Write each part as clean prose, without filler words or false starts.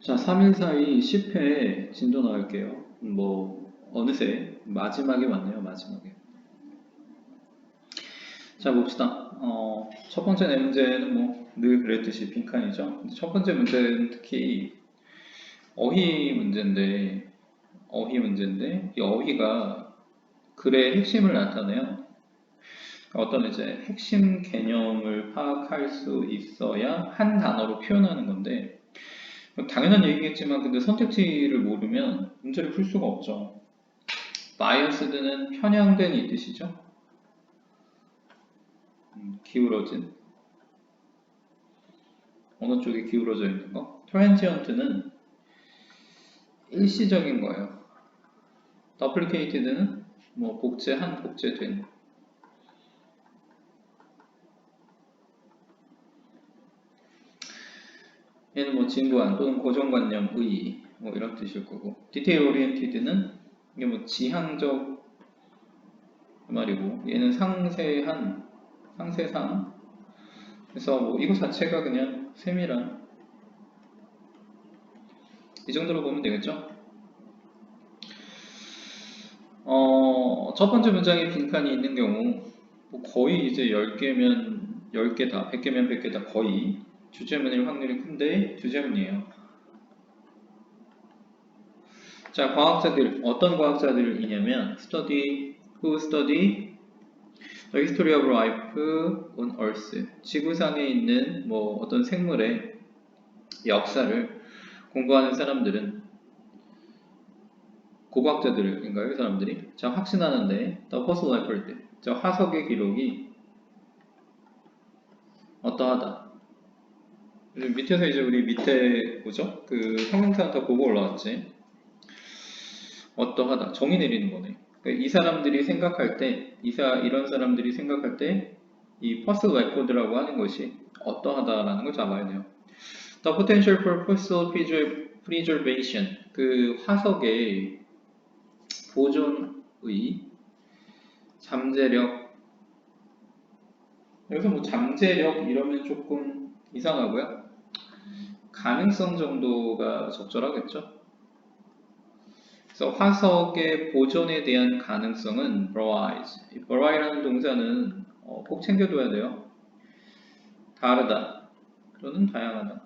자, 3일 사이 10회 진도 나갈게요. 어느새 마지막에 왔네요, 마지막에. 자, 봅시다. 첫 번째 네 문제는 늘 그랬듯이 빈칸이죠. 근데 첫 번째 문제는 특히 어휘 문제인데, 이 어휘가 글의 핵심을 나타내요. 어떤 이제 핵심 개념을 파악할 수 있어야 한 단어로 표현하는 건데, 당연한 얘기겠지만 근데 선택지를 모르면 문제를 풀 수가 없죠. biased는 편향된 이 뜻이죠. 기울어진, 어느 쪽에 기울어져 있는 거. transient는 일시적인 거예요. duplicated는 복제된. 얘는 진부한 또는 고정관념의 이런 뜻일 거고, detail oriented는 이게 지향적 말이고, 얘는 상세상. 그래서 이거 자체가 그냥 세밀한, 이 정도로 보면 되겠죠. 첫 번째 문장에 빈칸이 있는 경우 거의 이제 10개면 10개다, 100개면 100개다, 거의 주제문일 확률이 큰데 주제문이에요. 자, 과학자들, 어떤 과학자들이냐면 who study the history of life on Earth, 지구상에 있는 어떤 생물의 역사를 공부하는 사람들은, 고고학자들인가요? 그 사람들이? 자, 확신하는데 the fossil record, 저 화석의 기록이 어떠하다. 밑에서 이제 우리 밑에 뭐죠? 그 형용사는 다 보고 올라왔지. 어떠하다. 정의 내리는 거네. 그러니까 이 사람들이 생각할 때, 이런 사람들이 생각할 때, 이 fossil record라고 하는 것이 어떠하다라는 걸 잡아야 돼요. The potential for fossil preservation, 그 화석의 보존의 잠재력. 여기서 잠재력 이러면 조금 이상하고요. 가능성 정도가 적절하겠죠. 그래서 화석의 보존에 대한 가능성은 varies. 이 vary라는 동사는 꼭 챙겨둬야 돼요. 다르다 또는 다양하다.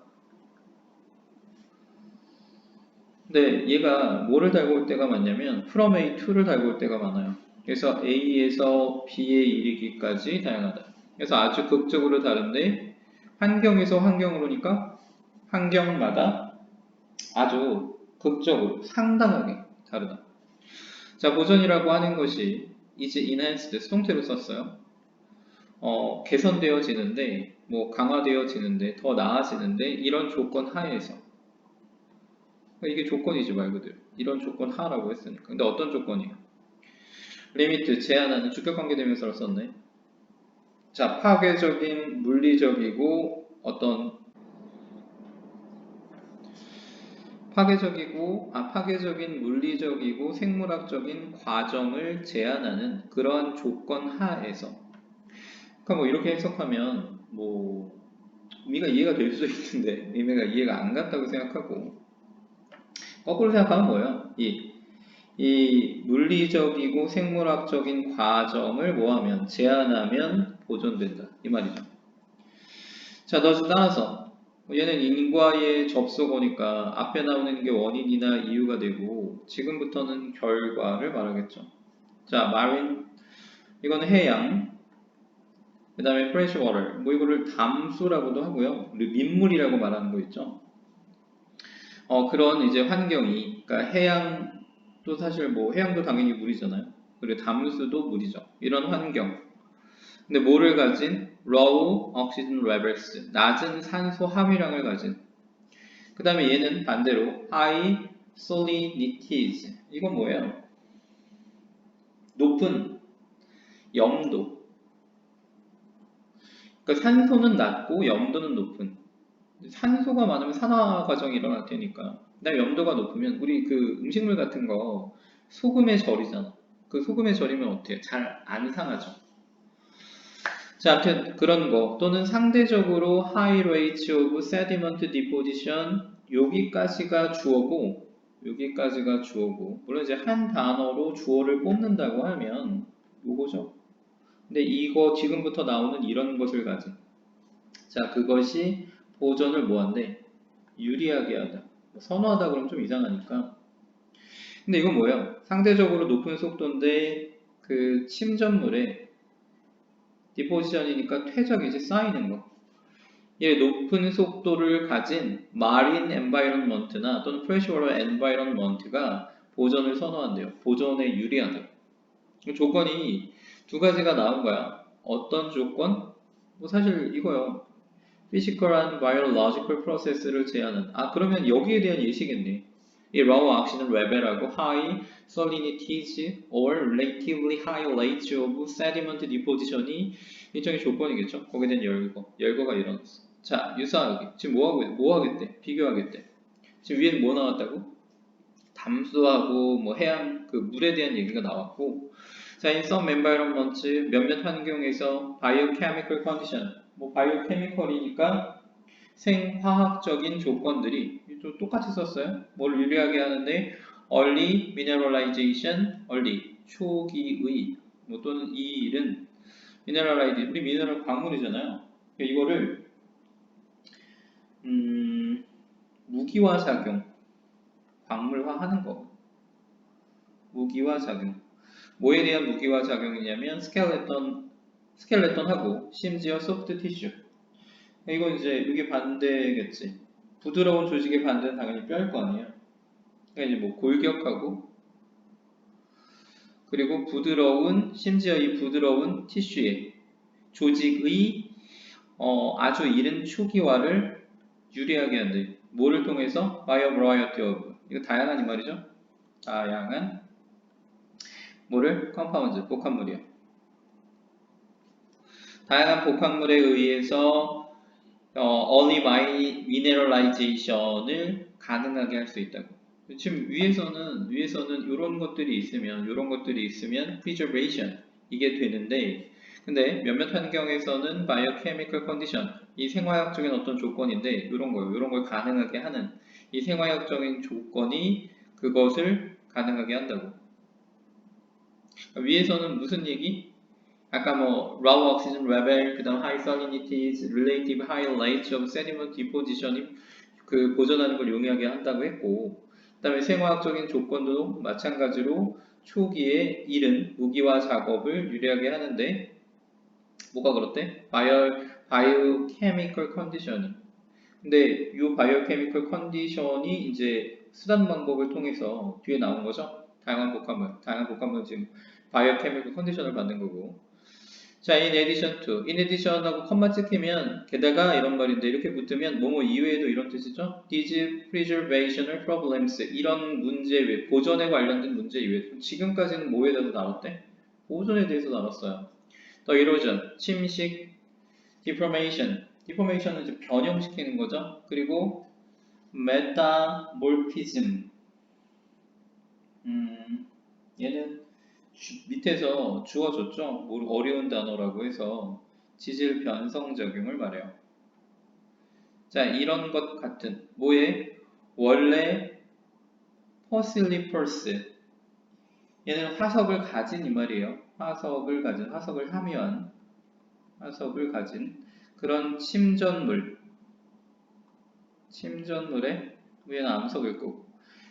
근데 얘가 뭐를 달고 올 때가 많냐면 from A to를 달고 올 때가 많아요. 그래서 A에서 B에 이르기까지 다양하다. 그래서 아주 극적으로 다른데 환경에서 환경으로니까 환경마다 아주 극적으로 상당하게 다르다. 자, 보존이라고 하는 것이 이제 enhanced 수동태로 썼어요. 개선되어지는데, 강화되어지는데, 더 나아지는데 이런 조건 하에서. 이게 조건이지 말 그대로. 이런 조건 하라고 했으니까. 근데 어떤 조건이에요? 리미트, 제한하는 주격관계대명사를 썼네. 자, 파괴적인 물리적이고 파괴적인 물리적이고 생물학적인 과정을 제한하는 그러한 조건 하에서. 그러니까 이렇게 해석하면 의미가 이해가 될 수도 있는데 의미가 이해가 안 갔다고 생각하고, 거꾸로 생각하면 뭐예요? 이 물리적이고 생물학적인 과정을 제한하면 보존된다 이 말이죠. 자, 따라서 얘는 인과의 접속어니까 앞에 나오는 게 원인이나 이유가 되고 지금부터는 결과를 말하겠죠. 자, marine, 이거는 해양, 그 다음에 fresh water, 이거를 담수라고도 하고요. 그리고 민물이라고 말하는 거 있죠. 그런 이제 환경이, 그러니까 해양도 사실 해양도 당연히 물이잖아요. 그리고 담수도 물이죠. 이런 환경. 근데 뭐를 가진? low oxygen levels, 낮은 산소 함유량을 가진. 그 다음에 얘는 반대로 high salinities, 이건 뭐예요? 높은 염도. 그러니까 산소는 낮고 염도는 높은. 산소가 많으면 산화 과정이 일어날 테니까. 그다음에 염도가 높으면 우리 그 음식물 같은 거 소금에 절이잖아. 그 소금에 절이면 어때요? 잘 안 상하죠. 자, 아무튼 그런 거 또는 상대적으로 high rates of sediment deposition 여기까지가 주어고 여기까지가 주어고 물론 이제 한 단어로 주어를 뽑는다고 하면 요거죠. 근데 이거 지금부터 나오는 이런 것을 가진 자 그것이 보존을 뭐한대? 유리하게 하다. 선호하다 그러면 좀 이상하니까. 근데 이건 뭐예요? 상대적으로 높은 속도인데 그 침전물에 디포지션이니까 퇴적이지 쌓이는 거. 예, 높은 속도를 가진 마린 엔바이런먼트나 또는 프레시워터 엔바이런먼트가 보존을 선호한대요. 보존에 유리하다. 조건이 두 가지가 나온 거야. 어떤 조건? 뭐 사실 이거요. 피지컬한 바이올로지컬 프로세스를 제한한. 아 그러면 여기에 대한 예시겠네. 이 raw oxygen 레벨하고 high salinities or relatively high rates of sediment deposition이 일종의 조건이겠죠. 거기에 대한 열거가 일어났어. 자 유사하게 지금 뭐 하겠대? 비교하겠대. 지금 위에는 뭐 나왔다고? 담수하고 뭐 해양 그 물에 대한 얘기가 나왔고 자, in some environments 몇몇 환경에서 biochemical condition 뭐 biochemical이니까 생화학적인 조건들이 또 똑같이 썼어요. 뭘 유리하게 하는데 early mineralization, early 초기의 뭐 또는 이 일은 mineralize 우리 미네랄 광물이잖아요. 그러니까 이거를 무기화 작용, 광물화하는 거. 무기화 작용. 뭐에 대한 무기화 작용이냐면 스켈레톤하고 심지어 소프트 티슈. 이건 이제 이게 반대겠지. 부드러운 조직의 반대는 당연히 뼈일 거 아니에요. 그러니까 이제 뭐 골격하고 그리고 심지어 이 부드러운 티슈의 조직의 아주 이른 초기화를 유리하게 한대. 뭐를 통해서? By a variety of. 이거 다양한 이 말이죠. 다양한 뭐를? 컴파운드, 복합물이요. 다양한 복합물에 의해서 early mineralization을 가능하게 할 수 있다고. 지금 위에서는 이런 것들이 있으면 preservation 이게 되는데 근데 몇몇 환경에서는 biochemical condition 이 생화학적인 어떤 조건인데 이런 걸 가능하게 하는 이 생화학적인 조건이 그것을 가능하게 한다고. 위에서는 무슨 얘기? 아까 뭐 raw oxygen level, 그다음 high salinities, relative high rates of sediment deposition이 그 보존하는 걸 용이하게 한다고 했고, 그다음에 생화학적인 조건도 마찬가지로 초기에 이른 무기화 작업을 유리하게 하는데 뭐가 그렇대? biochemical condition이. 근데 이 biochemical condition이 이제 수단 방법을 통해서 뒤에 나온 거죠. 다양한 복합물 지금 biochemical condition을 받는 거고. 자, in addition to, in addition하고 컴마 찍히면 게다가 이런 말인데 이렇게 붙으면 뭐뭐 이외에도 이런 뜻이죠. These preservational problems 이런 문제 외 보존에 관련된 문제 이외 지금까지는 뭐에 대해서 나눴대? 보존에 대해서 나눴어요. The erosion, 침식, deformation은 이제 변형시키는 거죠. 그리고 metamorphism, 얘는 밑에서 주어줬죠. 어려운 단어라고 해서 지질 변성 작용을 말해요. 자, 이런 것 같은 뭐에 원래 퍼실리퍼스 얘는 화석을 가진 이 말이에요. 화석을 함유한 화석을 가진 그런 침전물에 위에는 암석일 거고.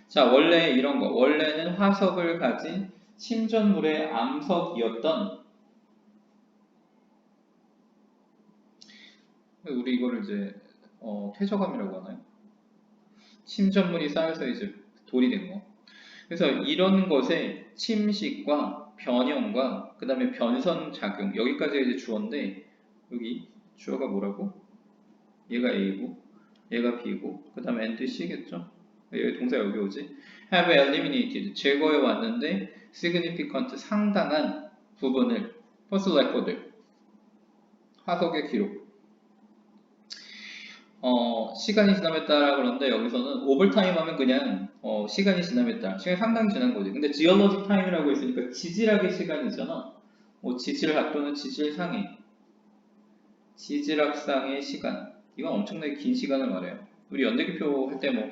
자, 원래 이런 거 원래는 화석을 가진 침전물의 암석이었던 우리 이거를 이제 퇴적암이라고 하나요? 침전물이 쌓여서 이제 돌이 된 거. 그래서 이런 것의 침식과 변형과 그 다음에 변선 작용 여기까지가 이제 주어인데 여기 주어가 뭐라고? 얘가 A고 얘가 B고 그 다음에 and C겠죠? 여기 동사 여기 오지? have eliminated 제거해 왔는데 significant 상당한 부분을 fossil record 화석의 기록 시간이 지남에 따라 그런데 여기서는 오버타임 하면 그냥 시간이 지남에 따라 시간이 상당히 지난 거지. 근데 지올로직 타임이라고 했으니까 지질학의 시간이잖아. 지질학 또는 지질상해 지질학상의 시간. 이건 엄청나게 긴 시간을 말해요. 우리 연대기표 할 때 뭐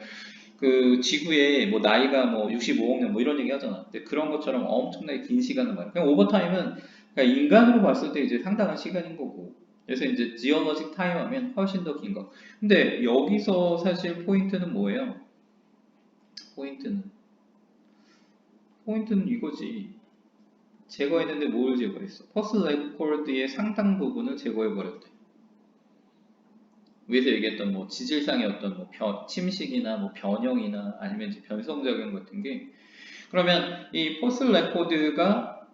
그 지구의 뭐 나이가 뭐 65억 년 뭐 이런 얘기 하잖아. 근데 그런 것처럼 엄청나게 긴 시간을 말해. 그냥 오버타임은 그냥 인간으로 봤을 때 이제 상당한 시간인 거고. 그래서 이제 지오로직 타임 하면 훨씬 더 긴 거. 근데 여기서 사실 포인트는 뭐예요? 포인트는 이거지. 제거했는데 뭘 제거했어? 퍼스 레코드의 상당 부분을 제거해버렸대. 위에서 얘기했던 뭐 지질상의 어떤 뭐 침식이나 뭐 변형이나 아니면 이제 변성작용 같은 게 그러면 이 포슬 레코드가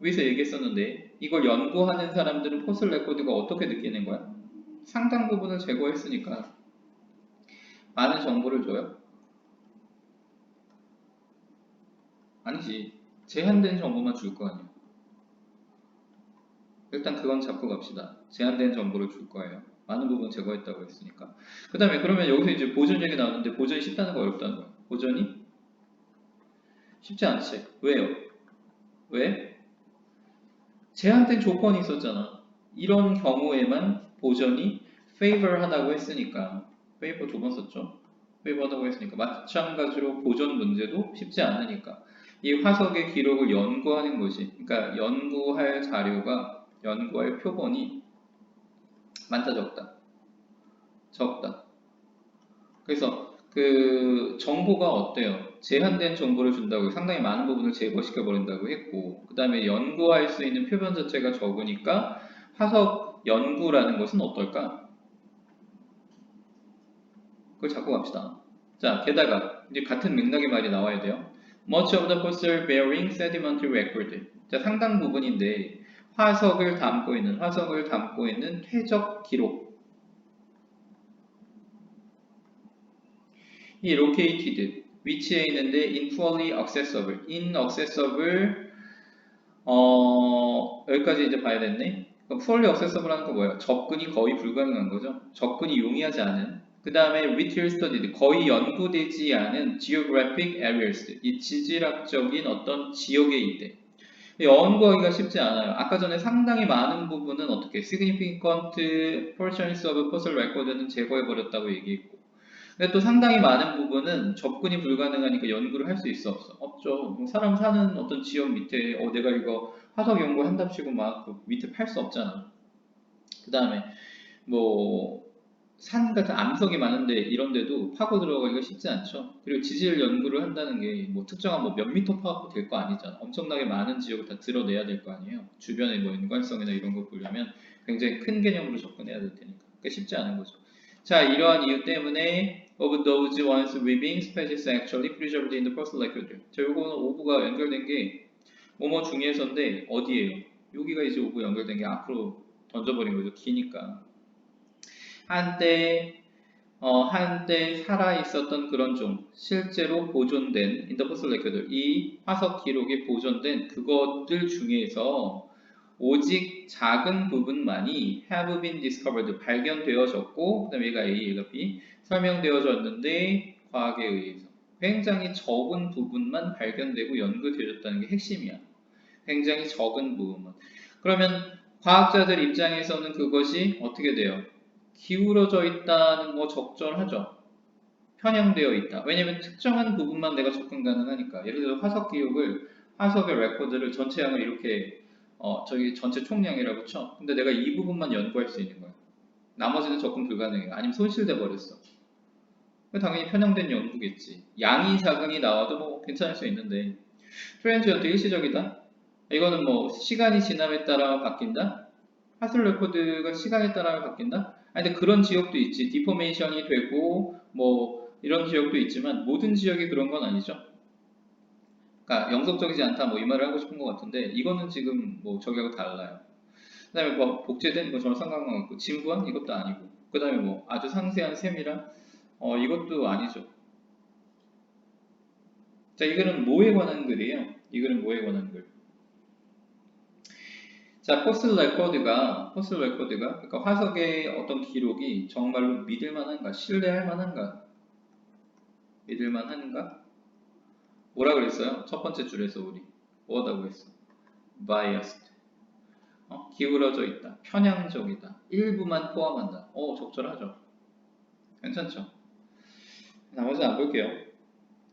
위에서 얘기했었는데 이걸 연구하는 사람들은 포슬 레코드가 어떻게 느끼는 거야? 상당 부분을 제거했으니까 많은 정보를 줘요? 아니지. 제한된 정보만 줄 거 아니야. 일단 그건 잡고 갑시다. 제한된 정보를 줄 거예요. 많은 부분 제거했다고 했으니까. 그 다음에 그러면 여기서 이제 보존 얘기 나오는데 보존이 쉽다는 거 어렵다는 거야. 보존이 쉽지 않지. 왜요? 왜? 제한된 조건이 있었잖아. 이런 경우에만 보존이 favor 하다고 했으니까 favor 두 번 썼죠. favor 하다고 했으니까 마찬가지로 보존 문제도 쉽지 않으니까 이 화석의 기록을 연구하는 것이 그러니까 연구할 자료가 연구할 표본이 많다 적다 적다. 그래서 그 정보가 어때요? 제한된 정보를 준다고 상당히 많은 부분을 제거시켜 버린다고 했고 그 다음에 연구할 수 있는 표본 자체가 적으니까 화석 연구라는 것은 어떨까? 그걸 잡고 갑시다. 자, 게다가 이제 같은 맥락의 말이 나와야 돼요. Much of the fossil bearing sedimentary record. 자, 상당 부분인데 화석을 담고 있는 퇴적 기록. 이 located 위치해 있는데 inpoorly accessible, inaccessible 여기까지 이제 봐야 됐네. 그럼 poorly accessible 하는 거 뭐예요? 접근이 거의 불가능한 거죠. 접근이 용이하지 않은. 그 다음에 little studied 거의 연구되지 않은 geographic areas 이 지질학적인 어떤 지역에 있대. 연구하기가 쉽지 않아요. 아까 전에 상당히 많은 부분은 어떻게 significant portions of fossil record는 제거해버렸다고 얘기했고 근데 또 상당히 많은 부분은 접근이 불가능하니까 연구를 할 수 있어 없어? 없죠. 뭐 사람 사는 어떤 지역 밑에 내가 이거 화석 연구한답시고 막 그 밑에 팔 수 없잖아. 그 다음에 뭐 산 같은 암석이 많은데 이런 데도 파고 들어가기가 쉽지 않죠. 그리고 지질 연구를 한다는 게 뭐 특정한 뭐 몇 미터 파고 될 거 아니잖아. 엄청나게 많은 지역을 다 드러내야 될 거 아니에요. 주변에 뭐 인관성이나 이런 걸 보려면 굉장히 큰 개념으로 접근해야 될 테니까. 그게 쉽지 않은 거죠. 자, 이러한 이유 때문에 of those ones living species actually preserved in the fossil record. 자, 요거는 오브가 연결된 게 뭐뭐 중에서인데 어디에요? 여기가 이제 오브 연결된 게 앞으로 던져버린 거죠. 기니까. 한때 한때 살아 있었던 그런 종, 실제로 보존된 인더포슬 레코드, 이 화석 기록에 보존된 그것들 중에서 오직 작은 부분만이 have been discovered, 발견되어졌고, 그 다음에 얘가 A, 얘가 B, 설명되어졌는데 과학에 의해서 굉장히 적은 부분만 발견되고 연구되어졌다는 게 핵심이야. 굉장히 적은 부분만. 그러면 과학자들 입장에서는 그것이 어떻게 돼요? 기울어져 있다는 거 적절하죠. 편향되어 있다. 왜냐면 특정한 부분만 내가 접근 가능하니까. 예를 들어 화석 기록을, 화석의 레코드를 전체 양을 이렇게, 저기 전체 총량이라고 쳐. 근데 내가 이 부분만 연구할 수 있는 거야. 나머지는 접근 불가능해. 아니면 손실돼 버렸어. 당연히 편향된 연구겠지. 양이 작으니 나와도 뭐 괜찮을 수 있는데. 트랜지언트 일시적이다? 이거는 뭐 시간이 지남에 따라 바뀐다? 화술 레코드가 시간에 따라 바뀐다? 아니, 근데 그런 지역도 있지. 디포메이션이 되고 뭐 이런 지역도 있지만 모든 지역이 그런 건 아니죠. 그러니까 영속적이지 않다 뭐 이 말을 하고 싶은 것 같은데 이거는 지금 뭐 저기하고 달라요. 그 다음에 뭐 복제된 거 전혀 상관관 없고 진부한 이것도 아니고 그 다음에 뭐 아주 상세한 세밀한 이것도 아니죠. 자, 이 글은 뭐에 관한 글이에요? 이 글은 뭐에 관한 글? 자, 포슬 레코드가, 그러니까 화석의 어떤 기록이 정말로 믿을 만한가, 신뢰할 만한가, 믿을 만한가? 뭐라 그랬어요? 첫 번째 줄에서 우리 뭐라고 했어? biased. 기울어져 있다, 편향적이다, 일부만 포함한다. 적절하죠. 괜찮죠? 나머지 안 볼게요.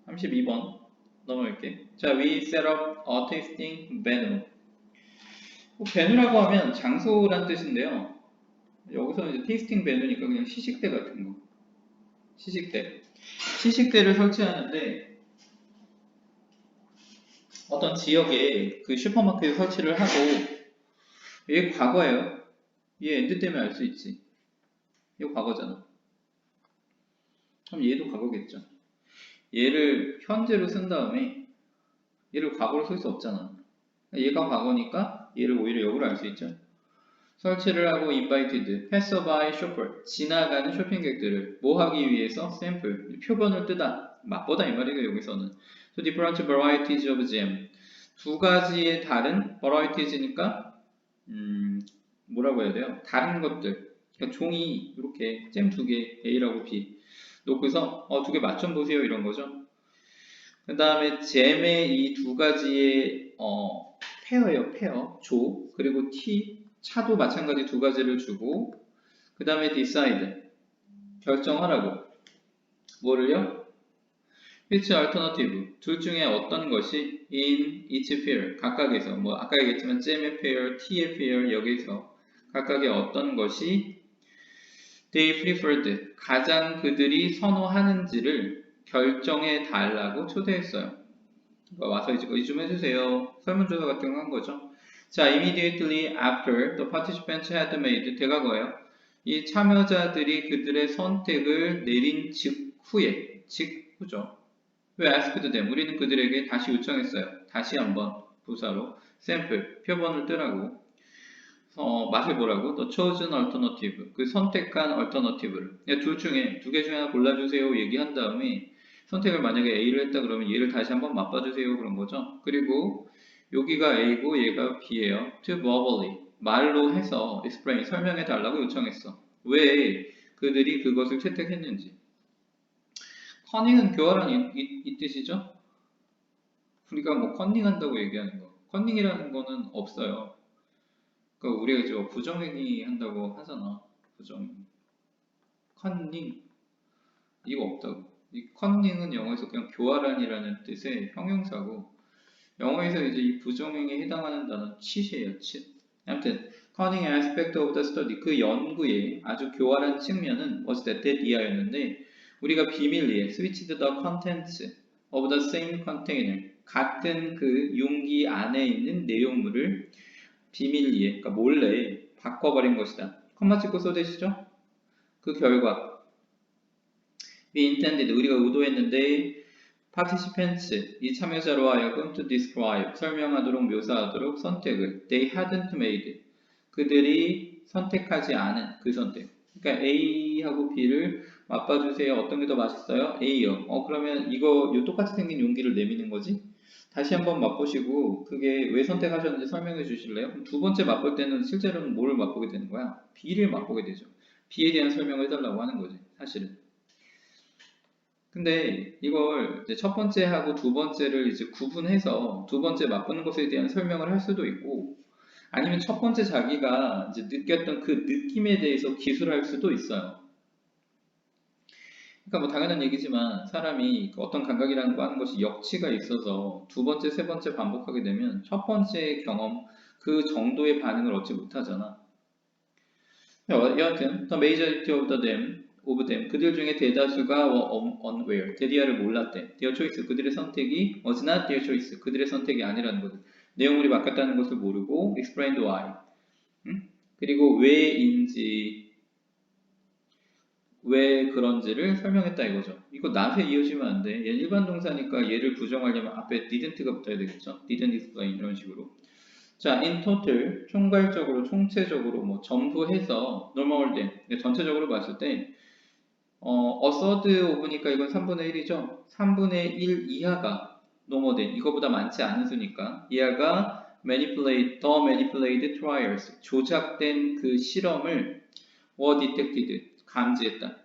32번 넘어갈게. 자, we set up a tasting menu. 메뉴라고 하면 장소란 뜻인데요. 여기서는 이제 테이스팅 메뉴니까 그냥 시식대 같은 거. 시식대를 설치하는데 어떤 지역에 그 슈퍼마켓에 설치를 하고 얘 과거예요. 얘 엔드 때문에 알 수 있지. 이거 과거잖아. 그럼 얘도 과거겠죠. 얘를 현재로 쓴 다음에 얘를 과거로 쓸 수 없잖아. 얘가 과거니까 얘를 오히려 역으로 알 수 있죠. 설치를 하고 invited, passerby, shopper, 지나가는 쇼핑객들을 뭐 하기 위해서? 샘플, 표본을 뜨다, 맛보다 이 말이에요. 여기서는 so different varieties of jam, 두 가지의 다른 varities니까 뭐라고 해야 돼요? 다른 것들. 그러니까 종이 이렇게 잼 두 개, A라고 B 놓고서 두 개 맛 좀 보세요 이런 거죠. 그 다음에 잼의 이 두 가지의 페어예요, 페어, 조, 그리고 T, 차도 마찬가지 두 가지를 주고 그 다음에 decide, 결정하라고. 뭐를요? which alternative, 둘 중에 어떤 것이 in each pair, 각각에서 뭐 아까 얘기했지만 잼의 pair, T의 pair 여기서 각각의 어떤 것이 they preferred, 가장 그들이 선호하는지를 결정해 달라고 초대했어요. 와서 이제 좀 해주세요. 설문조사 같은 거 한 거죠. 자, immediately after the participants had made, 대과거예요. 이 참여자들이 그들의 선택을 내린 직후죠. We asked them, 우리는 그들에게 다시 요청했어요. 다시 한번 부사로 샘플, 표본을 뜨라고. 맛을 보라고? The chosen alternative, 그 선택한 alternative를 둘 중에 두 개 중에 하나 골라주세요 얘기한 다음에 선택을 만약에 A를 했다 그러면 얘를 다시 한번 맛봐주세요 그런 거죠. 그리고 여기가 A고 얘가 B예요. To verbally, 말로 해서 explain, 설명해 달라고 요청했어. 왜 그들이 그것을 채택했는지. 커닝은 교활한 이 뜻이죠. 우리가 뭐 컨닝한다고 얘기하는 거. 컨닝이라는 거는 없어요. 그러니까 우리가 이제 부정행위 한다고 하잖아. 부정행위. 컨닝. 이거 없다고. 이 컨닝은 영어에서 그냥 교활한이라는 뜻의 형용사고, 영어에서 이제 이 부정행위에 해당하는 단어는 cheat이에요, cheat. 아무튼, cunning aspect of the study, 그 연구의 아주 교활한 측면은 was that 이하였는데, 우리가 비밀리에 switched the contents of the same container, 같은 그 용기 안에 있는 내용물을 비밀리에, 그러니까 몰래 바꿔버린 것이다. 컴마 찍고 써대시죠? 그 결과 we intended, 우리가 의도했는데 participants, 이 참여자로 하여금 to describe, 설명하도록 묘사하도록 선택을 they hadn't made, 그들이 선택하지 않은 그 선택. 그러니까 A하고 B를 맛봐주세요. 어떤 게 더 맛있어요? A요. 그러면 이거 똑같이 생긴 용기를 내미는 거지? 다시 한번 맛보시고 그게 왜 선택하셨는지 설명해 주실래요? 그럼 두 번째 맛볼 때는 실제로는 뭐를 맛보게 되는 거야? B를 맛보게 되죠. B에 대한 설명을 해달라고 하는 거지, 사실은. 근데 이걸 이제 첫 번째하고 두 번째를 이제 구분해서 두 번째 맛보는 것에 대한 설명을 할 수도 있고, 아니면 첫 번째 자기가 이제 느꼈던 그 느낌에 대해서 기술할 수도 있어요. 그러니까 뭐 당연한 얘기지만 사람이 어떤 감각이라는 거 하는 것이 역치가 있어서 두 번째, 세 번째 반복하게 되면 첫 번째 경험 그 정도의 반응을 얻지 못하잖아. 여하튼 the majority of them, 그들 중에 대다수가 were unaware, 대리아를 몰랐대. their choice, 그들의 선택이 was not their choice, 그들의 선택이 아니라는 거죠. 내용물이 바뀌었다는 것을 모르고 explained why, 그리고 왜 그런지를 설명했다 이거죠. 이거 not에 이어지면 안 돼. 얘 일반 동사니까 얘를 부정하려면 앞에 didn't가 붙어야 되겠죠. didn't explain 이런 식으로. 자, in total, 총괄적으로, 총체적으로, 뭐, 전부 해서, normal than, 전체적으로 봤을 때, a third of니까 이건 3분의 1이죠? 3분의 1 이하가 normal than, 이거보다 많지 않은 수니까, 이하가 the manipulated trials, 조작된 그 실험을 were detected, 감지했다.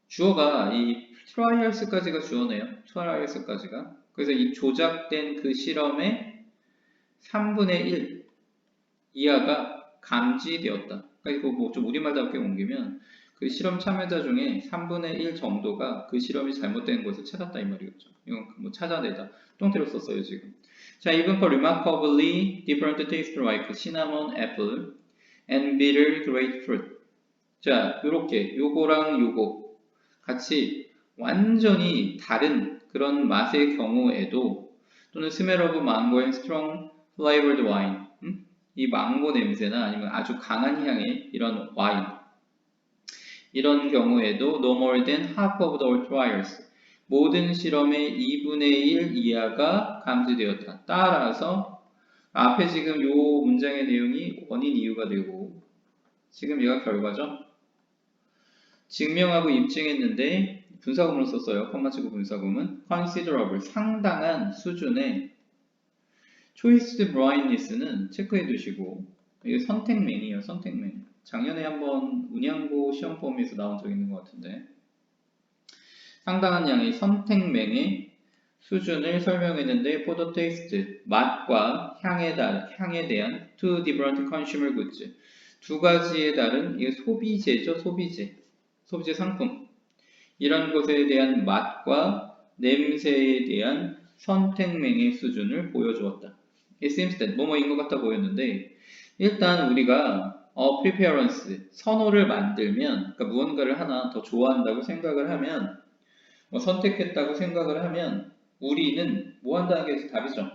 주어가 이 트라이얼스까지가 주어네요. 트라이얼스까지가. 그래서 이 조작된 그 실험의 3분의 1 이하가 감지되었다. 그러니까 이거 뭐 좀 우리말답게 옮기면 그 실험 참여자 중에 3분의 1 정도가 그 실험이 잘못된 것을 찾았다 이 말이겠죠. 이건 뭐 찾아내다. 똥태로 썼어요 지금. 자, even for remarkably different taste like cinnamon apple and bitter grapefruit. 자, 요렇게 요거랑 요거 같이 완전히 다른 그런 맛의 경우에도 또는 smell of mango and strong flavored wine 이 망고 냄새나 아니면 아주 강한 향의 이런 와인 이런 경우에도 no more than half of the trials 모든 실험의 2분의 1 이하가 감지되었다. 따라서 앞에 지금 요 문장의 내용이 원인 이유가 되고 지금 얘가 결과죠. 증명하고 입증했는데 분사구문을 썼어요. 컴마 치고 분사구문 considerable 상당한 수준의 초이스 블라인니스는 체크해 두시고 이게 선택맨이에요. 선택맨. 작년에 한번 운양고 시험 범위에서 나온 적 있는 것 같은데 상당한 양의 선택맹의 수준을 설명했는데 for the taste, 맛과 향에 대한 two different consumer goods 두 가지에 다른 이게 소비재죠. 소비재 상품 이런 것에 대한 맛과 냄새에 대한 선택맹의 수준을 보여주었다. It seems that 뭐뭐인 것 같아 보였는데 일단 우리가 preference 선호를 만들면 그러니까 무언가를 하나 더 좋아한다고 생각을 하면 선택했다고 생각을 하면 우리는 뭐 한다는 게 답이죠.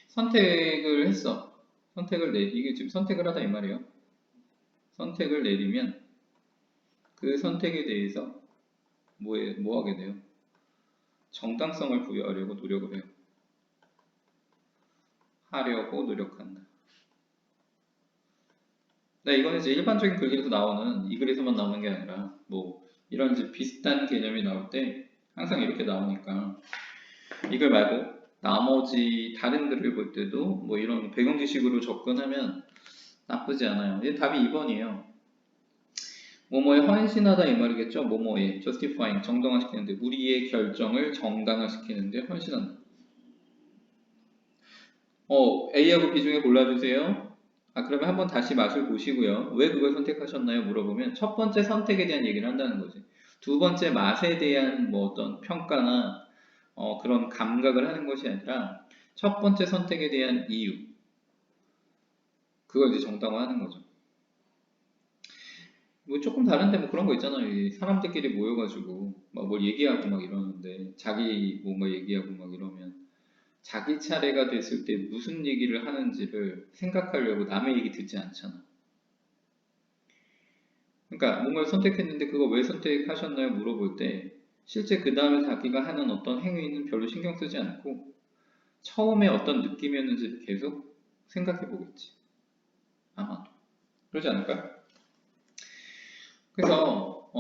선택을 했어. 이게 지금 선택을 하다 이 말이에요. 선택을 내리면 그 선택에 대해서 뭐 하게 돼요? 정당성을 부여하려고 노력을 해요. 하려고 노력한다. 네, 이거는 이제 일반적인 글에서 나오는 이 글에서만 나오는 게 아니라 뭐 이런 이제 비슷한 개념이 나올 때 항상 이렇게 나오니까 이걸 말고 나머지 다른 글을 볼 때도 뭐 이런 배경 지식으로 접근하면 나쁘지 않아요. 이게 답이 2번이에요. 뭐뭐에 헌신하다 이 말이겠죠. 뭐뭐에 justifying 정당화시키는데 우리의 결정을 정당화시키는데 헌신한다. A하고 B 중에 골라주세요. 그러면 한번 다시 맛을 보시고요. 왜 그걸 선택하셨나요? 물어보면 첫 번째 선택에 대한 얘기를 한다는 거지. 두 번째 맛에 대한 뭐 어떤 평가나 그런 감각을 하는 것이 아니라 첫 번째 선택에 대한 이유. 그걸 이제 정당화하는 거죠. 뭐 조금 다른데 뭐 그런 거 있잖아요. 이 사람들끼리 모여가지고 막 뭘 얘기하고 막 이러는데 자기 뭔가 얘기하고 막 이러면 자기 차례가 됐을 때 무슨 얘기를 하는지를 생각하려고 남의 얘기 듣지 않잖아. 그러니까 뭔가를 선택했는데 그거 왜 선택하셨나요? 물어볼 때 실제 그 다음에 자기가 하는 어떤 행위는 별로 신경 쓰지 않고 처음에 어떤 느낌이었는지를 계속 생각해 보겠지. 아마도. 그러지 않을까요? 그래서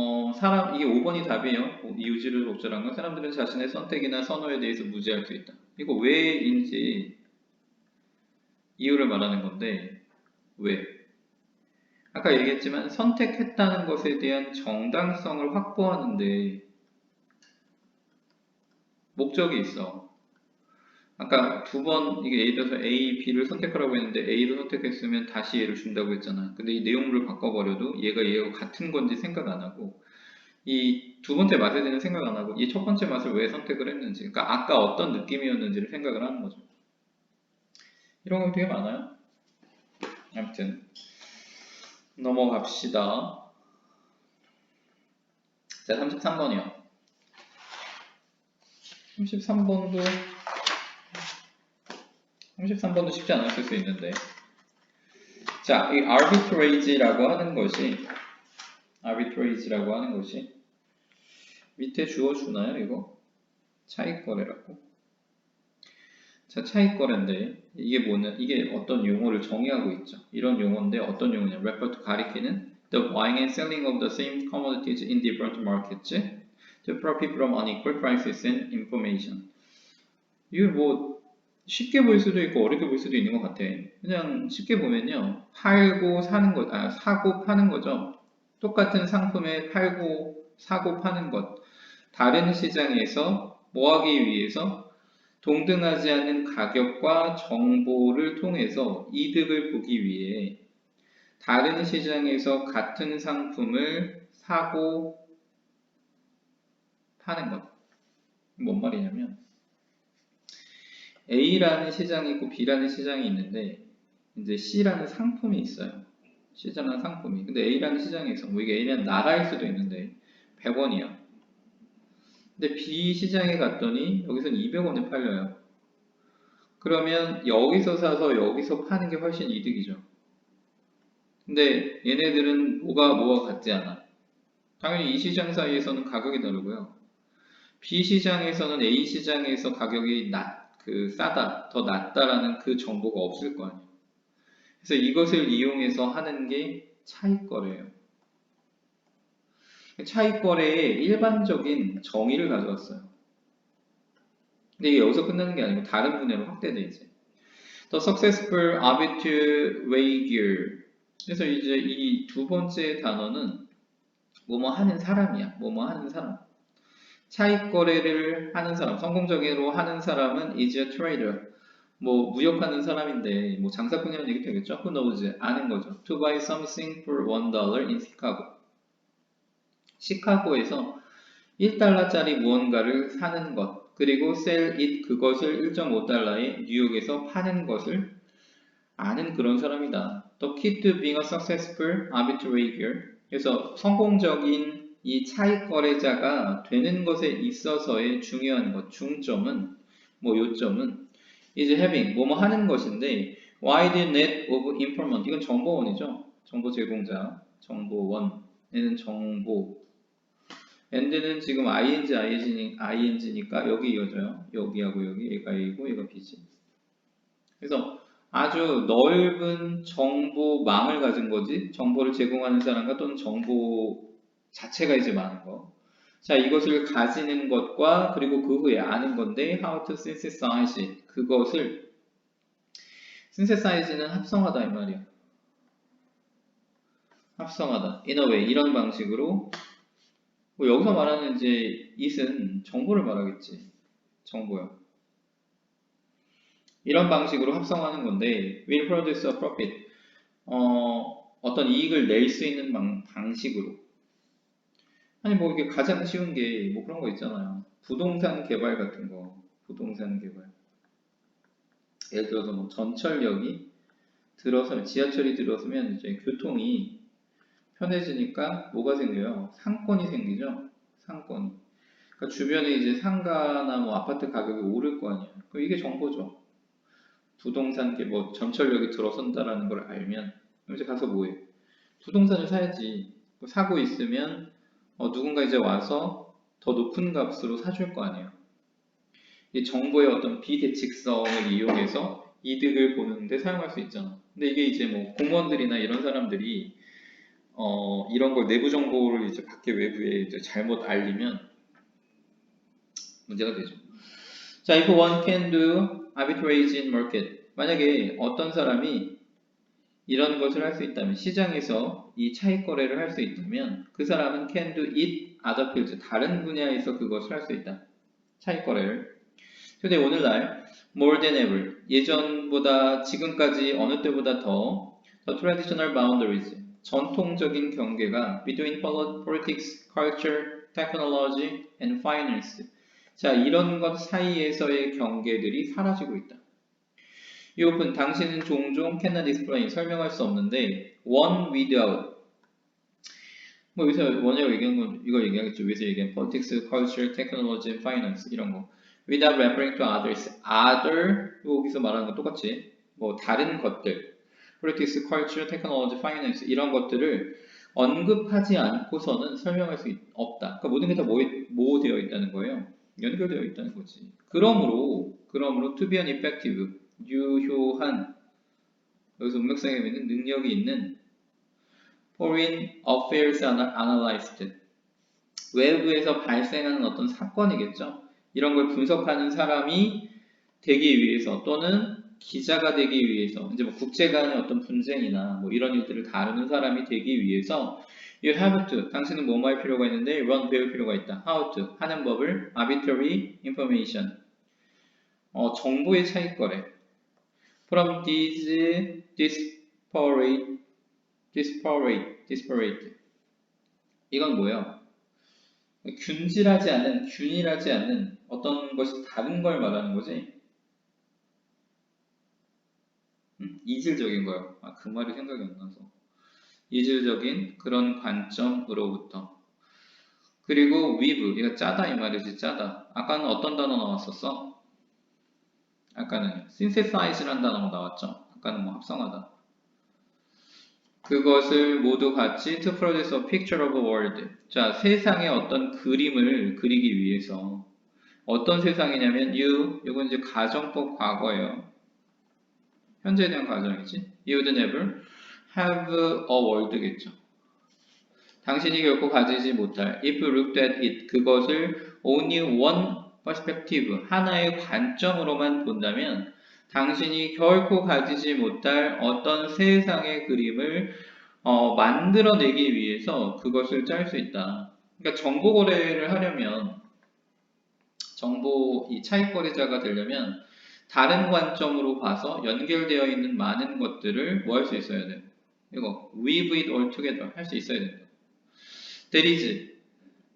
이게 5번이 답이에요. 이유지를 적절한 건 사람들은 자신의 선택이나 선호에 대해서 무지할 수 있다. 이거 왜인지 이유를 말하는 건데 왜? 아까 얘기했지만 선택했다는 것에 대한 정당성을 확보하는데 목적이 있어. 아까 두 번 이게 예를 들어서 A, B를 선택하라고 했는데 A를 선택했으면 다시 얘를 준다고 했잖아. 근데 이 내용물을 바꿔버려도 얘가 같은 건지 생각 안 하고 이 두 번째 맛에 대해서 생각 안 하고 이 첫 번째 맛을 왜 선택을 했는지 그러니까 아까 어떤 느낌이었는지를 생각을 하는 거죠. 이런 거 되게 많아요. 아무튼 넘어갑시다. 자, 33번이요. 33번도 쉽지 않았을 수 있는데 자, 이 arbitrage라고 하는 것이 밑에 주어주나요, 이거? 차익거래라고. 자, 차익거래인데 이게 어떤 용어를 정의하고 있죠. 이런 용어인데 어떤 용어냐? refer to 가리키는 the buying and selling of the same commodities in different markets to profit from unequal prices and information. 이걸 뭐 쉽게 볼 수도 있고 어렵게 볼 수도 있는 것 같아. 그냥 쉽게 보면요. 사고 파는 거죠. 똑같은 상품에 팔고 사고 파는 것, 다른 시장에서 뭐 하기 위해서 동등하지 않은 가격과 정보를 통해서 이득을 보기 위해 다른 시장에서 같은 상품을 사고 파는 것. 뭔 말이냐면 A라는 시장이 있고 B라는 시장이 있는데 이제 C라는 상품이 있어요. C라는 상품이. 근데 A라는 시장에서 뭐 이게 A라는 나라일 수도 있는데 100원이야. 근데 B 시장에 갔더니 여기서는 200원에 팔려요. 그러면 여기서 사서 여기서 파는 게 훨씬 이득이죠. 근데 얘네들은 뭐가 같지 않아. 당연히 이 시장 사이에서는 가격이 다르고요. B 시장에서는 A 시장에서 가격이 싸다, 더 낮다라는 그 정보가 없을 거 아니에요. 그래서 이것을 이용해서 하는 게 차익거래예요. 차익거래의 일반적인 정의를 가져왔어요. 근데 이게 여기서 끝나는 게 아니고 다른 분야로 확대돼 이제. The successful arbitrager. 그래서 이제 이 두 번째 단어는 뭐뭐 하는 사람이야. 뭐뭐 하는 사람. 차익 거래를 하는 사람, 성공적으로 하는 사람은 is a trader. 뭐 무역하는 사람인데 뭐 장사꾼이라는 얘기 되겠죠? Who knows? 아는 거죠. To buy something for $1 in Chicago. 시카고에서 1달러짜리 무언가를 사는 것, 그리고 sell it 그것을 1.5달러에 뉴욕에서 파는 것을 아는 그런 사람이다. The key to being a successful arbitrator. 그래서 성공적인 이 차익 거래자가 되는 것에 있어서의 중요한 것, 중점은 뭐 요점은 is having 뭐뭐 하는 것인데 wide net of information. 이건 정보원이죠. 정보 제공자, 정보원. 얘는 정보. and는 지금 ing니까 여기 이어져요. 여기하고 여기, 얘가 A고 얘가 B지. 그래서 아주 넓은 정보망을 가진 거지, 정보를 제공하는 사람과 또는 정보 자체가 이제 많은 거. 자, 이것을 가지는 것과 그리고 그 후에 아는 건데 how to synthesize it. 그것을 synthesize는 합성하다 이 말이야. 합성하다. in a way 이런 방식으로. 뭐 여기서 말하는 이제 it은 정보를 말하겠지. 정보요. 이런 방식으로 합성하는 건데 will produce a profit. 어떤 이익을 낼 수 있는 방식으로. 아니 뭐 이게 가장 쉬운 게 뭐 그런 거 있잖아요. 부동산 개발 같은 거. 부동산 개발. 예를 들어서 뭐 전철역이 들어서면, 지하철이 들어서면 이제 교통이 편해지니까 뭐가 생겨요? 상권이 생기죠. 상권이. 그러니까 주변에 이제 상가나 뭐 아파트 가격이 오를 거 아니에요. 그럼 이게 정보죠. 부동산 뭐 전철역이 들어선다라는 걸 알면 이제 가서 뭐해? 부동산을 사야지. 사고 있으면 누군가 이제 와서 더 높은 값으로 사줄 거 아니에요. 이 정보의 어떤 비대칭성을 이용해서 이득을 보는데 사용할 수 있잖아. 근데 이게 이제 뭐 공무원들이나 이런 사람들이 이런 걸 내부 정보를 이제 밖에 외부에 이제 잘못 알리면 문제가 되죠. 자, if one can do arbitrage in market. 만약에 어떤 사람이 이런 것을 할 수 있다면, 시장에서 이 차익 거래를 할 수 있다면 그 사람은 can do it other fields. 다른 분야에서 그것을 할 수 있다. 차익 거래를. 근데 오늘날 more than ever. 예전보다 지금까지 어느 때보다 더 the traditional boundaries. 전통적인 경계가 between politics, culture, technology, and finance. 자, 이런 것 사이에서의 경계들이 사라지고 있다. 이 오픈 당신은 종종 cannot explain 설명할 수 없는데 one without 뭐 여기서 원하고 얘기한 건 이걸 얘기하겠죠. 위에서 얘기한 politics, culture, technology, and finance 이런 거 without referring to others. other 여기서 말하는 건 똑같이 뭐 다른 것들 politics, culture, technology, finance 이런 것들을 언급하지 않고서는 설명할 수 없다. 그러니까 모든 게 다 뭐 되어 있다는 거예요. 연결되어 있다는 거지. 그러므로 to be an effective 유효한, 여기서 문맥상에 있는 능력이 있는 foreign affairs analyst, 외부에서 발생하는 어떤 사건이겠죠. 이런 걸 분석하는 사람이 되기 위해서 또는 기자가 되기 위해서 이제 뭐 국제 간의 어떤 분쟁이나 뭐 이런 일들을 다루는 사람이 되기 위해서 You have to. 당신은 뭐뭐 할 필요가 있는데 run 배울 필요가 있다. How to. 하는 법을 arbitrary information. 정보의 차이거래. From these disparate. 이건 뭐예요? 균일하지 않는 어떤 것이 다른 걸 말하는 거지? 이질적인 거요. 그 말이 생각이 안 나서. 이질적인 그런 관점으로부터. 그리고 with, 이거 짜다 이 말이지, 짜다. 아까는 어떤 단어 나왔었어? 아까는 synthesize라는 단어가 나왔죠. 아까는 뭐 합성하다. 그것을 모두 같이 to produce a picture of a world. 자, 세상의 어떤 그림을 그리기 위해서 어떤 세상이냐면 이건 이제 가정법 과거예요. 현재에 대한 가정이지. You would never have a world겠죠. 당신이 결코 가지지 못할 if you looked at it 그것을 only one perspective 하나의 관점으로만 본다면 당신이 결코 가지지 못할 어떤 세상의 그림을 만들어내기 위해서 그것을 짤 수 있다. 그러니까 정보 거래를 하려면 정보 이 차익거래자가 되려면 다른 관점으로 봐서 연결되어 있는 많은 것들을 뭐 할 수 있어야 돼요? 이거 weave it all together 할 수 있어야 된다. That is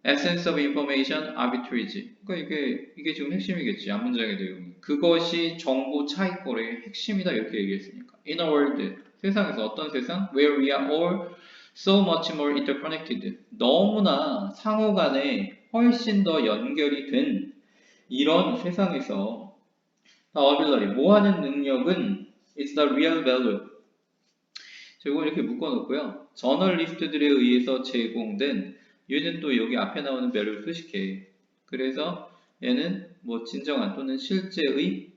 essence of information arbitrage. 그러니까 이게 지금 핵심이겠지. 앞문장의 내용이. 그것이 정보 차익거래의 핵심이다 이렇게 얘기했으니까. In a world 세상에서 어떤 세상? Where we are all so much more interconnected. 너무나 상호간에 훨씬 더 연결이 된 이런 세상에서 the ability, 뭐 하는 능력은 it's the real value. 제가 이렇게 묶어놓고요. 저널리스트들에 의해서 제공된 얘는 또 여기 앞에 나오는 value를 수식해. 그래서 얘는 뭐 진정한 또는 실제의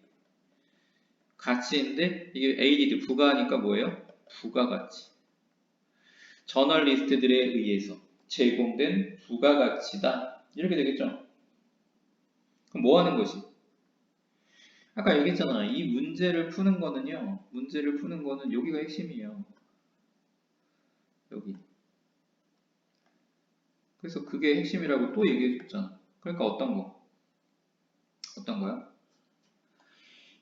가치인데 이게 added 부가하니까 뭐예요? 부가가치. 저널리스트들에 의해서 제공된 부가가치다. 이렇게 되겠죠? 그럼 뭐 하는 것이? 아까 얘기했잖아. 이 문제를 푸는 거는 여기가 핵심이에요. 여기. 그래서 그게 핵심이라고 또 얘기해 줬잖아. 그러니까 어떤 거야?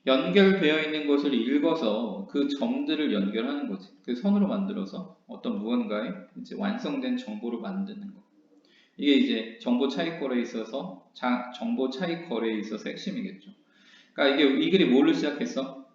연결되어 있는 것을 읽어서 그 점들을 연결하는 거지. 그 선으로 만들어서 어떤 무언가에 이제 완성된 정보로 만드는 거. 이게 이제 정보 차익 거래에 있어서 핵심이겠죠. 그러니까 이 글이 뭘로 시작했어?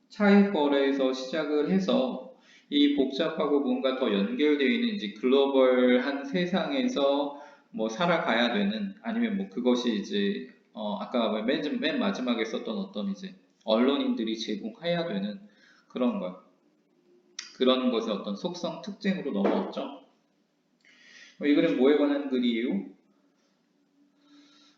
차익 거래에서 시작을 해서 이 복잡하고 뭔가 더 연결되어 있는 이제 글로벌한 세상에서 뭐 살아가야 되는 아니면 뭐 그것이 이제 아까 맨 마지막에 썼던 어떤 이제 언론인들이 제공해야 되는 그런 것 그런 것의 어떤 속성 특징으로 넘어왔죠. 이 글은 뭐에 관한 글이에요?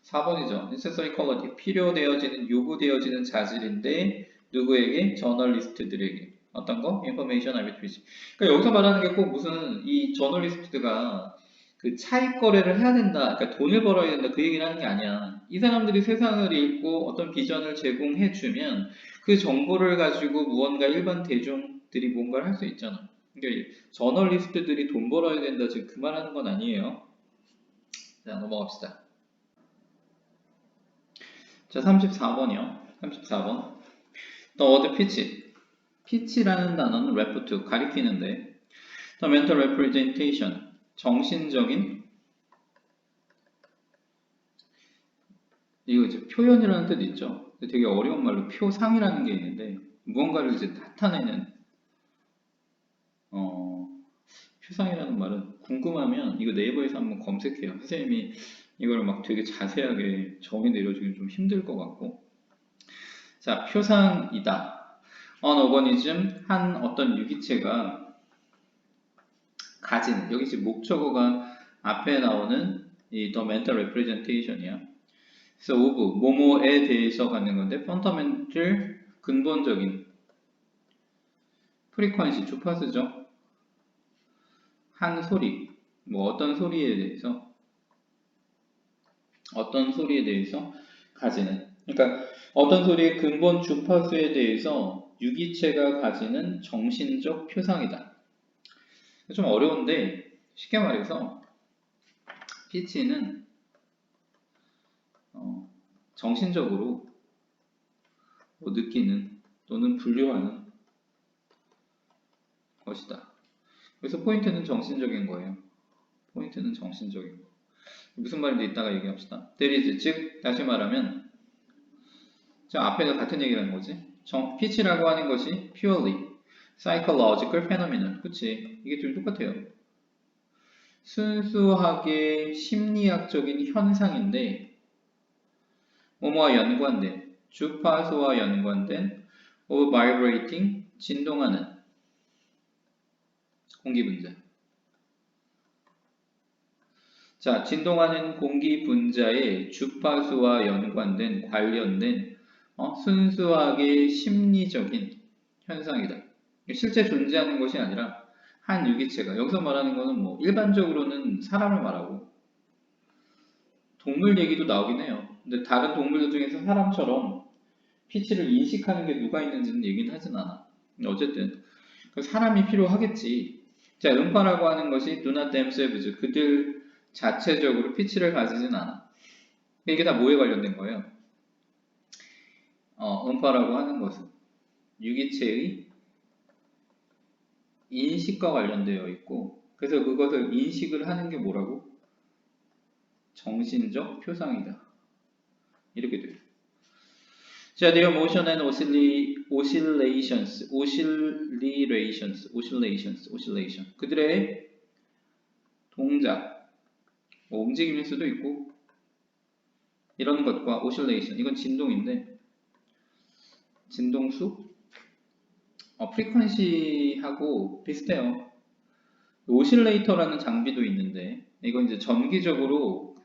4번이죠. necessary quality 필요되어지는 요구되어지는 자질인데 누구에게? 저널리스트들에게. 어떤 거? information arbitrage. 그러니까 여기서 말하는 게 꼭 무슨 이 저널리스트가 그 차익 거래를 해야 된다. 그러니까 돈을 벌어야 된다. 그 얘기를 하는 게 아니야. 이 사람들이 세상을 읽고 어떤 비전을 제공해 주면 그 정보를 가지고 무언가 일반 대중들이 뭔가를 할 수 있잖아. 그러니까 저널리스트들이 돈 벌어야 된다. 지금 그 말하는 건 아니에요. 자, 넘어갑시다. 자, 34번이요. 34번. The word pitch. pitch라는 단어는 refer 가리키는데 the mental representation 정신적인 이거 이제 표현이라는 뜻 있죠. 되게 어려운 말로 표상이라는 게 있는데 무언가를 이제 나타내는 표상이라는 말은 궁금하면 이거 네이버에서 한번 검색해요. 선생님이 이걸 막 되게 자세하게 정의 내려주긴 좀 힘들 것 같고 자 표상이다. An organism 한 어떤 유기체가 가진 여기 지금 목적어가 앞에 나오는 이 the mental representation이야. 그래서 of 뭐뭐에 대해서 갖는 건데 fundamental 근본적인 frequency 주파수죠. 한 소리 뭐 어떤 소리에 대해서 가지는 그러니까 어떤 소리의 근본 주파수에 대해서 유기체가 가지는 정신적 표상이다. 좀 어려운데 쉽게 말해서 피치는 정신적으로 뭐 느끼는 또는 분류하는 것이다. 그래서 포인트는 정신적인 거예요. 포인트는 정신적인 거. 무슨 말인지 이따가 얘기합시다. There is, 즉 다시 말하면 자 앞에가 같은 얘기를 하는 거지. 피치라고 하는 것이 purely psychological phenomenon. 그치? 이게 둘 똑같아요. 순수하게 심리학적인 현상인데 뭐뭐와 연관된 주파수와 연관된 of vibrating 진동하는 공기 분자. 자, 진동하는 공기 분자의 주파수와 연관된 관련된 순수하게 심리적인 현상이다. 실제 존재하는 것이 아니라 한 유기체가 여기서 말하는 것은 뭐 일반적으로는 사람을 말하고 동물 얘기도 나오긴 해요. 근데 다른 동물들 중에서 사람처럼 피치를 인식하는 게 누가 있는지는 얘기는 하진 않아. 근데 어쨌든 사람이 필요하겠지. 자, 음파라고 하는 것이 do not themselves 그들 자체적으로 피치를 가지진 않아. 이게 다 뭐에 관련된 거예요? 음파라고 하는 것은 유기체의 인식과 관련되어 있고 그래서 그것을 인식을 하는 게 뭐라고? 정신적 표상이다. 이렇게 돼요. 자, their motion and oscillation. 그들의 동작, 뭐 움직임일 수도 있고 이런 것과 oscillation, 이건 진동인데 진동수? 프리퀀시하고 비슷해요. 오실레이터라는 장비도 있는데 이건 이제 전기적으로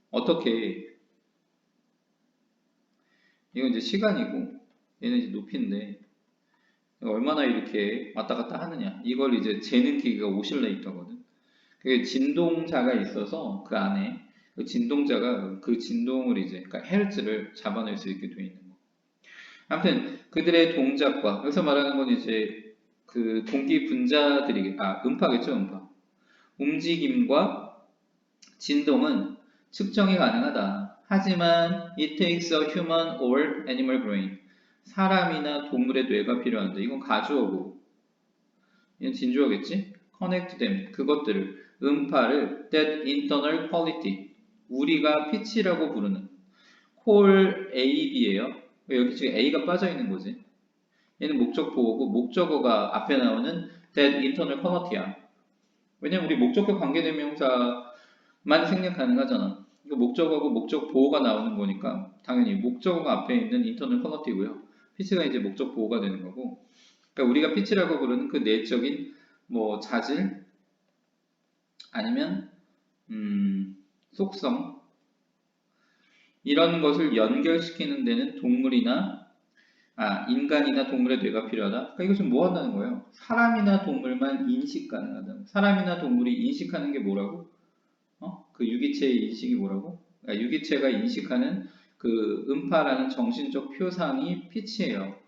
어떻게 이건 이제 시간이고 얘는 이제 높이인데 얼마나 이렇게 왔다 갔다 하느냐 이걸 이제 재는 기계가 오실레이터거든. 그게 진동자가 있어서 그 안에 그 진동자가 그 진동을 이제 그러니까 헤르츠를 잡아낼 수 있게 되어 있는 거. 아무튼 그들의 동작과 여기서 말하는 건 이제 그 공기 분자들이 음파겠죠, 음파. 움직임과 진동은 측정이 가능하다. 하지만 it takes a human or animal brain. 사람이나 동물의 뇌가 필요한데 이건 가주어고 이건 진주어겠지? connect them. 그것들을 음파를 that internal quality. 우리가 pitch라고 부르는 콜 A, B예요. 여기 지금 A가 빠져 있는 거지. 얘는 목적보호고 목적어가 앞에 나오는 that internal quality야. 왜냐면 우리 목적격 관계대명사만 생략 가능하잖아. 이거 목적어고 목적보호가 나오는 거니까 당연히 목적어가 앞에 있는 internal quality고요. 피치가 이제 목적보호가 되는 거고. 그러니까 우리가 피치라고 부르는 그 내적인 뭐 자질 아니면 속성 이런 것을 연결시키는 데는 인간이나 동물의 뇌가 필요하다. 그러니까 이것은 뭐 한다는 거예요? 사람이나 동물만 인식 가능하다. 사람이나 동물이 인식하는 게 뭐라고? 그 유기체의 인식이 뭐라고? 유기체가 인식하는 그 음파라는 정신적 표상이 피치예요.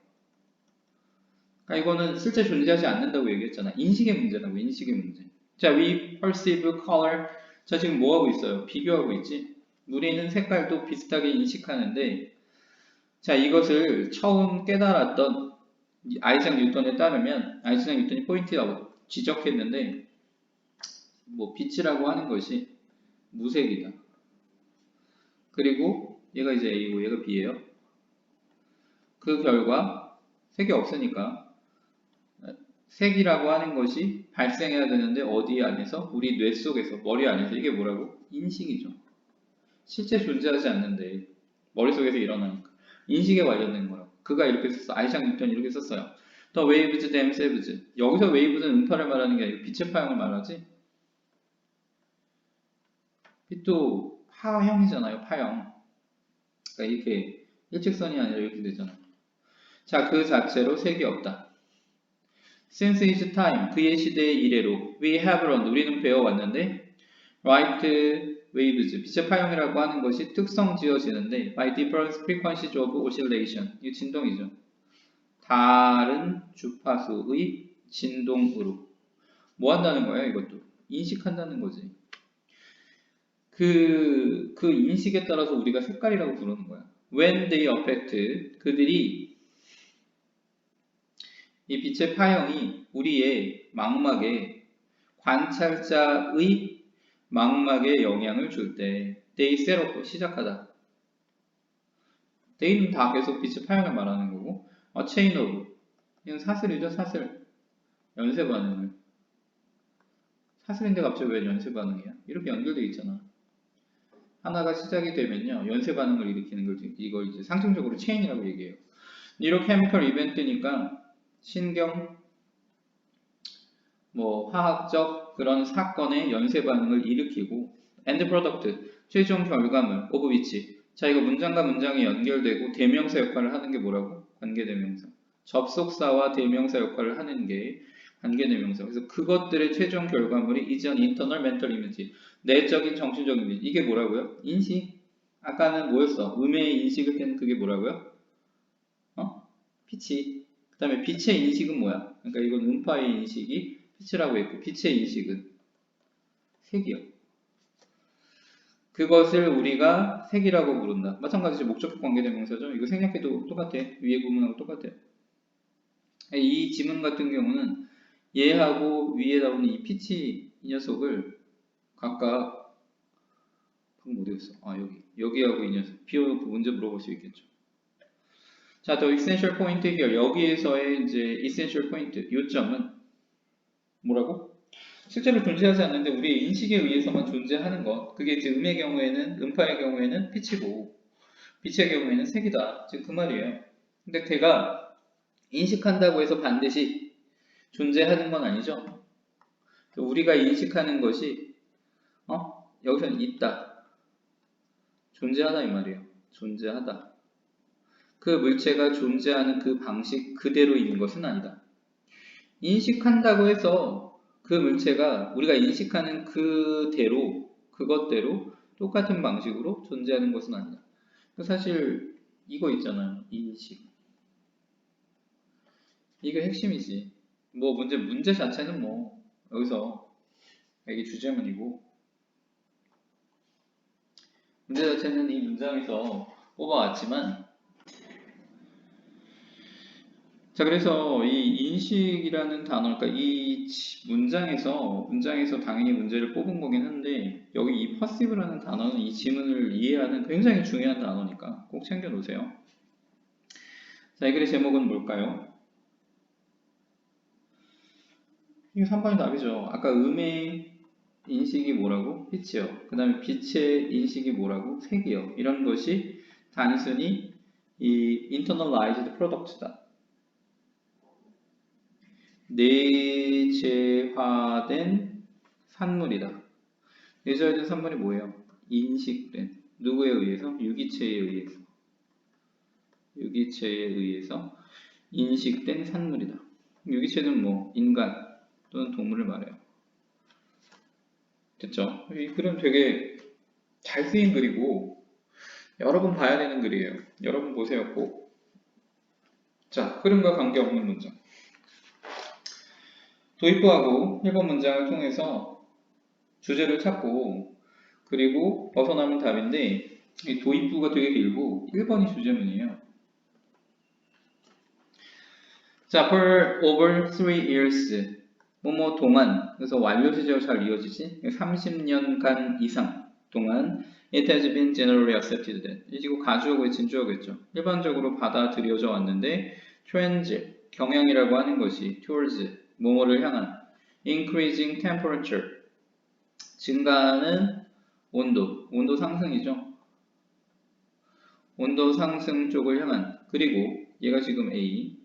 그러니까 이거는 실제 존재하지 않는다고 얘기했잖아. 인식의 문제라고, 인식의 문제. 자, we perceive color. 자, 지금 뭐 하고 있어요? 비교하고 있지? 우리는 색깔도 비슷하게 인식하는데 자, 이것을 처음 깨달았던 아이작 뉴턴에 따르면 아이작 뉴턴이 포인트라고 지적했는데 뭐 빛이라고 하는 것이 무색이다. 그리고 얘가 이제 A고 얘가 B예요. 그 결과 색이 없으니까 색이라고 하는 것이 발생해야 되는데 어디 안에서? 우리 뇌 속에서, 머리 안에서. 이게 뭐라고? 인식이죠. 실제 존재하지 않는데 머릿속에서 일어나니까. 인식에 관련된 거라고. 그가 이렇게 썼어. 아이작 뉴턴이 이렇게 썼어요. The waves themselves. 여기서 웨이브는 음파를 말하는 게 아니고 빛의 파형을 말하지. 빛도 파형이잖아요. 파형. 그러니까 이렇게 일직선이 아니라 이렇게 되잖아. 자, 그 자체로 색이 없다. Since his time, 그의 시대의 이래로 we have learned, 우리는 배워왔는데 right waves, 빛의 파형이라고 하는 것이 특성 지어지는데 by different frequencies of oscillation, 이 진동이죠. 다른 주파수의 진동으로 뭐 한다는 거예요? 이것도 인식한다는 거지. 그 인식에 따라서 우리가 색깔이라고 부르는 거야. When they affect, 그들이 이 빛의 파형이 우리의 망막에 관찰자의 망막에 영향을 줄 때 they set up, 시작하다. they는 다 계속 빛의 파형을 말하는 거고 chain of, 이건 사슬이죠. 사슬. 연쇄 반응을. 사슬인데 갑자기 왜 연쇄 반응이야? 이렇게 연결되어 있잖아. 하나가 시작이 되면요, 연쇄 반응을 일으키는 걸 이걸 이제 상징적으로 체인이라고 얘기해요. 뉴로케미컬 이벤트니까 신경, 뭐 화학적 그런 사건의 연쇄 반응을 일으키고, end product, 최종 결과물, of which. 자, 이거 문장과 문장이 연결되고 대명사 역할을 하는 게 뭐라고? 관계대명사. 접속사와 대명사 역할을 하는 게 관계대명사. 그래서 그것들의 최종 결과물이 is an internal mental image. 내적인 정신적인 이미지. 이게 뭐라고요? 인식. 아까는 뭐였어? 음의 인식을 때는 그게 뭐라고요? 빛이. 그 다음에 빛의 인식은 뭐야? 그러니까 이건 음파의 인식이 빛이라고 했고, 빛의 인식은 색이요. 그것을 우리가 색이라고 부른다. 마찬가지로 목적격 관계대명사죠. 이거 생략해도 똑같아. 위에 구문하고 똑같아. 이 지문 같은 경우는 얘하고 위에 나오는 이 피치 이 녀석을 각각 방금 어디였어? 여기하고 이 녀석 비워놓고 문제 물어볼 수 있겠죠. 자, 더 essential point here. 여기에서의 이제 essential point, 요점은 뭐라고? 실제로 존재하지 않는데 우리의 인식에 의해서만 존재하는 것. 그게 이제 음의 경우에는, 음파의 경우에는 빛이고 빛의 경우에는 색이다. 즉 그 말이에요. 근데 걔가 인식한다고 해서 반드시 존재하는 건 아니죠. 우리가 인식하는 것이 여기서는 있다, 존재하다 이 말이에요. 존재하다. 그 물체가 존재하는 그 방식 그대로 있는 것은 아니다. 인식한다고 해서 그 물체가 우리가 인식하는 그대로, 그것대로 똑같은 방식으로 존재하는 것은 아니다. 사실 이거 있잖아요. 인식. 이게 핵심이지. 뭐 문제 자체는 뭐 여기서 이게 주제문이고, 문제 자체는 이 문장에서 뽑아왔지만, 자, 그래서 이 인식이라는 단어, 그러니까 이 문장에서 당연히 문제를 뽑은 거긴 한데, 여기 이 perceive라는 단어는 이 지문을 이해하는 굉장히 중요한 단어니까 꼭 챙겨 놓으세요. 자, 이 글의 제목은 뭘까요? 이게 3번이 답이죠. 아까 음의 인식이 뭐라고? 빛이요. 그 다음에 빛의 인식이 뭐라고? 색이요. 이런 것이 단순히 이 internalized product다. 내재화된 산물이다. 내재화된 산물이 뭐예요? 인식된. 누구에 의해서? 유기체에 의해서 인식된 산물이다. 유기체는 뭐 인간 또는 동물을 말해요. 됐죠? 이 글은 되게 잘 쓰인 글이고 여러 번 봐야 되는 글이에요. 여러분 보세요 꼭. 자, 흐름과 관계없는 문장. 도입부하고 1번 문장을 통해서 주제를 찾고 그리고 벗어나면 답인데, 이 도입부가 되게 길고 1번이 주제문이에요. 자, for over 3 years. 뭐뭐 동안. 그래서 완료 시제로 잘 이어지지. 30년간 이상 동안 it has been generally accepted that. 이거 가주어고 진주어겠죠. 일반적으로 받아들여져 왔는데 trend, 경향이라고 하는 것이 towards, 뭐뭐를 향한 increasing temperature, 증가하는 온도 상승이죠. 온도 상승 쪽을 향한, 그리고 얘가 지금 A,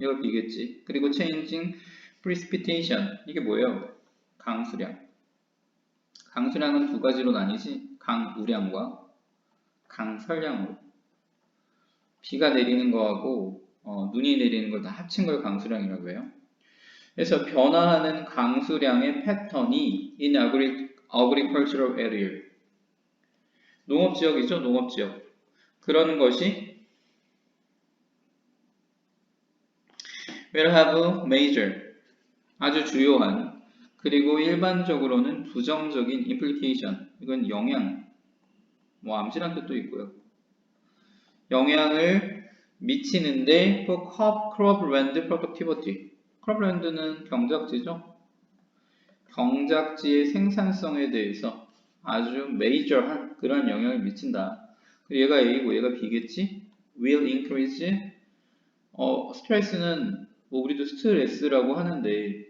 얘가 B겠지. 그리고 changing precipitation, 이게 뭐예요? 강수량. 강수량은 두 가지로 나뉘지. 강우량과 강설량으로. 비가 내리는 거하고 눈이 내리는 걸 다 합친 걸 강수량이라고 해요. 그래서 변화하는 강수량의 패턴이 in agricultural area, 농업지역이죠. 농업지역. 그런 것이 will have major, 아주 주요한 그리고 일반적으로는 부정적인 implication, 이건 영향, 뭐 암시란 뜻도 있고요. 영향을 미치는데 for cropland productivity. cropland는 경작지죠. 경작지의 생산성에 대해서 아주 메이저한 그런 영향을 미친다. 얘가 A고 얘가 B겠지? will increase 스트레스는 뭐 우리도 스트레스라고 하는데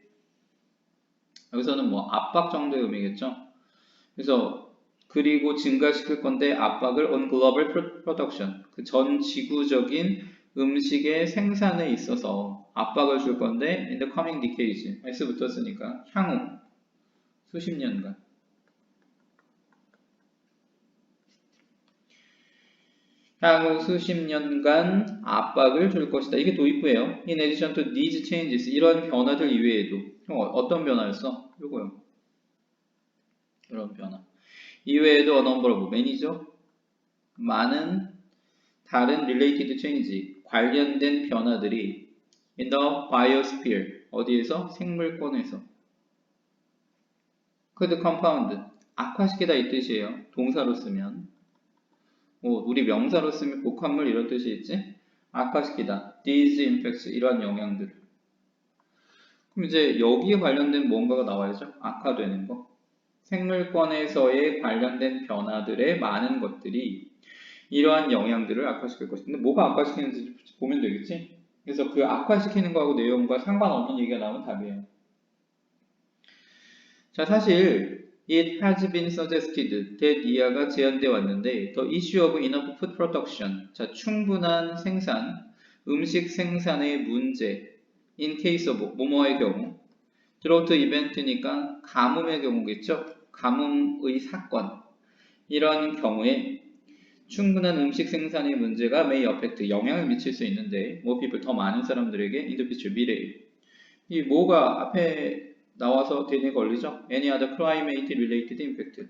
여기서는 뭐 압박 정도의 의미겠죠. 그래서 그리고 증가시킬 건데 압박을 on global production 그 전 지구적인 음식의 생산에 있어서 압박을 줄 건데 in the coming decades S 붙었으니까 향후 수십 년간 향후 수십 년간 압박을 줄 것이다. 이게 도입부예요. In addition to these changes 이런 변화들 이외에도 어떤 변화였어? 이거요. 이런 변화. 이외에도 a number of many죠. 많은 다른 related change 관련된 변화들이 in the biosphere 어디에서? 생물권에서 could compound 악화시키다 이 뜻이에요. 동사로 쓰면 우리 명사로 쓰면 복합물 이런 뜻이 있지? 악화시키다 these impacts 이러한 영향들 그럼 이제 여기에 관련된 뭔가가 나와야죠. 악화되는 거 생물권에서의 관련된 변화들의 많은 것들이 이러한 영향들을 악화시킬 것인데 뭐가 악화시키는지 보면 되겠지? 그래서 그 악화시키는 거하고 내용과 상관없는 얘기가 나오면 답이에요. 자, 사실 It has been suggested that 이하가 제안되어 왔는데 The issue of enough food production 자, 충분한 생산, 음식 생산의 문제 In case of 뭐뭐의 경우 drought event니까 가뭄의 경우겠죠? 가뭄의 사건 이런 경우에 충분한 음식 생산의 문제가 may affect 영향을 미칠 수 있는데 more people 더 많은 사람들에게 in the future 미래에 이 뭐가 앞에 나와서 대뇌 걸리죠? any other climate related impact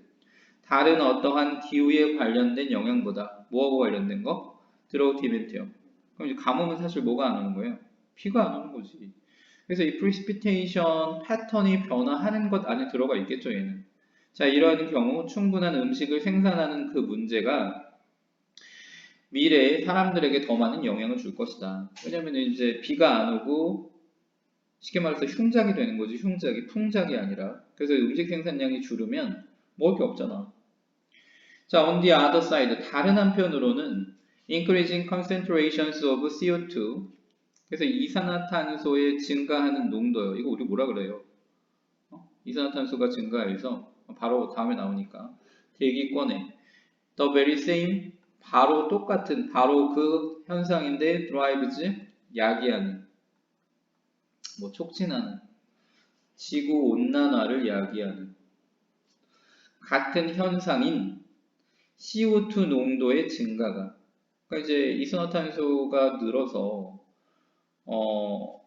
다른 어떠한 기후에 관련된 영향보다 뭐하고 관련된 거? drought event요. 그럼 이제 가뭄은 사실 뭐가 안 오는 거예요? 비가 안 오는 거지. 그래서 이 precipitation 패턴이 변화하는 것 안에 들어가 있겠죠, 얘는. 자, 이러한 경우 충분한 음식을 생산하는 그 문제가 미래에 사람들에게 더 많은 영향을 줄 것이다. 왜냐면 이제 비가 안 오고 쉽게 말해서 흉작이 되는 거지. 흉작이 풍작이 아니라. 그래서 음식 생산량이 줄으면 먹을 게 없잖아. 자, on the other side 다른 한편으로는 increasing concentrations of CO2 그래서 이산화탄소의 증가하는 농도요. 이거 우리 뭐라 그래요? 이산화탄소가 증가해서 바로 다음에 나오니까 대기권에 the very same 바로 똑같은 바로 그 현상인데 drives 야기하는 뭐 촉진하는 지구 온난화를 야기하는 같은 현상인 CO2 농도의 증가가 그러니까 이제 이산화탄소가 늘어서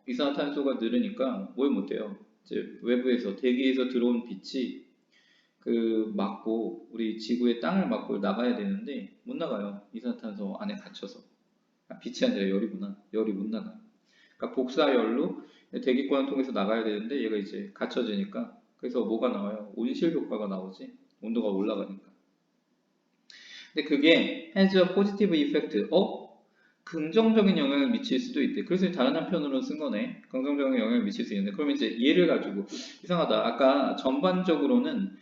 이산화탄소가 늘으니까 뭘 못해요. 이제 외부에서 대기에서 들어온 빛이 그 막고 우리 지구의 땅을 막고 나가야 되는데 못 나가요. 이산화탄소 안에 갇혀서. 빛이 아니라 열이구나. 열이 못 나가요. 그러니까 복사열로 대기권을 통해서 나가야 되는데 얘가 이제 갇혀지니까 그래서 뭐가 나와요? 온실 효과가 나오지. 온도가 올라가니까. 근데 그게 has a positive effect. 긍정적인 영향을 미칠 수도 있대. 그래서 다른 한편으로 쓴 거네. 긍정적인 영향을 미칠 수 있는데 그러면 이제 얘를 가지고 이상하다. 아까 전반적으로는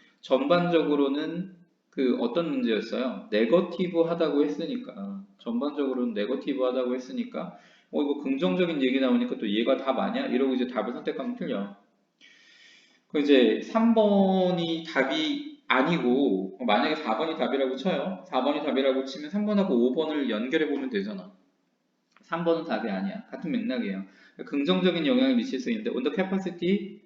그 어떤 문제였어요? 네거티브 하다고 했으니까 전반적으로는 네거티브 하다고 했으니까 이거 긍정적인 얘기 나오니까 또 얘가 답 아니야? 이러고 이제 답을 선택하면 틀려. 그 이제 3번이 답이 아니고 만약에 4번이 답이라고 쳐요. 4번이 답이라고 치면 3번하고 5번을 연결해 보면 되잖아. 3번은 답이 아니야. 같은 맥락이에요. 긍정적인 영향을 미칠 수 있는데 on the capacity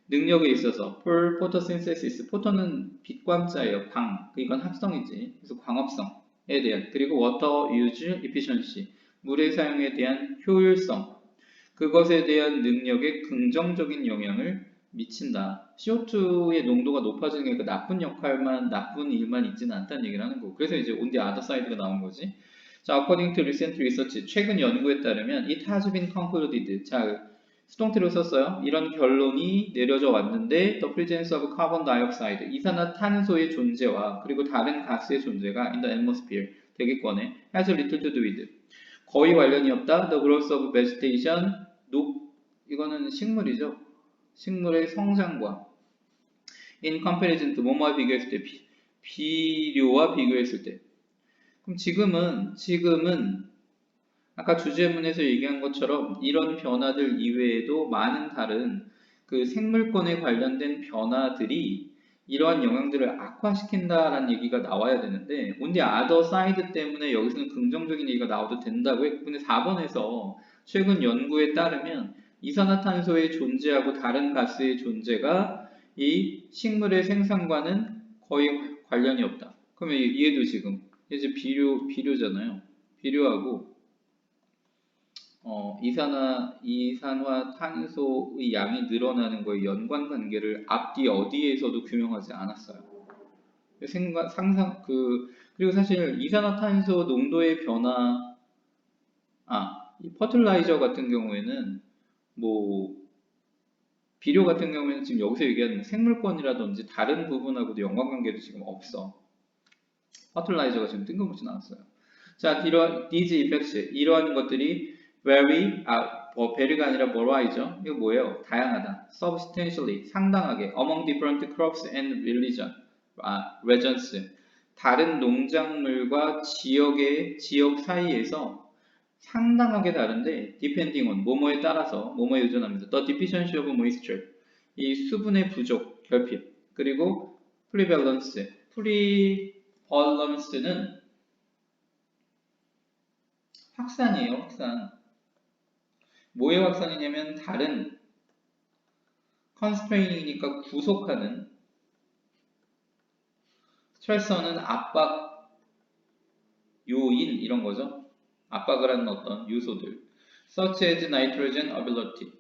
능력에 있어서 for photosynthesis 포토는 빛광자예요. 광. 이건 합성이지. 그래서 광합성에 대한 그리고 water use efficiency 물의 사용에 대한 효율성 그것에 대한 능력에 긍정적인 영향을 미친다. CO2의 농도가 높아지는 게 나쁜 역할만 나쁜 일만 있지는 않다는 얘기를 하는 거고 그래서 이제 on the other side가 나온 거지. 자, according to recent research, 최근 연구에 따르면 it has been concluded. 자, 수동태로 썼어요. 이런 결론이 내려져 왔는데 the presence of carbon dioxide 이산화탄소의 존재와 그리고 다른 가스의 존재가 in the atmosphere 대기권에 has little to do with 거의 관련이 없다. The growth of vegetation 이거는 식물이죠. 식물의 성장과 in comparison to 뭐뭐와 비교했을 때 비료와 비교했을 때 그럼 지금은 아까 주제문에서 얘기한 것처럼 이런 변화들 이외에도 많은 다른 그 생물권에 관련된 변화들이 이러한 영향들을 악화시킨다라는 얘기가 나와야 되는데 온리 아더 사이드 때문에 여기서는 긍정적인 얘기가 나와도 된다고 했고 근데 4번에서 최근 연구에 따르면 이산화탄소의 존재하고 다른 가스의 존재가 이 식물의 생산과는 거의 관련이 없다. 그러면 얘도 지금 이제 비료잖아요. 비료하고 이산화탄소의 양이 늘어나는 거에 연관 관계를 앞뒤 어디에서도 규명하지 않았어요. 그리고 사실 이산화탄소 농도의 변화, 이 퍼틀라이저 같은 경우에는 비료 같은 경우에는 지금 여기서 얘기하는 생물권이라든지 다른 부분하고도 연관관계도 지금 없어. 퍼틀라이저가 지금 뜬금없이 나왔어요. 자, these effects, 이러한 것들이 very가 아니라 vari죠. 이거 뭐예요? 다양하다. substantially, 상당하게, among different crops and regions. 다른 농작물과 지역 사이에서 상당하게 다른데, depending on, 뭐뭐에 따라서, 뭐뭐에 의존합니다. The deficiency of moisture, 이 수분의 부족, 결핍. 그리고 prevalence는 확산이에요, 확산. 뭐의 확산이냐면 다른 constraining이니까 구속하는 스트레서는 압박 요인 이런 거죠. 압박을 하는 어떤 요소들. such as nitrogen availability.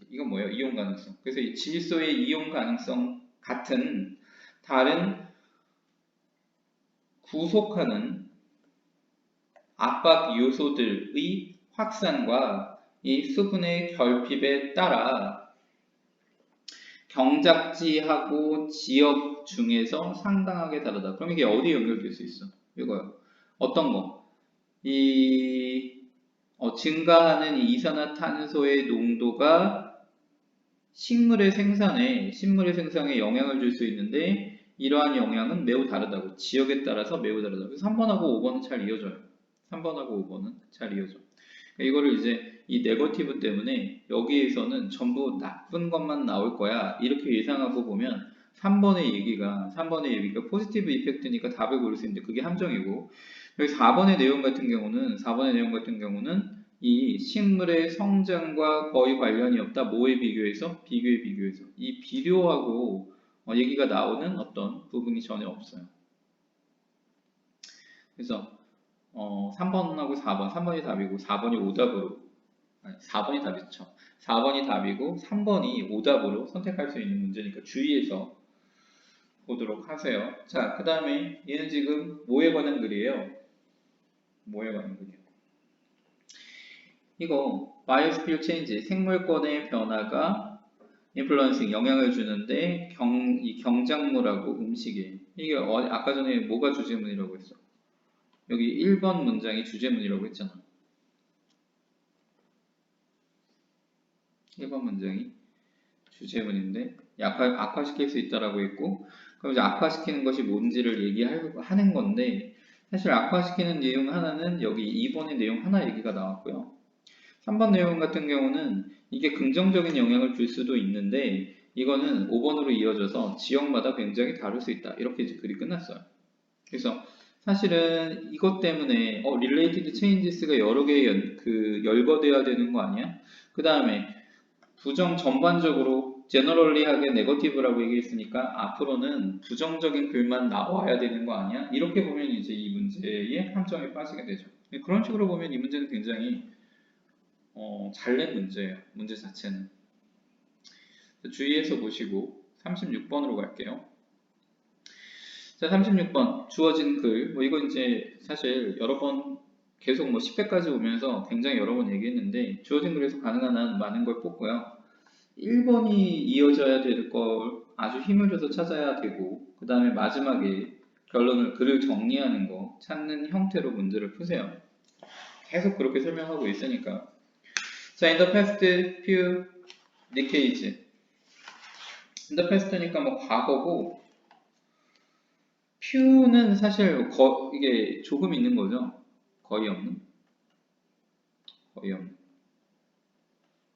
이건 뭐예요? 이용 가능성. 그래서 이 질소의 이용 가능성 같은 다른 구속하는 압박 요소들의 확산과 이 수분의 결핍에 따라 경작지하고 지역 중에서 상당하게 다르다. 그럼 이게 어디에 연결될 수 있어? 이거요. 어떤 거? 증가하는 이산화탄소의 농도가 식물의 생산에 영향을 줄 수 있는데 이러한 영향은 매우 다르다고. 지역에 따라서 매우 다르다고. 그래서 3번하고 5번은 잘 이어져요. 3번하고 5번은 잘 이어져. 이거를 이제 이 네거티브 때문에 여기에서는 전부 나쁜 것만 나올 거야 이렇게 예상하고 보면 3번의 얘기가 포지티브 이펙트니까 답을 고를 수 있는데 그게 함정이고 여기 4번의 내용 같은 경우는 이 식물의 성장과 거의 관련이 없다. 뭐에 비교해서? 비교에 비교해서. 이 비료하고 얘기가 나오는 어떤 부분이 전혀 없어요. 그래서 3번하고 4번, 3번이 답이고 4번이 오답으로 4번이 답이죠. 4번이 답이고 3번이 오답으로 선택할 수 있는 문제니까 주의해서 보도록 하세요. 자, 그 다음에 얘는 지금 뭐에 관한 글이에요? 이거 바이오스피어 체인지, 생물권의 변화가 인플루언싱, 영향을 주는데 이 경작물하고 음식이에요. 이게 아까 전에 뭐가 주제문이라고 했어? 여기 1번 문장이 주제문이라고 했잖아. 1번 문장이 주제문인데 악화시킬 수 있다라고 했고 그럼 이제 악화시키는 것이 뭔지를 얘기하는 건데 사실 악화시키는 내용 하나는 여기 2번의 내용 하나 얘기가 나왔고요. 3번 내용 같은 경우는 이게 긍정적인 영향을 줄 수도 있는데 이거는 5번으로 이어져서 지역마다 굉장히 다를 수 있다. 이렇게 이제 글이 끝났어요. 그래서 사실은 이것 때문에 related changes가 여러 개 열거돼야 되는 거 아니야? 그 다음에 부정 전반적으로 generally하게 negative라고 얘기했으니까 앞으로는 부정적인 글만 나와야 되는 거 아니야? 이렇게 보면 이제 이 문제의 함정에 빠지게 되죠. 그런 식으로 보면 이 문제는 굉장히 잘 낸 문제예요. 문제 자체는. 주의해서 보시고 36번으로 갈게요. 자, 36번 주어진 글. 이거 이제 사실 여러 번 계속 뭐 10배까지 오면서 굉장히 여러 번 얘기했는데 주어진 글에서 가능한 한 많은 걸 뽑고요. 1번이 이어져야 될 걸 아주 힘을 줘서 찾아야 되고 그 다음에 마지막에 결론을 글을 정리하는 거 찾는 형태로 문제를 푸세요. 계속 그렇게 설명하고 있으니까. 자, in the past few decades. in the past니까 뭐 과거고 few는 사실 이게 조금 있는 거죠. 거의 없는. 거의 없는.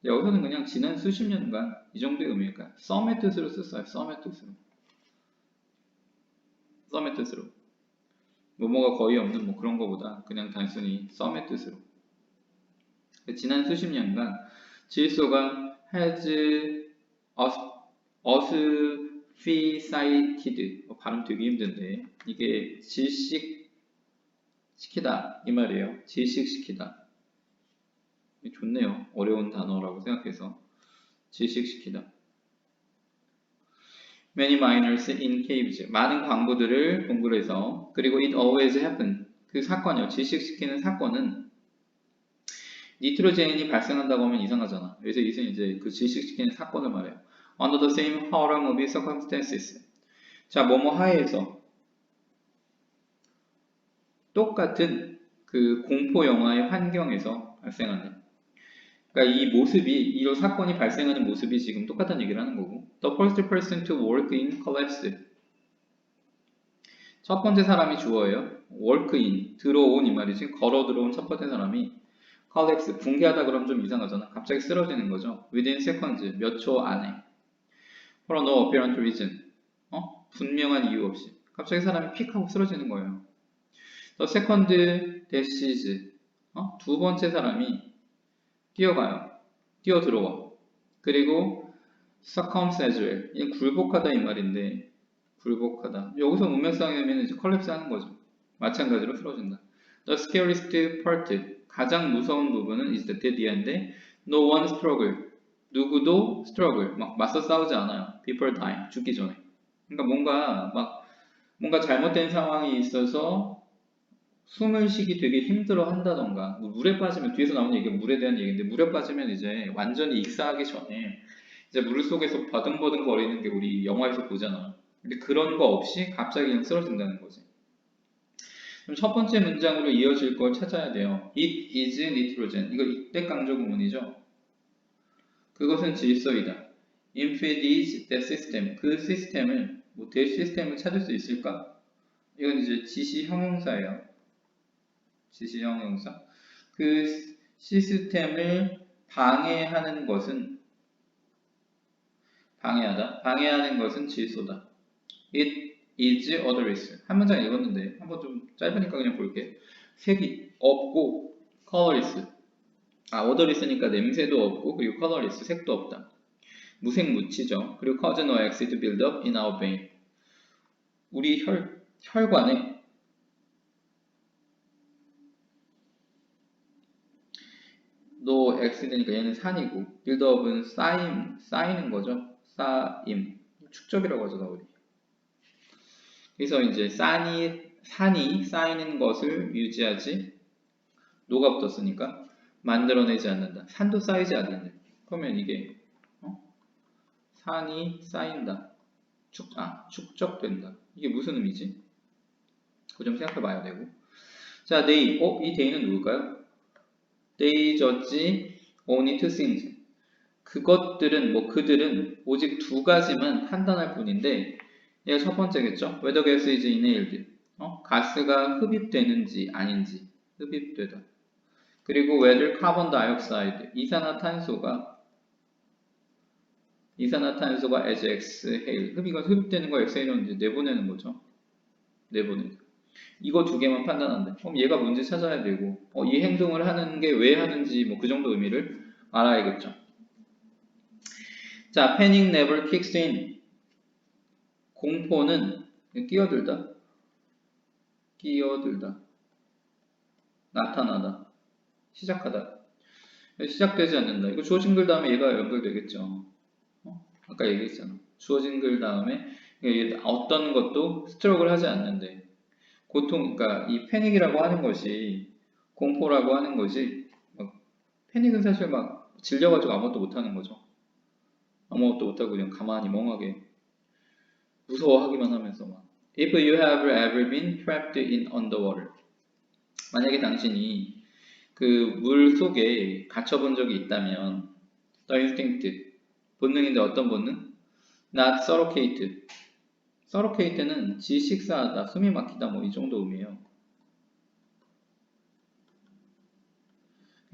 여기서는 그냥 지난 수십 년간 이 정도의 의미일까요? some의 뜻으로 썼어요. some의 뜻으로. some의 뜻으로. 뭐뭐가 거의 없는 뭐 그런 거보다 그냥 단순히 some의 뜻으로. 지난 수십 년간 질소가 has ossified 발음 되게 힘든데 이게 질식시키다 이 말이에요. 질식시키다. 좋네요. 어려운 단어라고 생각해서 질식시키다. Many miners in caves. 많은 광부들을 동굴 해서 그리고 it always happened. 그 사건이요. 질식시키는 사건은 니트로젠이 발생한다고 하면 이상하잖아. 그래서 이것은 이제 그 질식시키는 사건을 말해요. Under the same horror movie circumstances. 자, 뭐뭐 하에서 똑같은 그 공포 영화의 환경에서 발생하는. 그러니까 이 모습이, 이 사건이 발생하는 모습이 지금 똑같은 얘기를 하는 거고. The first person to work in collapse. 첫 번째 사람이 주어예요. work in, 들어온 이 말이지. 걸어 들어온 첫 번째 사람이 collapse, 붕괴하다 그러면 좀 이상하잖아. 갑자기 쓰러지는 거죠. within seconds, 몇 초 안에. for no apparent reason. 분명한 이유 없이. 갑자기 사람이 픽 하고 쓰러지는 거예요. The second disease. 두 번째 사람이 뛰어가요. 뛰어 들어와. 그리고 circumstantial. 이 굴복하다 이 말인데 굴복하다. 여기서 문맥상이면 이제 컬랩스 하는 거죠. 마찬가지로 쓰러진다. The scariest part. 가장 무서운 부분은 is the dead인데 no one struggle. 누구도 struggle. 막 맞서 싸우지 않아요. Before dying. 죽기 전에. 그러니까 뭔가 잘못된 상황이 있어서 숨을 쉬기 되게 힘들어 한다던가 물에 빠지면 뒤에서 나오는 얘기가 물에 대한 얘기인데 물에 빠지면 이제 완전히 익사하기 전에 이제 물 속에서 버둥버둥 거리는 게 우리 영화에서 보잖아. 근데 그런 거 없이 갑자기 그냥 쓰러진다는 거지. 그럼 첫 번째 문장으로 이어질 걸 찾아야 돼요. It is nitrogen. 이거 이때 강조 구문이죠. 그것은 질소이다. Infed is the system. 그 시스템을 될 시스템을 찾을 수 있을까? 이건 이제 지시 형용사예요. 지시 형용사. 그 시스템을 방해하는 것은 방해하는 것은 질소다. It is odorless. 한 문장 읽었는데 한번 좀 짧으니까 그냥 볼게. 색이 없고 colorless. odorless니까 냄새도 없고 그리고 colorless 색도 없다. 무색무취죠. 그리고 cause no acid buildup in our vein. 우리 혈관에 no accid니까 얘는 산이고 buildup은 쌓이는 거죠. 쌓임. 축적이라고 하잖아 우리. 그래서 이제 산이 쌓이는 것을 유지하지 노가 붙었으니까 만들어내지 않는다. 산도 쌓이지 않는다. 그러면 이게 산이 쌓인다. 축적된다. 이게 무슨 의미지? 그 좀 생각해 봐야 되고. 자, they. 이 they는 누굴까요? They judge only two things. 그들은 오직 두 가지만 판단할 뿐인데 얘가 첫 번째겠죠? Whether gas is inhaled. 가스가 흡입되는지 아닌지. 흡입되다. 그리고 whether carbon dioxide. 이산화탄소가 as exhale. 흡입되는 거 exhale은 이제 내보내는 거죠. 내보내는. 이거 두 개만 판단한다. 그럼 얘가 뭔지 찾아야 되고, 이 행동을 하는 게 왜 하는지 그 정도 의미를 알아야겠죠. 자, panic never kicks in. 공포는 끼어들다. 나타나다. 시작하다. 시작되지 않는다. 이거 주어진 글 다음에 얘가 연결되겠죠. 아까 얘기했잖아. 주어진 글 다음에 어떤 것도 스트로크를 하지 않는데 그러니까 이 패닉이라고 하는 것이 공포라고 하는 것이 막 패닉은 사실 막 질려가지고 아무것도 못하는 거죠. 아무것도 못하고 그냥 가만히 멍하게 무서워하기만 하면서 막. If you have ever been trapped in underwater. 만약에 당신이 그 물 속에 갇혀본 적이 있다면 the instinct 본능인데 어떤 본능? Not suffocate. suffocate는 질식사하다, 숨이 막히다 뭐 이 정도 의미예요.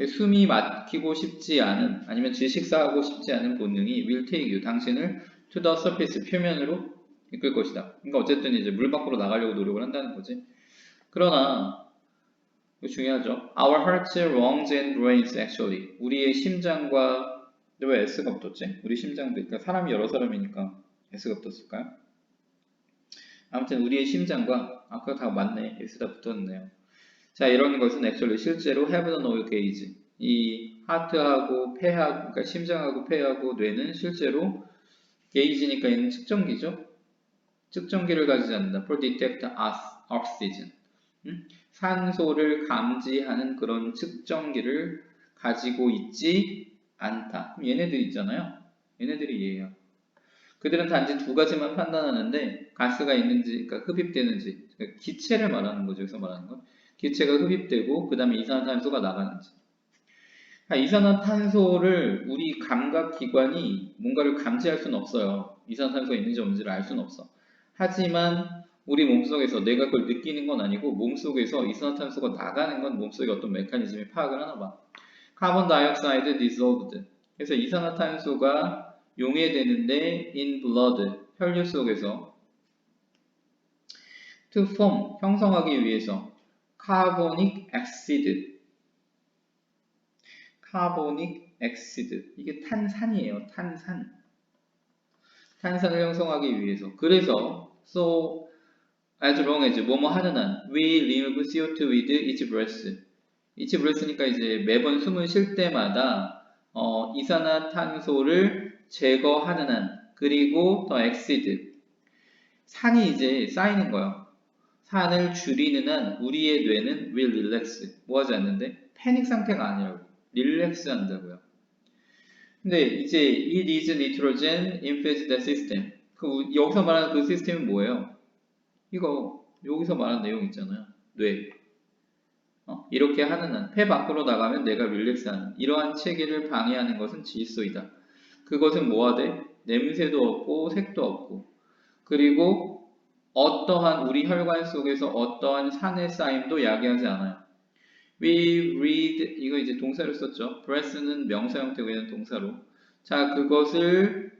숨이 막히고 싶지 않은 아니면 질식사하고 싶지 않은 본능이 will take you 당신을 to the surface 표면으로 이끌 것이다. 그러니까 어쨌든 이제 물 밖으로 나가려고 노력을 한다는 거지. 그러나 이거 중요하죠. Our hearts, lungs and brains actually 우리의 심장과 왜 S가 붙었지? 우리 심장도 그러니까 사람이 여러 사람이니까 S가 붙었을까요? 아무튼 우리의 심장과 그거 다 맞네. S가 붙었네요. 자, 이런 것은 actually 실제로 have no gauge. 이 하트하고 폐하고, 그러니까 심장하고 폐하고 뇌는 실제로 gauge니까 있는 측정기죠. 측정기를 가지지 않는다. For detect oxygen. 산소를 감지하는 그런 측정기를 가지고 있지 않다. 그럼 얘네들이 있잖아요. 얘네들이 얘예요. 그들은 단지 두 가지만 판단하는데 가스가 있는지, 그러니까 흡입되는지, 그러니까 기체를 말하는 거죠. 여기서 말하는 건. 기체가 흡입되고 그 다음에 이산화탄소가 나가는지. 이산화탄소를 우리 감각기관이 뭔가를 감지할 수는 없어요. 이산화탄소가 있는지 없는지를 알 수는 없어. 하지만 우리 몸속에서 내가 그걸 느끼는 건 아니고 몸속에서 이산화탄소가 나가는 건 몸속의 어떤 메커니즘이 파악을 하나 봐. 카본 다이옥사이드 dissolved. 그래서 이산화탄소가 용해되는데 in blood, 혈류 속에서 to form, 형성하기 위해서 carbonic acid, 카보닉 엑시드 이게 탄산이에요. 탄산을 형성하기 위해서. 그래서 so as long as 뭐뭐 하는 한 we remove CO2 with each breath. each breath니까 이제 매번 숨을 쉴 때마다 이산화탄소를 제거하는 한 그리고 더 exceed 산이 이제 쌓이는 거예요. 산을 줄이는 한 우리의 뇌는 will relax 뭐 하지 않는데 패닉 상태가 아니라고 릴렉스 한다고요. 근데 이제 it is nitrogen infused system. 여기서 말하는 그 시스템은 뭐예요? 이거 여기서 말하는 내용 있잖아요. 뇌. 이렇게 하는 한 폐 밖으로 나가면 내가 릴렉스하는 이러한 체계를 방해하는 것은 질소이다. 그것은 뭐하대? 냄새도 없고 색도 없고 그리고 어떠한 우리 혈관 속에서 어떠한 산의 쌓임도 야기하지 않아요. We read 이거 이제 동사를 썼죠. breath는 명사 형태고 얘는 동사로. 자 그것을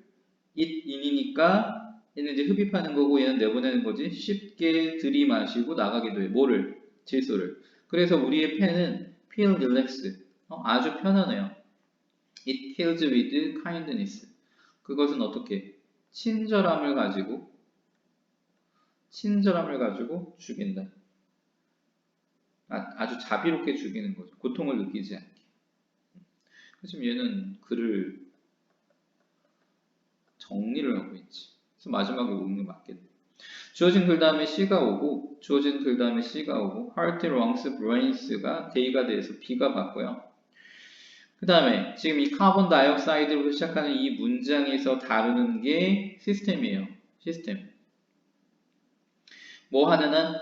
it in이니까 얘는 이제 흡입하는 거고 얘는 내보내는 거지. 쉽게 들이마시고 나가기도 해. 뭐를? 질소를. 그래서 우리의 폐는 feel relaxed. 아주 편안해요. It kills with kindness. 그것은 어떻게? 친절함을 가지고 죽인다. 아주 자비롭게 죽이는 거죠. 고통을 느끼지 않게. 지금 얘는 글을 정리를 하고 있지. 그래서 마지막에 오는 게 맞겠네. 주어진 글 다음에 C가 오고, 주어진 글 다음에 C가 오고, heart, lungs, brains가 D가 돼서 B가 받고요. 그 다음에 지금 이 카본 다이옥사이드로 시작하는 이 문장에서 다루는 게 시스템이에요. 시스템. 뭐 하는 한?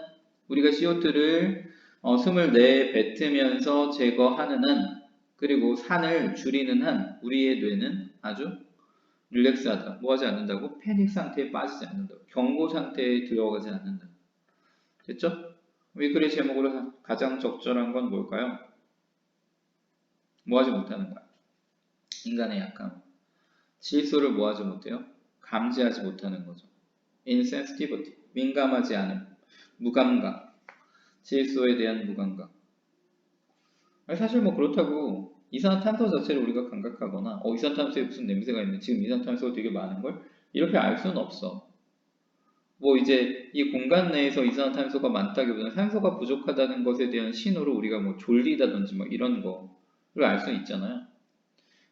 우리가 CO2를 숨을 내뱉으면서 제거하는 한, 그리고 산을 줄이는 한, 우리의 뇌는 아주 릴렉스하다. 뭐 하지 않는다고? 패닉 상태에 빠지지 않는다고. 경고 상태에 들어가지 않는다. 됐죠? 위글의 제목으로 가장 적절한 건 뭘까요? 뭐 하지 못하는 거야? 인간의 약함. 질소를 뭐 하지 못해요? 감지하지 못하는 거죠. insensitivity. 민감하지 않음. 무감각. 질소에 대한 무감각. 사실 뭐 그렇다고 이산화탄소 자체를 우리가 감각하거나 이산화탄소에 무슨 냄새가 있는 지금 이산화탄소가 되게 많은 걸 이렇게 알 수는 없어. 뭐 이제 이 공간 내에서 이산화탄소가 많다기보다는 산소가 부족하다는 것에 대한 신호로 우리가 뭐 졸리다든지 뭐 이런 거를 알 수 있잖아요.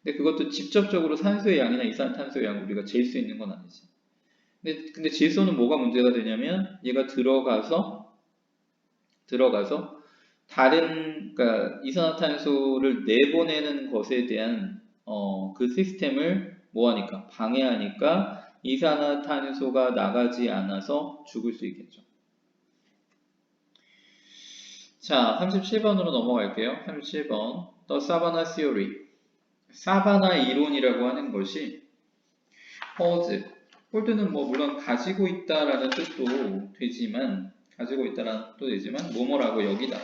근데 그것도 직접적으로 산소의 양이나 이산화탄소의 양을 우리가 잴 수 있는 건 아니지. 근데 질소는 뭐가 문제가 되냐면 얘가 들어가서 그러니까 이산화탄소를 내보내는 것에 대한 그 시스템을 뭐하니까 방해하니까 이산화탄소가 나가지 않아서 죽을 수 있겠죠. 자, 37번으로 넘어갈게요. 37번. The Savannah Theory. 사바나 이론이라고 하는 것이 홀드는 뭐 물론 가지고 있다라는 뜻도 되지만 뭐뭐라고 여기다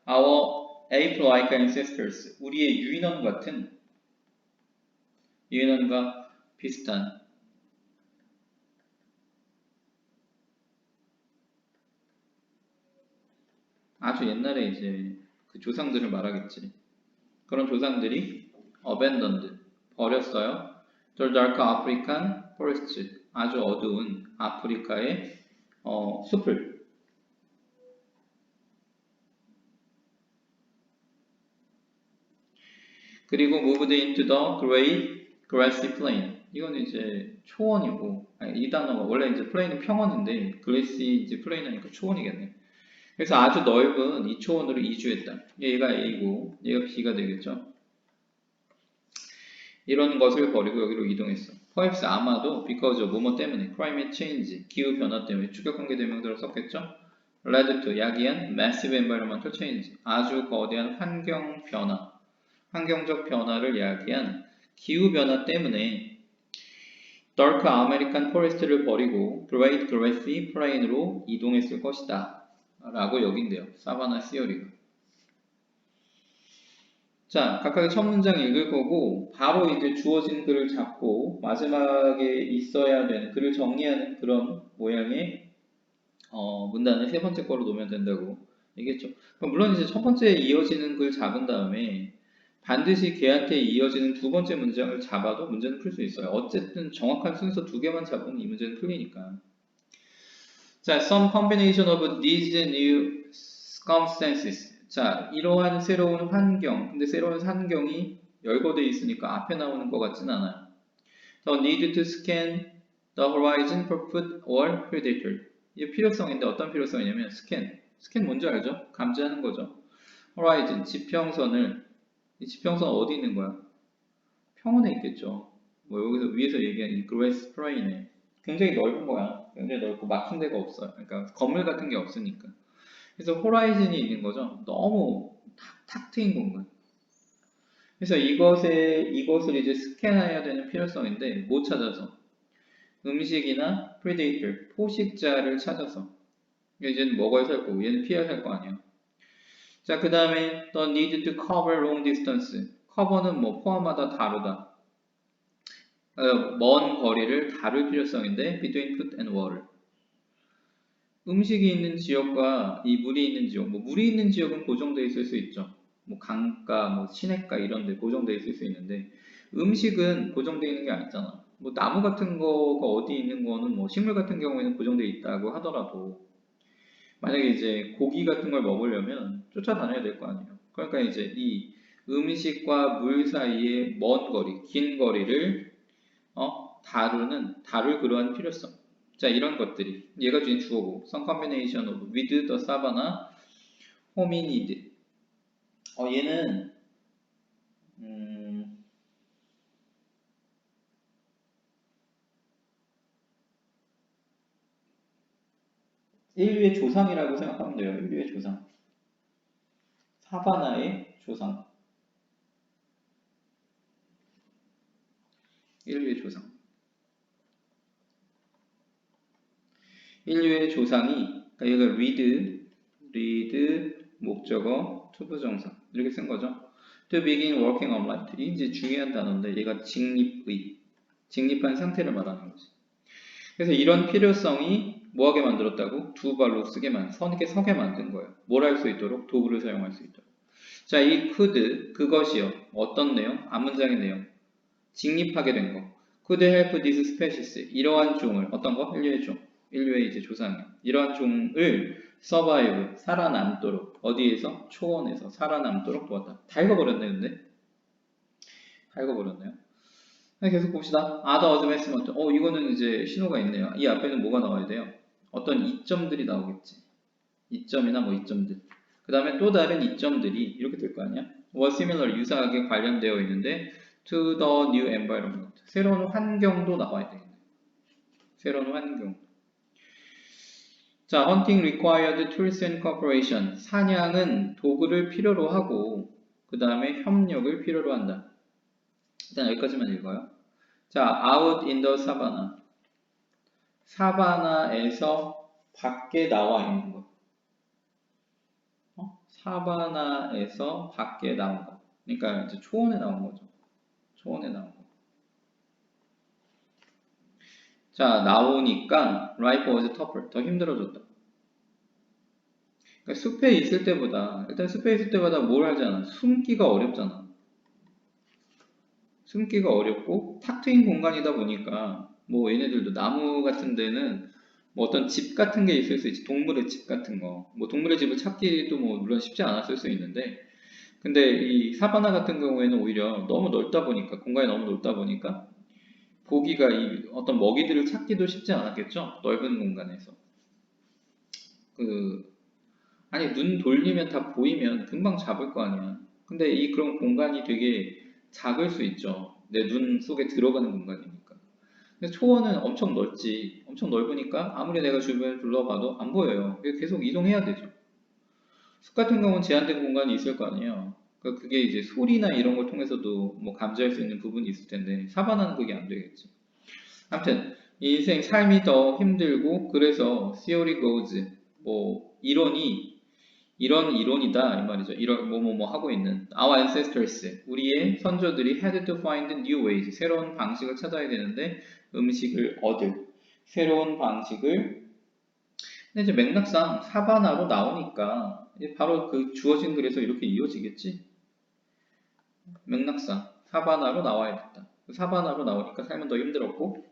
our ape-like ancestors 우리의 유인원과 비슷한 아주 옛날에 이제 그 조상들을 말하겠지. 그런 조상들이 abandoned 버렸어요. The dark African forests 아주 어두운 아프리카의 숲을. 그리고 moved into the great grassy plain. 이건 이제 초원이고, 이 단어가 원래 이제 plain은 평원인데 grassy 이제 plain 하니까 초원이겠네. 그래서 아주 넓은 이 초원으로 이주했다. 얘가 A고 얘가 B가 되겠죠. 이런 것을 버리고 여기로 이동했어. perhaps 아마도 because of 뭐뭐 때문에 climate change 기후 변화 때문에 축격관계 대명사를 썼겠죠. led to 야기한 massive environmental change 아주 거대한 환경적 변화를 야기한 기후 변화 때문에 dark American forest를 버리고 great grassy plain으로 이동했을 것이다. 라고 여긴대요. 사바나 시어리가. 자, 각각의 첫 문장 읽을 거고 바로 이제 주어진 글을 잡고 마지막에 있어야 되는 글을 정리하는 그런 모양의 문단을 세 번째 거로 놓으면 된다고 얘기했죠. 물론 이제 첫 번째 이어지는 글 잡은 다음에 반드시 걔한테 이어지는 두 번째 문장을 잡아도 문제는 풀 수 있어요. 어쨌든 정확한 순서 두 개만 잡으면 이 문제는 풀리니까. 자, some combination of these new circumstances. 자, 이러한 새로운 환경. 근데 새로운 환경이 열거되어 있으니까 앞에 나오는 것 같진 않아요. The need to scan the horizon for food or predator. 이 필요성인데 어떤 필요성이냐면 스캔 뭔지 알죠? 감지하는 거죠. horizon, 지평선을 이 지평선 어디 있는 거야? 평원에 있겠죠. 뭐 여기서 위에서 얘기한 이 grass plain에 굉장히 넓은 거야. 굉장히 넓고 막힌 데가 없어요. 그러니까 건물 같은 게 없으니까. 그래서 호라이즌이 있는 거죠. 너무 탁 트인 공간. 그래서 이것을 이제 스캔해야 되는 필요성인데 못 찾아서 음식이나 predator, 포식자를 찾아서 이제는 먹어야 살 거고 얘는 피해야 살 거 아니야. 자, 그 다음에 the need to cover long distance. 커버는 뭐 포함하다 다루다. 먼 거리를 다룰 필요성인데 between food and water. 음식이 있는 지역과 이 물이 있는 지역, 뭐 물이 있는 지역은 고정되어 있을 수 있죠. 뭐 강가, 뭐 시냇가 이런 데 고정되어 있을 수 있는데 음식은 고정되어 있는 게 아니잖아. 뭐 나무 같은 거가 어디 있는 거는 뭐 식물 같은 경우에는 고정되어 있다고 하더라도 만약에 이제 고기 같은 걸 먹으려면 쫓아다녀야 될 거 아니에요. 그러니까 이제 이 음식과 물 사이의 먼 거리, 긴 거리를 다룰 그러한 필요성. 자, 이런 것들이 얘가 주인 주어고 some combination of with the savannah hominid. 얘는 1류의 조상이라고 생각하면 돼요. 1류의 조상. 사바나의 조상. 1류의 조상. 인류의 조상이 그러니까 얘가 read 목적어 투부정사 이렇게 쓴 거죠. To begin working on light 이 이제 중요한 단어인데 얘가 직립한 상태를 말하는 거지. 그래서 이런 필요성이 뭐하게 만들었다고? 두 발로 서게 만든 거예요. 뭘 할 수 있도록? 도구를 사용할 수 있도록. 자, 이 could 그것이요. 어떤 내용? 앞문장의 내용. 직립하게 된 거. could help this species 이러한 종을 어떤 거? 인류의 이제 조상이요. 이러한 종을 survive 살아남도록 어디에서? 초원에서 살아남도록 도왔다. 다 읽어버렸네 근데. 다 읽어버렸네요. 계속 봅시다. other advancement. 이거는 이제 신호가 있네요. 이 앞에는 뭐가 나와야 돼요? 어떤 이점들이 나오겠지. 이점이나 뭐 이점들. 그 다음에 또 다른 이점들이 이렇게 될 거 아니야? was similar, 유사하게 관련되어 있는데 to the new environment. 새로운 환경도 나와야 되겠네. 새로운 환경. 자, hunting required tools and cooperation. 사냥은 도구를 필요로 하고 그 다음에 협력을 필요로 한다. 일단 여기까지만 읽어요. 자, out in the savannah. 사바나에서 밖에 나와 있는 것. 사바나에서 밖에 나온 것. 그러니까 이제 초원에 나온 거죠. 초원에 나온 거. 자, 나오니까 life was tougher. 더 힘들어졌다. 그러니까 숲에 있을 때보다 일단 숲에 있을 때보다 뭘 하잖아. 숨기가 어렵잖아. 숨기가 어렵고 탁 트인 공간이다 보니까 뭐 얘네들도 나무 같은 데는 뭐 어떤 집 같은 게 있을 수 있지. 동물의 집 같은 거. 뭐 동물의 집을 찾기도 뭐 물론 쉽지 않았을 수 있는데 근데 이 사바나 같은 경우에는 오히려 너무 넓다 보니까 공간이 너무 넓다 보니까 고기가 이 어떤 먹이들을 찾기도 쉽지 않았겠죠. 넓은 공간에서. 그 아니 눈 돌리면 다 보이면 금방 잡을 거 아니야. 근데 이 그런 공간이 되게 작을 수 있죠. 내 눈 속에 들어가는 공간이니까. 근데 초원은 엄청 넓지. 엄청 넓으니까 아무리 내가 주변을 둘러봐도 안 보여요. 계속 이동해야 되죠. 숲 같은 경우는 제한된 공간이 있을 거 아니에요. 그러니까 그게 이제 소리나 이런 걸 통해서도 뭐 감지할 수 있는 부분이 있을 텐데 사바나는 그게 안 되겠지. 아무튼 인생 삶이 더 힘들고 그래서 theory goes 뭐 이론이 이런 이론이다 이 말이죠. 이런 뭐뭐뭐 하고 있는 our ancestors 우리의 선조들이 had to find new ways 새로운 방식을 찾아야 되는데 음식을 얻을 새로운 방식을 근데 이제 맥락상 사바나로 나오니까 바로 그 주어진 글에서 이렇게 이어지겠지. 맥락상 사바나로 나와야겠다. 사바나로 나오니까 삶은 더 힘들었고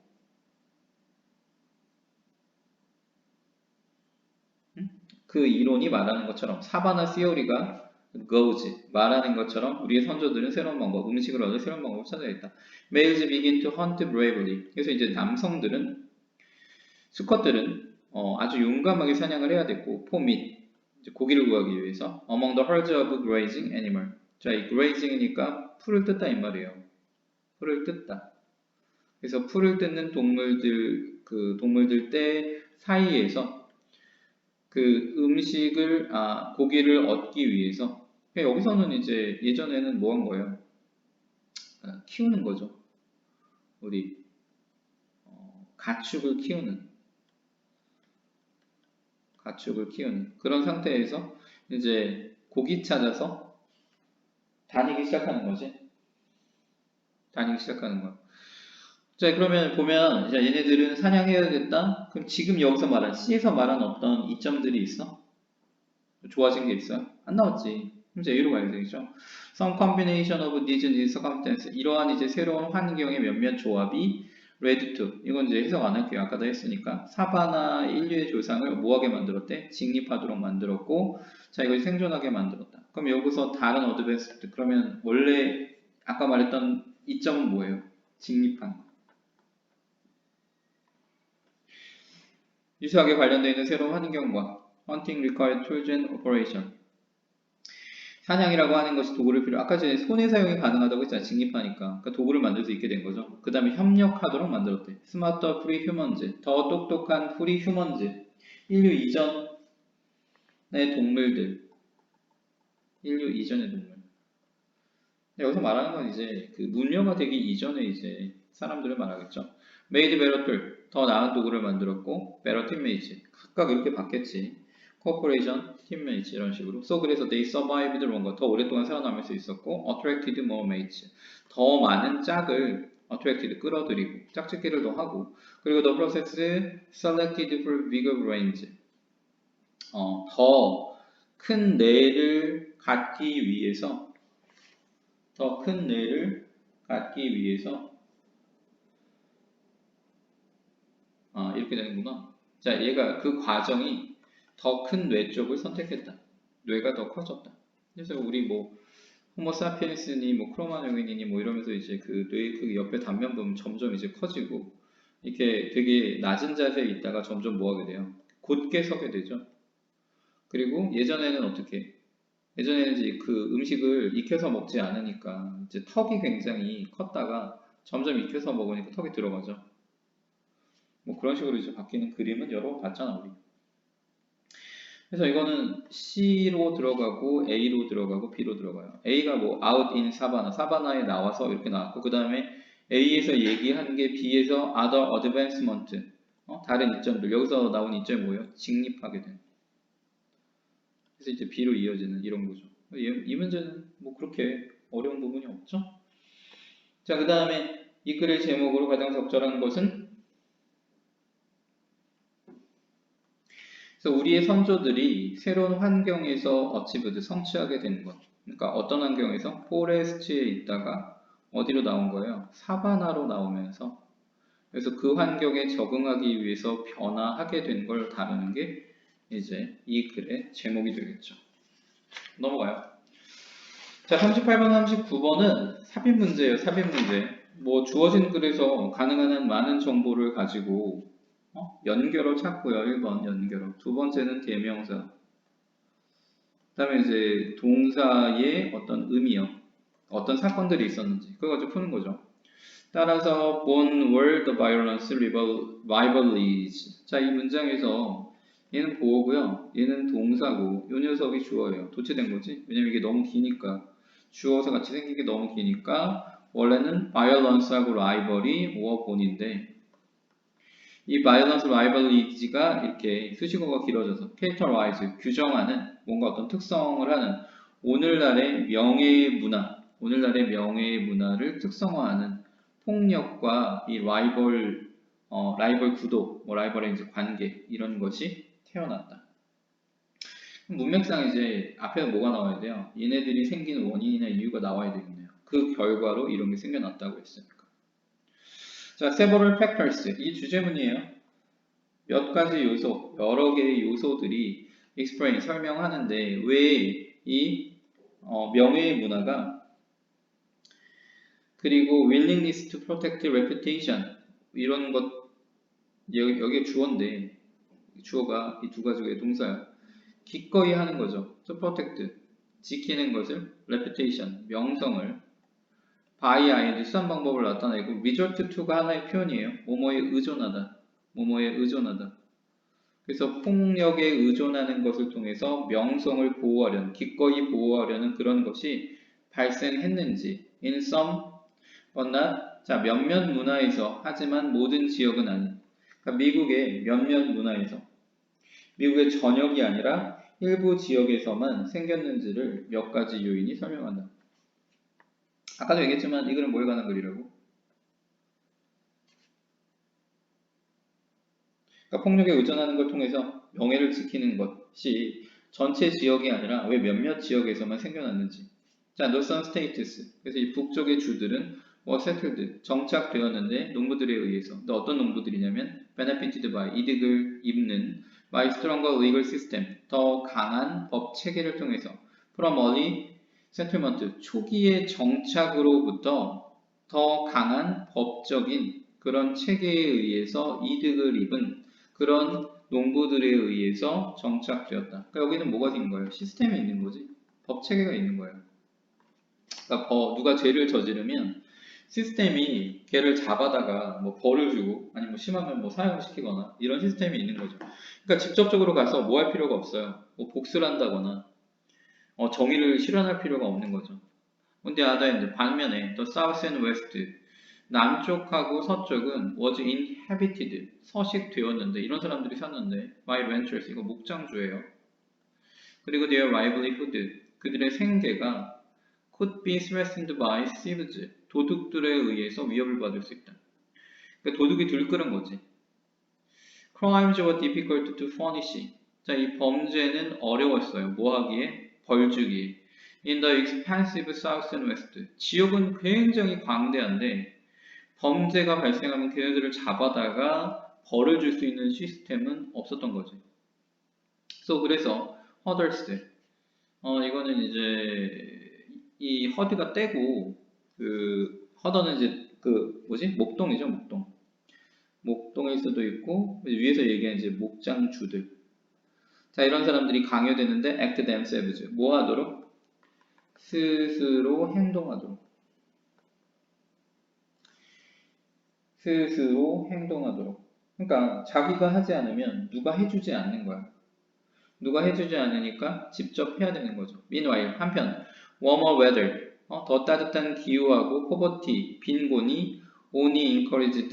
그 이론이 말하는 것처럼 사바나 시오리가 goes 말하는 것처럼 우리의 선조들은 새로운 방법, 음식을 얻을 새로운 방법을 찾아야겠다. Males begin to hunt bravely. 그래서 이제 남성들은 수컷들은 아주 용감하게 사냥을 해야 됐고 for meat 이제 고기를 구하기 위해서 among the herds of grazing animal. 자, 이 grazing이니까 풀을 뜯다 이 말이에요. 풀을 뜯다. 그래서 풀을 뜯는 동물들 그 동물들 때 사이에서 그 음식을 고기를 얻기 위해서 여기서는 이제 예전에는 뭐 한 거예요? 키우는 거죠. 우리 가축을 키우는 그런 상태에서 이제 고기 찾아서 다니기 시작하는 거지. 다니기 시작하는 거야. 자, 그러면 보면 이제 얘네들은 사냥해야겠다. 그럼 지금 여기서 말한 C에서 말한 어떤 이점들이 있어? 좋아진 게 있어요? 안 나왔지. 이제 A로 가야 되겠죠. Some combination of these new circumstances. 이러한 이제 새로운 환경의 몇몇 조합이 led to. 이건 이제 해석 안 할게요. 아까도 했으니까. 사바나 인류의 조상을 뭐하게 만들었대? 직립하도록 만들었고, 자, 이걸 생존하게 만들었다. 그럼 여기서 다른 어드밴스드. 그러면 원래 아까 말했던 이점은 뭐예요? 직립한 거. 유사하게 관련되어 있는 새로운 환경과 Hunting required tools and operation. 사냥이라고 하는 것이 도구를 필요. 아까 전에 손의 사용이 가능하다고 했잖아. 직립하니까. 그러니까 도구를 만들 수 있게 된 거죠. 그 다음에 협력하도록 만들었대. 스마터 프리 휴먼즈. 더 똑똑한 프리 휴먼즈. 인류 이전의 동물들. 인류 이전의 동물. 여기서 말하는 건 이제 그 문명화 되기 이전에 이제 사람들을 말하겠죠. made better tool. 더 나은 도구를 만들었고 better teammates. 각각 이렇게 바뀌었지. corporation, teammates 이런 식으로. So 그래서 they survived longer. 더 오랫동안 살아남을 수 있었고 attracted more mates. 더 많은 짝을 attracted 끌어들이고 짝짓기를 더 하고 그리고 the process selected for bigger range. 더 큰 뇌를 갖기 위해서 더 큰 뇌를 갖기 위해서 이렇게 되는구나. 자, 얘가 그 과정이 더 큰 뇌 쪽을 선택했다. 뇌가 더 커졌다. 그래서 우리 뭐 호모사피엔스니 뭐 크로마뇽이니 뭐 이러면서 이제 그 뇌 그 옆에 단면 보면 점점 이제 커지고 이렇게 되게 낮은 자세에 있다가 점점 뭐 하게 돼요? 곧게 서게 되죠. 그리고 예전에는 어떻게? 예전에는 이제 그 음식을 익혀서 먹지 않으니까 이제 턱이 굉장히 컸다가 점점 익혀서 먹으니까 턱이 들어가죠. 뭐 그런 식으로 이제 바뀌는 그림은 여러 번 봤잖아, 우리. 그래서 이거는 C로 들어가고 A로 들어가고 B로 들어가요. A가 뭐 out in 사바나, 사바나에 나와서 이렇게 나왔고 그 다음에 A에서 얘기한 게 B에서 other advancement, 다른 이점들. 여기서 나온 이점이 뭐예요? 직립하게 된. 그래서 이제 B로 이어지는 이런 거죠. 이 문제는 뭐 그렇게 어려운 부분이 없죠. 자, 그 다음에 이 글의 제목으로 가장 적절한 것은, 그래서 우리의 선조들이 새로운 환경에서 어치브드 성취하게 된 것. 그러니까 어떤 환경에서 포레스트에 있다가 어디로 나온 거예요? 사바나로 나오면서, 그래서 그 환경에 적응하기 위해서 변화하게 된 걸 다루는 게 이제 이 글의 제목이 되겠죠. 넘어가요. 자, 38번, 39번은 삽입 문제예요. 삽입 문제. 뭐 주어진 글에서 가능한 한 많은 정보를 가지고 연결어 찾고요. 1번 연결어. 두 번째는 대명사. 그다음에 이제 동사의 어떤 의미요. 어떤 사건들이 있었는지 그거 가지고 푸는 거죠. 따라서 born were the violence rivalries. 자, 이 문장에서 얘는 보어고요. 얘는 동사고 요 녀석이 주어예요. 도체된 거지. 왜냐면 이게 너무 기니까. 주어서 같이 생긴 게 너무 기니까 원래는 violence하고 rival이 오어 본인데 이 violence rivalry가 이렇게 수식어가 길어져서 characterize, 규정하는 뭔가 어떤 특성을 하는 오늘날의 명예의 문화, 오늘날의 명예의 문화를 특성화하는 폭력과 이 라이벌 구도, 뭐 라이벌의 이제 관계 이런 것이 태어났다. 문맥상 이제 앞에 뭐가 나와야 돼요? 얘네들이 생긴 원인이나 이유가 나와야 되겠네요. 그 결과로 이런 게 생겨났다고 했으니까. 자, several factors. 이 주제문이에요. 몇 가지 요소, 여러 개의 요소들이 explain, 설명하는데 왜 이 명예의 문화가 그리고 willingness to protect reputation 이런 것 여기에 주어인데 주어가 이 두 가지의 동사야. 기꺼이 하는 거죠. to protect 지키는 것을 reputation 명성을 by ing 수단 방법을 나타내고 resort to가 하나의 표현이에요. 뭐뭐에 의존하다. 뭐뭐에 의존하다. 그래서 폭력에 의존하는 것을 통해서 명성을 보호하려는, 기꺼이 보호하려는 그런 것이 발생했는지 in some but not 자 몇몇 문화에서 하지만 모든 지역은 아닌 그러니까 미국의 몇몇 문화에서 미국의 전역이 아니라 일부 지역에서만 생겼는지를 몇 가지 요인이 설명한다. 아까도 얘기했지만 이 글은 뭐에 관한 글이라고? 그러니까 폭력에 의존하는 걸 통해서 명예를 지키는 것이 전체 지역이 아니라 왜 몇몇 지역에서만 생겨났는지. 자, northern states. 그래서 이 북쪽의 주들은 were settled, 정착되었는데 농부들에 의해서. 또 어떤 농부들이냐면 benefited by, 이득을 입는 by stronger legal system, 더 강한 법 체계를 통해서 from early settlement, 초기의 정착으로부터 더 강한 법적인 그런 체계에 의해서 이득을 입은 그런 농부들에 의해서 정착되었다. 그러니까 여기는 뭐가 있는 거예요? 시스템이 있는 거지. 법 체계가 있는 거예요. 그러니까 누가 죄를 저지르면 시스템이 걔를 잡아다가 뭐 벌을 주고 아니면 뭐 심하면 뭐 사형을 시키거나 이런 시스템이 있는 거죠. 그러니까 직접적으로 가서 뭐 할 필요가 없어요. 뭐 복수를 한다거나 정의를 실현할 필요가 없는 거죠. 근데 아다인데 반면에 the south and west 남쪽하고 서쪽은 was inhabited 서식되었는데 이런 사람들이 샀는데 by renters 이거 목장주예요. 그리고 their livelihood 그들의 생계가 could be threatened by thieves 도둑들에 의해서 위협을 받을 수 있다. 그러니까 도둑이 들끓은 거지. crimes were difficult to punish. 자, 이 범죄는 어려웠어요. 뭐 하기에? 벌 주기에. In the expansive south and west 지역은 굉장히 광대한데 범죄가 발생하면 걔네들을 잡아다가 벌을 줄 수 있는 시스템은 없었던 거지. 그래서 허덜스 이거는 이제 이 허드가 떼고 그 허더는 이제 그 뭐지 목동이죠 목동. 목동일 수도 있고 위에서 얘기한 이제 목장주들. 자, 이런 사람들이 강요되는데 act themselves. 뭐 하도록? 스스로 행동하도록. 스스로 행동하도록. 그러니까 자기가 하지 않으면 누가 해주지 않는 거야. 누가 해주지 않으니까 직접 해야 되는 거죠. Meanwhile, 한편 warmer weather, 더 따뜻한 기후하고 poverty, 빈곤이 only encouraged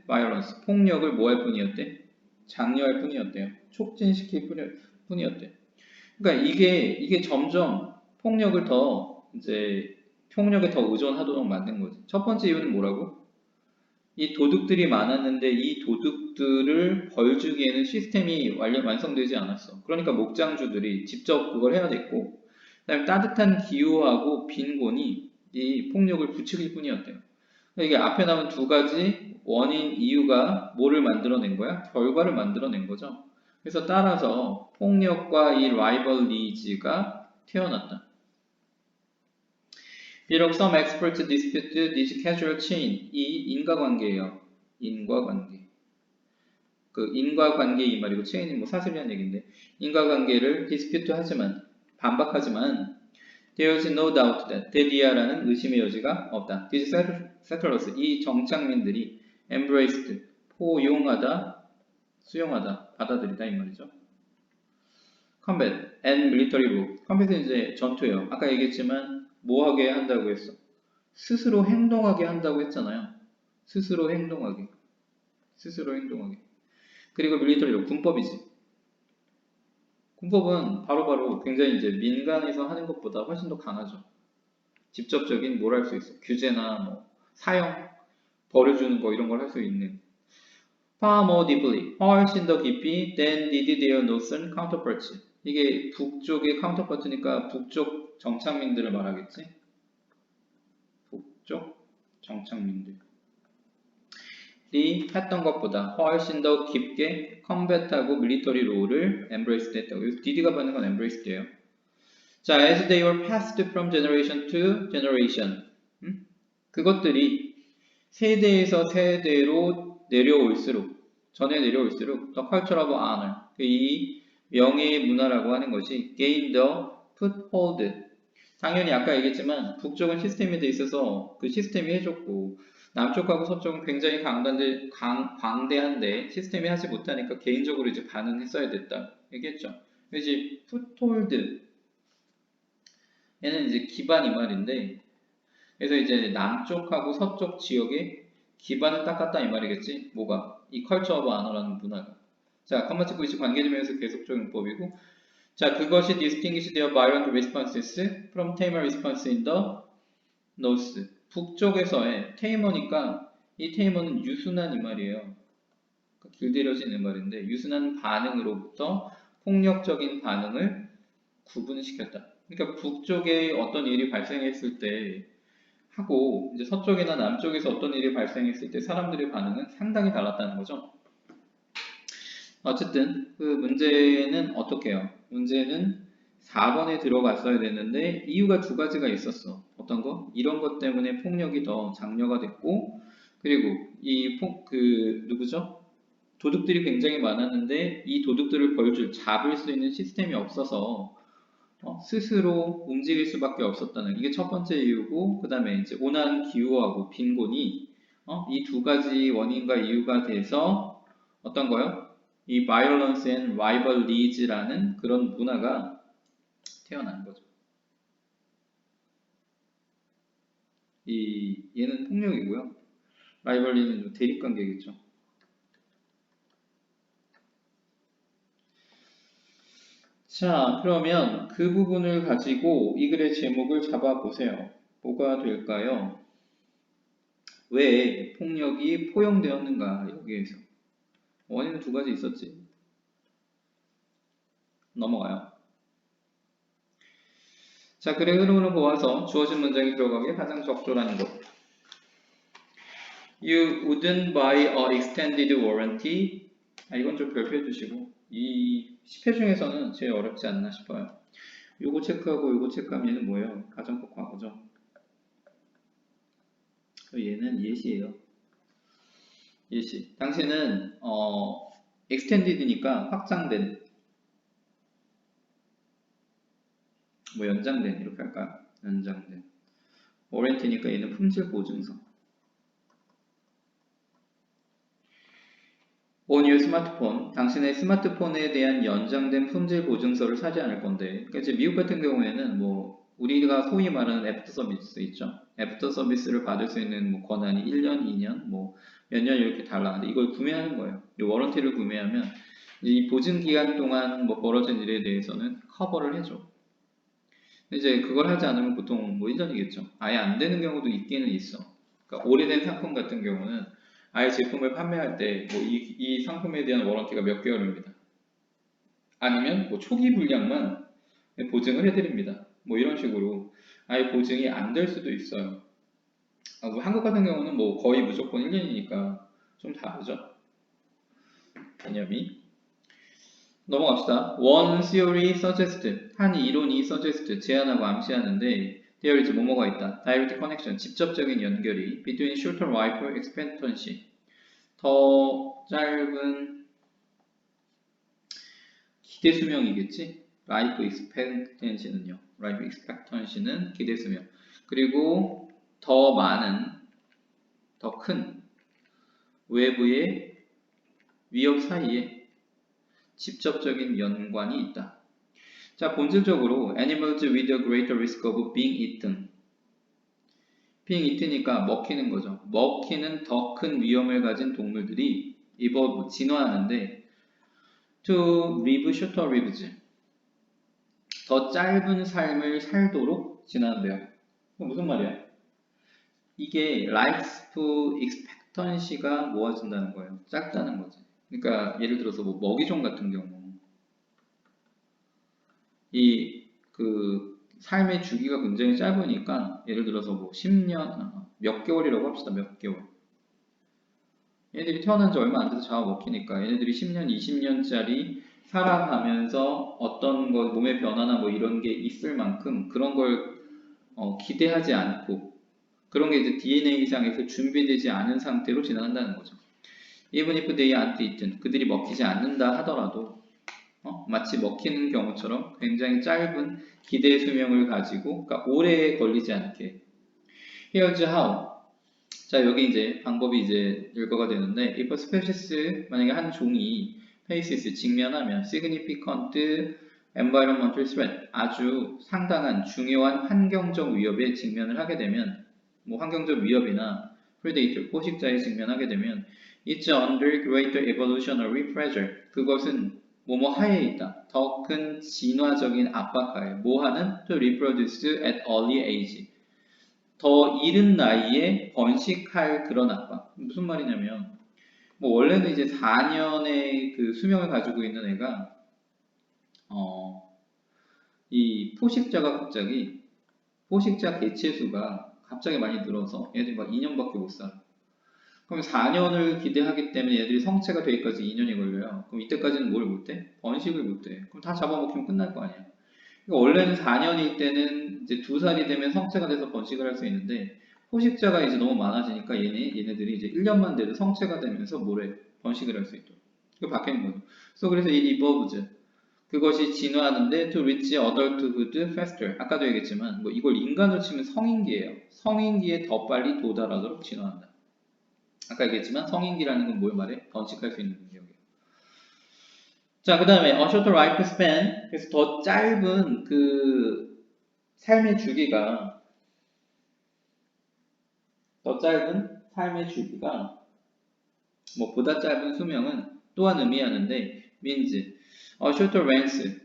violence, 폭력을 뭐 할 뿐이었대? 장려할 뿐이었대요. 촉진시킬 뿐이었대. 그러니까 이게 점점 폭력을 더 이제 폭력에 더 의존하도록 만든 거지. 첫 번째 이유는 뭐라고? 이 도둑들이 많았는데 이 도둑들을 벌주기에는 시스템이 완성되지 않았어. 그러니까 목장주들이 직접 그걸 해야 됐고, 그다음에 따뜻한 기후하고 빈곤이 이 폭력을 부추길 뿐이었대요. 그러니까 이게 앞에 나온 두 가지 원인 이유가 뭐를 만들어낸 거야? 결과를 만들어낸 거죠. 그래서 따라서 폭력과 이 라이벌리즈가 태어났다. 비록 some experts dispute this causal chain, 이 인과관계예요. 인과관계. 그 인과관계 이 말이고 chain이 뭐 사슬이란 얘기인데 인과관계를 dispute 하지만 반박하지만 there is no doubt that 데디아라는 의심의 여지가 없다. These settlers, 이 정착민들이 embraced, 포용하다, 수용하다, 받아들이다 이 말이죠. combat and military rule. combat은 이제 전투예요. 아까 얘기했지만 뭐 하게 한다고 했어? 스스로 행동하게 한다고 했잖아요. 스스로 행동하게. 스스로 행동하게. 그리고 밀리터리로 군법이지. 군법은 바로바로 굉장히 이제 민간에서 하는 것보다 훨씬 더 강하죠. 직접적인 뭘 할 수 있어. 규제나 뭐 사형, 벌을 주는 거 이런 걸 할 수 있는. far more deeply, 훨씬 더 깊이 than did their northern counterparts. 이게 북쪽의 카운터파트니까 북쪽 정착민들을 말하겠지. 북쪽 정착민들이 했던 것보다 훨씬 더 깊게 컴뱃하고 밀리터리 롤을 embrace 했다고. 그래서 DD가 받는 건 embrace예요. 자, as they were passed from generation to generation. 그것들이 세대에서 세대로 내려올수록 전에 내려올수록 the culture of honor, 이 명예의 문화라고 하는 것이 gain the foothold. 당연히 아까 얘기했지만 북쪽은 시스템이 돼 있어서 그 시스템이 해줬고 남쪽하고 서쪽은 굉장히 광대한데 시스템이 하지 못하니까 개인적으로 이제 반응했어야 됐다 얘기했죠. 이제 풋홀드 얘는 이제 기반 이 말인데 그래서 이제 남쪽하고 서쪽 지역에 기반을 닦았다 이 말이겠지. 뭐가? 이 컬처 오브 아너라는 문화가. 자, 컴마츠 브리치 관계점에서 계속적인 법이고 자, 그것이 distinguish their violent responses from tamer response in the north. 북쪽에서의 테이머니까 이 테이머는 유순한 이 말이에요. 길들여지는 말인데 유순한 반응으로부터 폭력적인 반응을 구분시켰다. 그러니까 북쪽에 어떤 일이 발생했을 때 하고 이제 서쪽이나 남쪽에서 어떤 일이 발생했을 때 사람들의 반응은 상당히 달랐다는 거죠. 어쨌든 그 문제는 어떻게 해요? 문제는 4번에 들어갔어야 됐는데 이유가 두 가지가 있었어. 어떤 거? 이런 것 때문에 폭력이 더 장려가 됐고 그리고 누구죠? 도둑들이 굉장히 많았는데 이 도둑들을 잡을 수 있는 시스템이 없어서 스스로 움직일 수밖에 없었다는 이게 첫 번째 이유고 그 다음에 이제 온화한 기후하고 빈곤이 이 두 가지 원인과 이유가 돼서 어떤 거요? 이 violence and rivalry라는 그런 문화가 태어난 거죠. 얘는 폭력이고요. rivalry는 대립관계겠죠. 자, 그러면 그 부분을 가지고 이 글의 제목을 잡아보세요. 뭐가 될까요? 왜 폭력이 포용되었는가 여기에서. 원인은 두 가지 있었지. 넘어가요. 자, 글의 흐름으로 보아서 주어진 문장이 들어가기에 가장 적절한 것. You wouldn't buy a extended warranty. 이건 좀 별표해 주시고 이 10회 중에서는 제일 어렵지 않나 싶어요. 요거 체크하고 요거 체크하면 얘는 뭐예요? 가정법 과거죠. 얘는 예시예요. 예시. 당신은 extended니까 확장된 뭐 연장된 이렇게 할까요? 연장된. 워런티니까 얘는 품질 보증서. On your smartphone, 당신의 스마트폰에 대한 연장된 품질 보증서를 사지 않을 건데, 그러니까 이제 미국 같은 경우에는 뭐 우리가 소위 말하는 애프터 서비스 있죠. 애프터 서비스를 받을 수 있는 뭐 권한이 1년, 2년, 뭐 몇 년 이렇게 달라는데 이걸 구매하는 거예요. 이 워런티를 구매하면 이 보증 기간 동안 뭐 벌어진 일에 대해서는 커버를 해줘. 이제 그걸 하지 않으면 보통 뭐 1년이겠죠. 아예 안 되는 경우도 있기는 있어. 그러니까 오래된 상품 같은 경우는 아예 제품을 판매할 때 뭐 이 상품에 대한 워런티가 몇 개월입니다. 아니면 뭐 초기 불량만 보증을 해드립니다. 뭐 이런 식으로 아예 보증이 안 될 수도 있어요. 뭐 한국 같은 경우는 뭐 거의 무조건 1년이니까 좀 다르죠. 개념이. 넘어갑시다. One theory suggests, 한 이론이 suggest, 제안하고 암시하는데 there is 뭐뭐가 있다. direct connection, 직접적인 연결이 between shorter life expectancy, 더 짧은 기대 수명이겠지? life expectancy는요. life expectancy는 기대 수명. 그리고 더 많은, 더 큰 외부의 위협 사이에 직접적인 연관이 있다. 자, 본질적으로 animals with a greater risk of being eaten. being eaten이니까 먹히는 거죠. 먹히는 더 큰 위험을 가진 동물들이 진화하는데 to live shorter lives. 더 짧은 삶을 살도록 진화한대요. 무슨 말이야? 이게 life expectancy가 모아진다는 거예요. 짧다는 거지. 그러니까 예를 들어서 뭐 먹이종 같은 경우 이 그 삶의 주기가 굉장히 짧으니까 예를 들어서 뭐 10년 몇 개월이라고 합시다. 몇 개월. 얘네들이 태어난 지 얼마 안 돼서 잡아먹히니까 얘네들이 10년, 20년짜리 살아가면서 어떤 거 몸의 변화나 뭐 이런 게 있을 만큼 그런 걸 기대하지 않고 그런 게 이제 DNA상에서 준비되지 않은 상태로 진화한다는 거죠. Even if they aren't eaten, 그들이 먹히지 않는다 하더라도 마치 먹히는 경우처럼 굉장히 짧은 기대 수명을 가지고, 그러니까 오래 걸리지 않게. Here's how. 자, 여기 이제 방법이 이제 일거가 되는데, if a species, 만약에 한 종이 faces, 직면하면 significant environmental threat, 아주 상당한 중요한 환경적 위협에 직면을 하게 되면, 뭐 환경적 위협이나 predator, 포식자에 직면하게 되면, it's under greater evolutionary pressure. 그것은 뭐뭐 하에 있다. 더 큰 진화적인 압박하에. 뭐 하는? To reproduce at early age. 더 이른 나이에 번식할 그런 압박. 무슨 말이냐면, 뭐 원래는 이제 4년의 그 수명을 가지고 있는 애가, 이 포식자가 갑자기, 포식자 개체수가 갑자기 많이 늘어서 얘들이 막 2년밖에 못 살아. 그럼 4년을 기대하기 때문에 얘들이 성체가 되기까지 2년이 걸려요. 그럼 이때까지는 뭘 못해? 번식을 못해. 그럼 다 잡아먹히면 끝날 거 아니야. 그러니까 원래는 4년일 때는 이제 2살이 되면 성체가 돼서 번식을 할 수 있는데 포식자가 이제 너무 많아지니까 얘네들이 이제 1년만 돼도 성체가 되면서 뭐래? 번식을 할 수 있도록. 이거 바뀌는 거죠. 그래서 이 evolves. 그것이 진화하는데 to reach adulthood faster. 아까도 얘기했지만 뭐 이걸 인간으로 치면 성인기예요. 성인기에 더 빨리 도달하도록 진화한다. 아까 얘기했지만 성인기라는 건 뭘 말해? 번식할 수 있는 능력이에요. 자, 그 다음에 a shorter lifespan. 그래서 더 짧은 그 삶의 주기가 뭐 보다 짧은 수명은 또한 의미하는데 means a shorter length.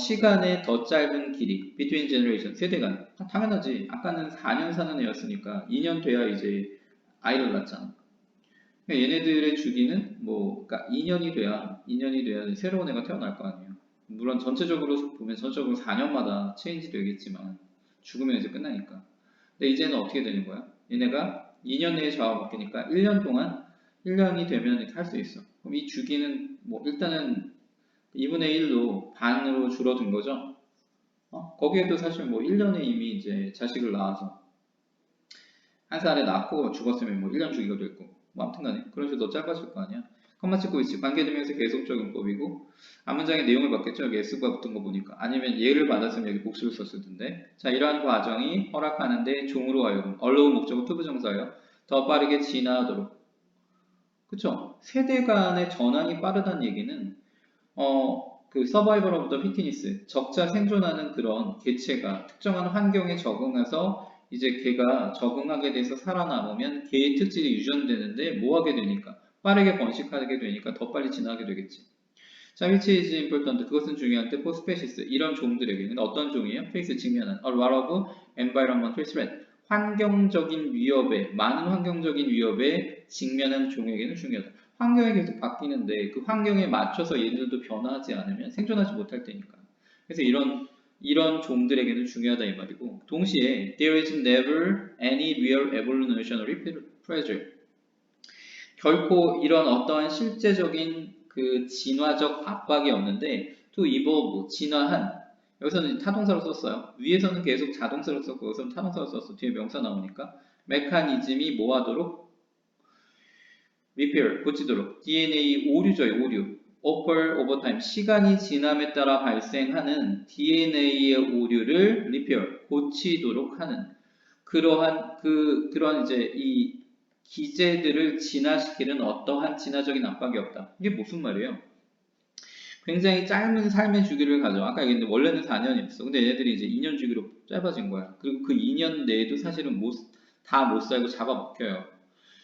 시간의 더 짧은 길이 between generation, 세대 간. 당연하지. 아까는 4년 사는 애였으니까 2년 돼야 이제 아이를 낳잖아. 얘네들의 주기는 그러니까 2년이 돼야 새로운 애가 태어날 거 아니에요. 물론 전체적으로 보면 전체적으로 4년마다 체인지 되겠지만 죽으면 이제 끝나니까. 근데 이제는 어떻게 되는 거야? 얘네가 2년 내에 잡아먹히니까 1년이 되면 할 수 있어. 그럼 이 주기는 일단은 2분의 1로 반으로 줄어든 거죠. 거기에도 사실 1년에 이미 이제 자식을 낳아서 한 살에 낳고 죽었으면 1년 주기가 됐고 아무튼 간에 그런 식으로 더 짧아질 거 아니야. 컴마 찍고 있지. 관계대명사 계속적용법이고 앞문장의 내용을 받겠죠. 여기 s가 붙은 거 보니까. 아니면 얘를 받았으면 여기 복수를 썼을 텐데. 자, 이러한 과정이 허락하는데 종으로 하여금 allow 목적어 투부정사예요. 더 빠르게 진화하도록. 그쵸? 세대 간의 전환이 빠르다는 얘기는 그 서바이벌 오브 더 피트니스, 적자 생존하는 그런 개체가 특정한 환경에 적응해서 이제 걔가 적응하게 돼서 살아남으면 걔의 특질이 유전되는데 뭐 하게 되니까 빠르게 번식하게 되니까 더 빨리 진화하게 되겠지. 자, which is important. 그것은 중요한데 for species 이런 종들에게는 어떤 종이에요? face 직면한 a lot of environmental threat. 환경적인 위협에 많은 환경적인 위협에 직면한 종에게는 중요하다. 환경이 계속 바뀌는데 그 환경에 맞춰서 얘들도 변화하지 않으면 생존하지 못할 테니까. 그래서 이런 종들에게는 중요하다 이 말이고 동시에 there is never any real evolutionary pressure. 결코 이런 어떠한 실제적인 그 진화적 압박이 없는데 to evolve 진화한 여기서는 타동사로 썼어요. 위에서는 계속 자동사로 썼고 여기서는 타동사로 썼어. 뒤에 명사 나오니까 메커니즘이 뭐 하도록 repair 고치도록 DNA 오류죠. 오류 occur over time 시간이 지남에 따라 발생하는 DNA의 오류를 repair 고치도록 하는 그러한 이제 이 기제들을 진화시키는 어떠한 진화적인 압박이 없다. 이게 무슨 말이에요? 굉장히 짧은 삶의 주기를 가져. 아까 얘기했는데 원래는 4년이었어. 근데 얘네들이 이제 2년 주기로 짧아진 거야. 그리고 그 2년 내에도 사실은 다 못 살고 잡아먹혀요.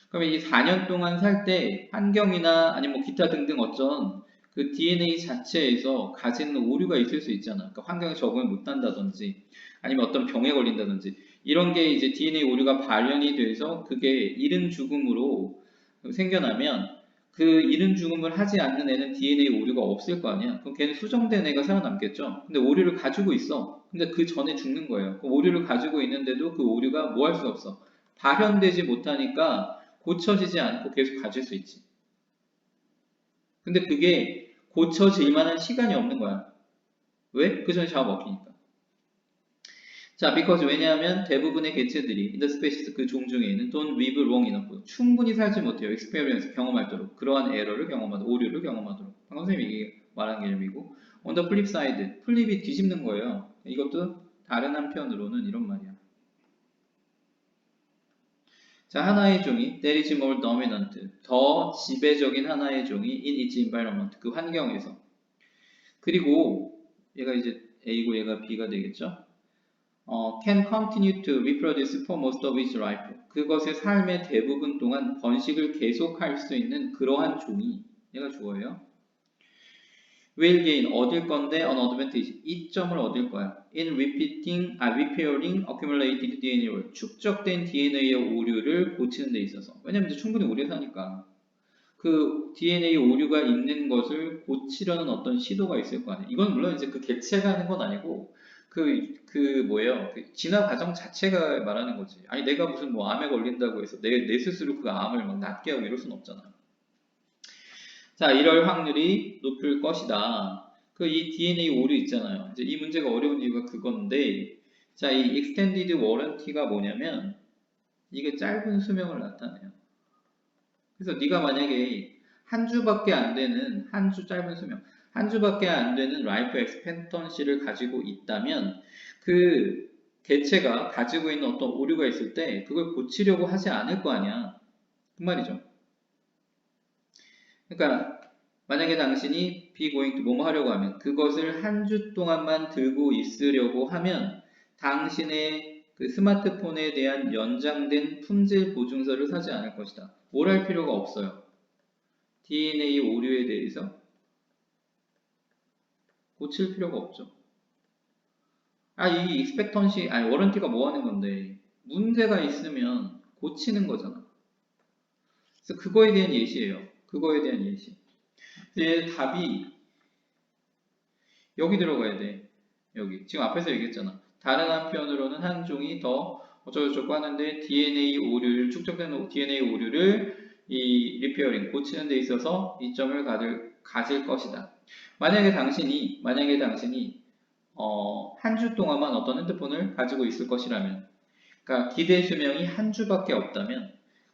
그러면 이 4년 동안 살 때 환경이나 아니면 뭐 기타 등등 어쩐 그 DNA 자체에서 가지는 오류가 있을 수 있잖아. 그러니까 환경에 적응을 못한다든지 아니면 어떤 병에 걸린다든지 이런 게 이제 DNA 오류가 발현이 돼서 그게 이른 죽음으로 생겨나면 그 이른 죽음을 하지 않는 애는 DNA 오류가 없을 거 아니야. 그럼 걔는 수정된 애가 살아남겠죠. 근데 오류를 가지고 있어. 근데 그 전에 죽는 거예요. 그 오류를 가지고 있는데도 그 오류가 뭐 할 수 없어. 발현되지 못하니까 고쳐지지 않고 계속 가질 수 있지. 근데 그게 고쳐질 만한 시간이 없는 거야. 왜? 그 전에 잡아먹히니까. 자, because 왜냐하면 대부분의 개체들이 in the species 그 종 중에는 don't live long enough 충분히 살지 못해요. experience 경험하도록 그러한 에러를 경험하도록 오류를 경험하도록 방금 선생님이 이게 말한 개념이고 on the flip side 플립이 뒤집는 거예요. 이것도 다른 한편으로는 이런 말이야. 자, 하나의 종이 that is more dominant 더 지배적인 하나의 종이 in its environment 그 환경에서 그리고 얘가 이제 A고 얘가 B가 되겠죠. can continue to reproduce for most of its life. 그것의 삶의 대부분 동안 번식을 계속할 수 있는 그러한 종이 얘가 주어예요. will gain 얻을 건데 an advantage 이점을 얻을 거야. in repairing accumulated DNA를 축적된 DNA의 오류를 고치는 데 있어서 왜냐면 이제 충분히 오래 사니까 그 DNA 오류가 있는 것을 고치려는 어떤 시도가 있을 거 아니에요. 이건 물론 이제 그 개체가 하는 건 아니고 뭐예요? 그 진화 과정 자체가 말하는 거지. 아니 내가 무슨 뭐 암에 걸린다고 해서 내 스스로 그 암을 막 낫게 하고 이럴 순 없잖아. 자, 이럴 확률이 높을 것이다. 그 이 DNA 오류 있잖아요. 이제 이 문제가 어려운 이유가 그건데, 자, 이 extended warranty가 뭐냐면 이게 짧은 수명을 나타내요. 그래서 네가 만약에 한 주밖에 안 되는 한 주 짧은 수명, 한 주밖에 안 되는 라이프 expectancy를 가지고 있다면 그 개체가 가지고 있는 어떤 오류가 있을 때 그걸 고치려고 하지 않을 거 아니야. 그 말이죠. 그러니까 만약에 당신이 be going to 뭐뭐 하려고 하면 그것을 한 주 동안만 들고 있으려고 하면 당신의 그 스마트폰에 대한 연장된 품질 보증서를 사지 않을 것이다. 뭘 할 필요가 없어요. DNA 오류에 대해서 고칠 필요가 없죠. 이 익스펙턴시, 워런티가 뭐 하는 건데 문제가 있으면 고치는 거잖아. 그래서 그거에 대한 예시예요. 그거에 대한 예시. 근데 답이 여기 들어가야 돼. 여기. 지금 앞에서 얘기했잖아. 다른 한편으로는 한 종이 더 어쩌고저쩌고 하는데 DNA 오류를 축적된 DNA 오류를 이 리페어링 고치는 데 있어서 이점을 가질 것이다. 만약에 당신이 한 주 동안만 어떤 핸드폰을 가지고 있을 것이라면 그러니까 기대 수명이 한 주밖에 없다면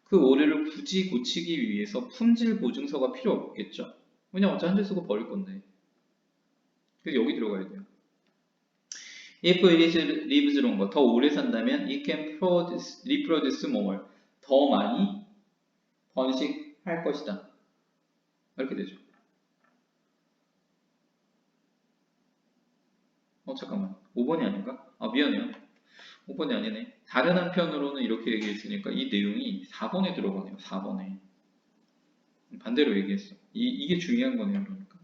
그 오류를 굳이 고치기 위해서 품질 보증서가 필요 없겠죠. 왜냐면 어차피 한 줄 쓰고 버릴 건데. 그래서 여기 들어가야 돼요. If it lives longer, 더 오래 산다면 it can reproduce more. 더 많이 번식할 것이다. 이렇게 되죠. 잠깐만. 5번이 아닌가? 미안해요. 5번이 아니네. 다른 한편으로는 이렇게 얘기했으니까 이 내용이 4번에 들어가네요. 4번에. 반대로 얘기했어. 이게 중요한 거네요. 그러니까.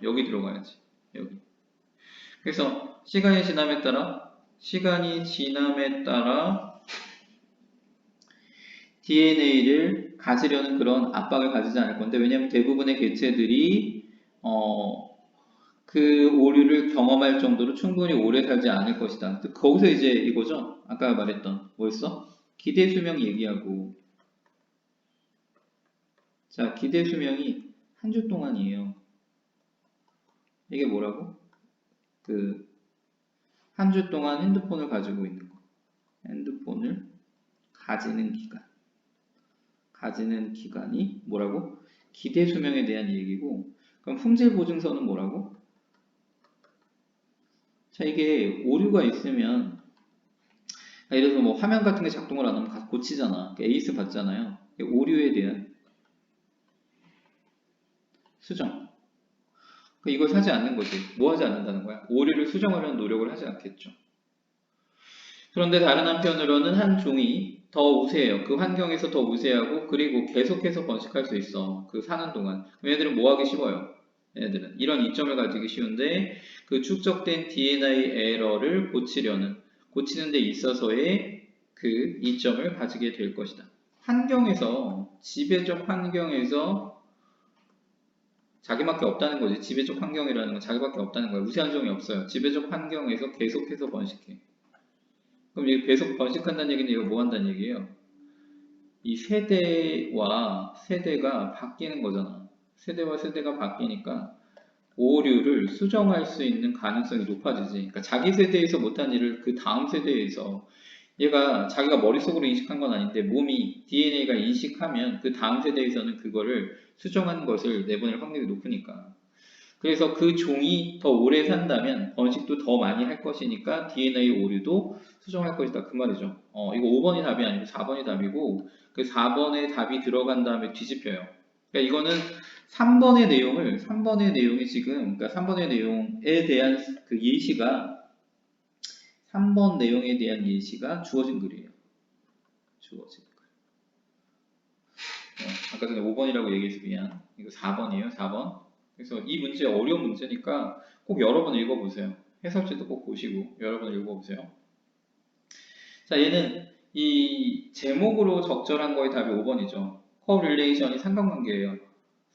여기 들어가야지. 여기. 그래서 시간이 지남에 따라 DNA를 가지려는 그런 압박을 가지지 않을 건데, 왜냐하면 대부분의 개체들이 그 오류를 경험할 정도로 충분히 오래 살지 않을 것이다. 거기서 이제 이거죠. 아까 말했던 뭐였어? 기대 수명 얘기하고. 자, 기대 수명이 한 주 동안이에요. 이게 뭐라고? 한 주 동안 핸드폰을 가지고 있는 거. 핸드폰을 가지는 기간. 가지는 기간이 뭐라고? 기대 수명에 대한 얘기고. 그럼 품질 보증서는 뭐라고? 자, 이게 오류가 있으면 예를 들어서 뭐 화면 같은 게 작동을 안 하면 가서 고치잖아. 에이스 받잖아요. 오류에 대한 수정. 이걸 사지 않는 거지. 뭐 하지 않는다는 거야? 오류를 수정하려는 노력을 하지 않겠죠. 그런데 다른 한편으로는 한 종이 더 우세해요. 그 환경에서 더 우세하고 그리고 계속해서 번식할 수 있어. 그 사는 동안. 얘네들은 뭐 하기 쉬워요? 얘네들은 이런 이점을 가지기 쉬운데 그 축적된 DNA 에러를 고치는 데 있어서의 그 이점을 가지게 될 것이다. 환경에서 지배적 환경에서 자기밖에 없다는 거지. 지배적 환경이라는 건 자기밖에 없다는 거야. 우세한 종이 없어요. 지배적 환경에서 계속해서 번식해. 그럼 이게 계속 번식한다는 얘기는 이거 뭐 한다는 얘기예요? 이 세대와 세대가 바뀌는 거잖아. 세대와 세대가 바뀌니까 오류를 수정할 수 있는 가능성이 높아지지. 그러니까 자기 세대에서 못한 일을 그 다음 세대에서 얘가 자기가 머릿속으로 인식한 건 아닌데 몸이 DNA가 인식하면 그 다음 세대에서는 그거를 수정하는 것을 내보낼 확률이 높으니까. 그래서 그 종이 더 오래 산다면 번식도 더 많이 할 것이니까 DNA 오류도 수정할 것이다. 그 말이죠. 이거 5번이 답이 아니고 4번이 답이고 그 4번에 답이 들어간 다음에 뒤집혀요. 그러니까 이거는 3번의 내용이 지금, 그러니까 3번의 내용에 대한 그 예시가 3번 내용에 대한 예시가 주어진 글이에요. 주어진 글. 아까 전에 5번이라고 얘기해서 미안. 이거 4번이에요. 4번. 그래서 이 문제 어려운 문제니까 꼭 여러 번 읽어보세요. 해설지도 꼭 보시고 여러 번 읽어보세요. 자, 얘는 이 제목으로 적절한 거의 답이 5번이죠. correlation이 상관관계예요.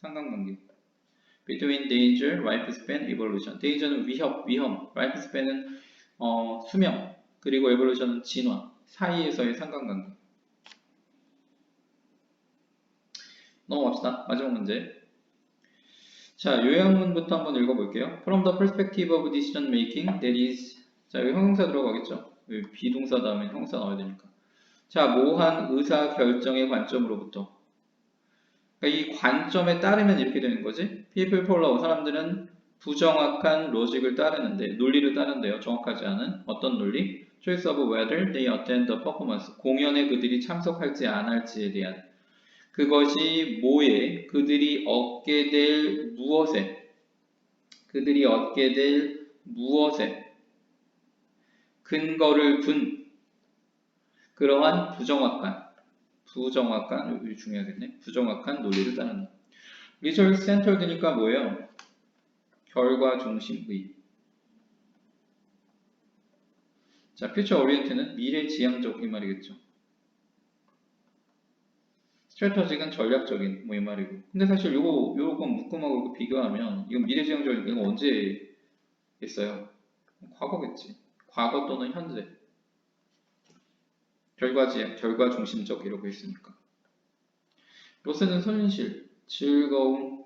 상관관계. Between danger, lifespan, evolution. danger는 위험. lifespan은 수명. 그리고 evolution은 진화. 사이에서의 상관관계. 넘어갑시다. 마지막 문제. 자, 요약문부터 한번 읽어볼게요. From the perspective of decision making, that is. 자, 여기 형용사 들어가겠죠? 여기 비동사 다음에 형용사 나와야 되니까. 자, 모한 의사 결정의 관점으로부터. 그러니까 이 관점에 따르면 이렇게 되는 거지. People follow. 사람들은 부정확한 로직을 따르는데, 논리를 따른대요. 정확하지 않은 어떤 논리? Choice of whether they attend the performance. 공연에 그들이 참석할지 안 할지에 대한. 그것이 뭐에? 그들이 얻게 될 무엇에 근거를 둔 그러한 부정확한, 중요하겠네. 부정확한 논리를 따른다. Result centered니까 뭐예요? 결과 중심의. 자, future oriented는 미래 지향적 이 말이겠죠. 스트래터직은 전략적인 뭐 이 말이고. 근데 사실 요건 묶음하고 비교하면 이건 미래지향적인 이건 언제 했어요? 과거겠지. 과거 또는 현재. 결과 중심적 이라고 했으니까. 로스는 손실, 즐거움,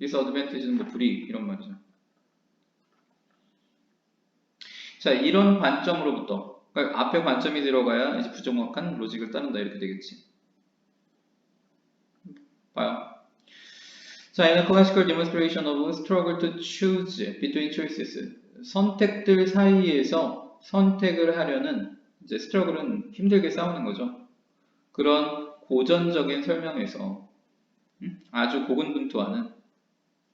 디스어드밴티지는 뭐 불이익 이런 말이죠. 자, 이런 관점으로부터 그러니까 앞에 관점이 들어가야 이제 부정확한 로직을 따른다 이렇게 되겠지. 봐요. 자, in a classical demonstration of struggle to choose between choices. 선택들 사이에서 선택을 하려는 이제 struggle은 힘들게 싸우는 거죠. 그런 고전적인 설명에서 아주 고군분투하는,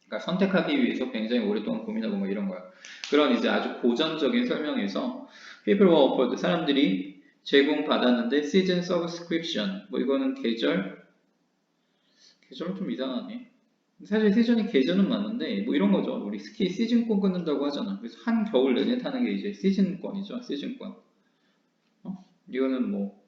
그러니까 선택하기 위해서 굉장히 오랫동안 고민하고 뭐 이런 거야. 그런 이제 아주 고전적인 설명에서 people were offered, 사람들이 제공받았는데 season subscription, 뭐 이거는 계절은 좀 이상하네. 사실 시즌이 계절은 맞는데 뭐 이런 거죠. 우리 스키 시즌권 끊는다고 하잖아. 그래서 한 겨울 내내 타는 게 이제 시즌권이죠. 시즌권. 이거는 뭐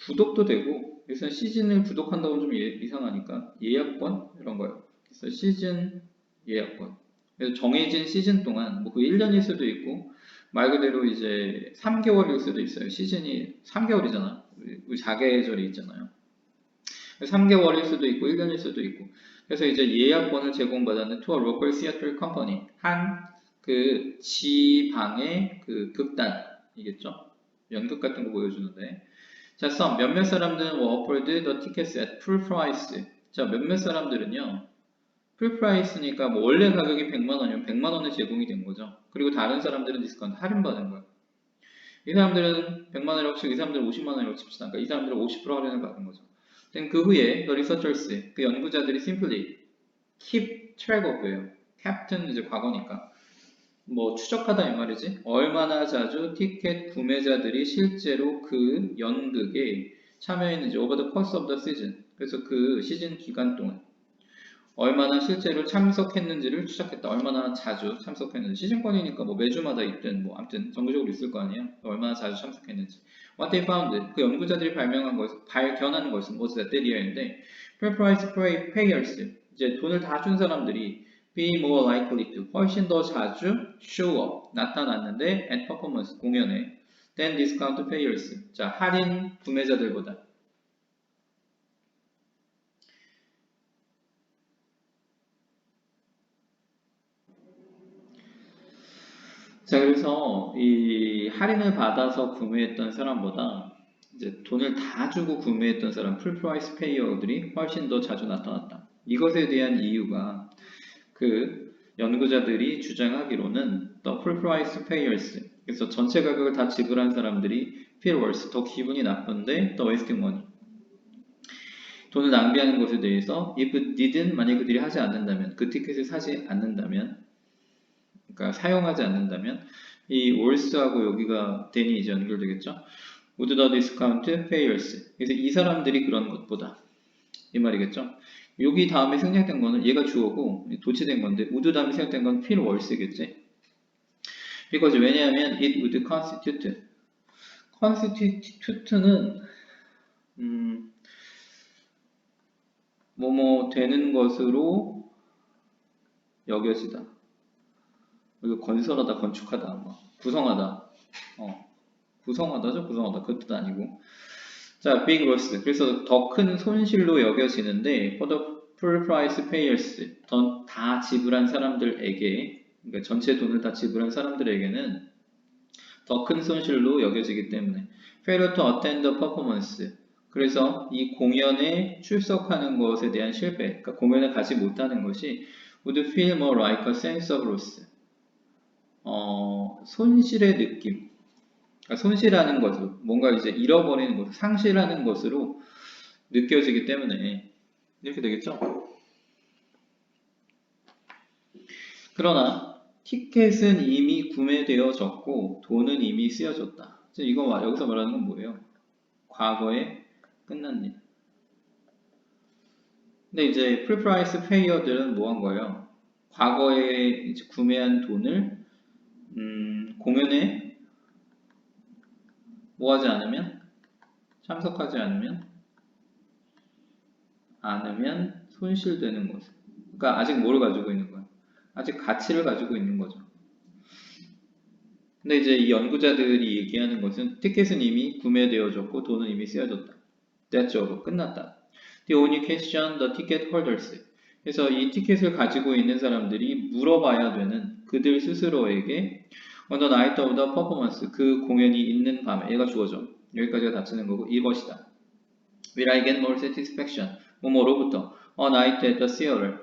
구독도 되고, 그래서 시즌을 구독한다고 좀 이상하니까 예약권 이런 거요. 그래서 시즌 예약권. 그래서 정해진 시즌 동안 뭐 그 1년일 수도 있고 말 그대로 이제 3개월일 수도 있어요. 시즌이 3개월이잖아. 우리 사계절이 있잖아요. 3개월일 수도 있고 1년일 수도 있고. 그래서 이제 예약권을 제공받았는 to a local theater company, 한 그 지방의 그 극단이겠죠. 연극 같은 거 보여주는데, 자, some 몇몇 사람들은 were offered the tickets at full price. 자, 몇몇 사람들은요, 풀 프라이스니까 뭐 원래 가격이 100만 원이면 100만 원에 제공이 된 거죠. 그리고 다른 사람들은 디스카운트 할인받은 거예요. 이 사람들은 100만 원이라고 치고 이 사람들은 50만 원이라고 칩시다. 그러니까 이 사람들은 50% 할인을 받은 거죠. 그 후에 the researchers, 그 연구자들이 simply keep track of예요. captain 이제 과거니까 뭐 추적하다 이 말이지. 얼마나 자주 티켓 구매자들이 실제로 그 연극에 참여했는지 over the course of the season. 그래서 그 시즌 기간 동안 얼마나 실제로 참석했는지를 추적했다. 얼마나 자주 참석했는지. 시즌권이니까 뭐 매주마다 있든 뭐 아무튼 정기적으로 있을 거 아니에요. 얼마나 자주 참석했는지. What they found, 그 연구자들이 발견한 것은 was that year인데 fair price payers, 이제 돈을 다 준 사람들이 be more likely to, 훨씬 더 자주 show up, 나타났는데 at performance, 공연에 than discount payers, 자 할인 구매자들보다. 자, 그래서 이 할인을 받아서 구매했던 사람보다 이제 돈을 다 주고 구매했던 사람, 풀프라이스 페이어들이 훨씬 더 자주 나타났다. 이것에 대한 이유가 그 연구자들이 주장하기로는 the full price payers, 그래서 전체 가격을 다 지불한 사람들이 feel worse, 더 기분이 나쁜데 the wasting money, 돈을 낭비하는 것에 대해서 if didn't, 만약 그들이 하지 않는다면, 그 티켓을 사지 않는다면, 그러니까 사용하지 않는다면 이 worse하고 여기가 then이 이제 연결되겠죠. would the discount payers, 그래서 이 사람들이 그런 것보다 이 말이겠죠. 여기 다음에 생략된 거는 얘가 주어고 도치된 건데 would 다음에 생략된 건 feel worse겠지. because 왜냐하면 it would constitute는 뭐뭐 되는 것으로 여겨지다. 그리고 건설하다, 건축하다, 뭐 구성하다. 구성하다죠, 구성하다. 그 뜻 아니고. 자, big loss. 그래서 더 큰 손실로 여겨지는데, for the full price payers, 다 지불한 사람들에게, 그러니까 전체 돈을 다 지불한 사람들에게는 더 큰 손실로 여겨지기 때문에, failure to attend the performance. 그래서 이 공연에 출석하는 것에 대한 실패, 그러니까 공연에 가지 못하는 것이 would feel more like a sense of loss. 손실의 느낌. 그러니까 손실하는 것으로, 뭔가 이제 잃어버리는 것, 상실하는 것으로 느껴지기 때문에 이렇게 되겠죠. 그러나 티켓은 이미 구매되어졌고 돈은 이미 쓰여졌다. 이거 여기서 말하는 건 뭐예요? 과거에 끝난 일. 근데 이제 풀프라이스 페이어들은 뭐 한 거예요? 과거에 이제 구매한 돈을 공연에 뭐 하지 않으면, 참석하지 않으면 손실되는 거죠. 그러니까 아직 뭐를 가지고 있는 거야? 아직 가치를 가지고 있는 거죠. 근데 이제 이 연구자들이 얘기하는 것은 티켓은 이미 구매되어졌고 돈은 이미 쓰여졌다. That's over. 끝났다. The only question the ticket holders. 그래서 이 티켓을 가지고 있는 사람들이 물어봐야 되는 그들 스스로에게 on the night of the performance, 그 공연이 있는 밤에, 얘가 주어져. 여기까지가 닫히는 거고 이것이다. Will I get more satisfaction? 뭐뭐로부터 a night at the theater.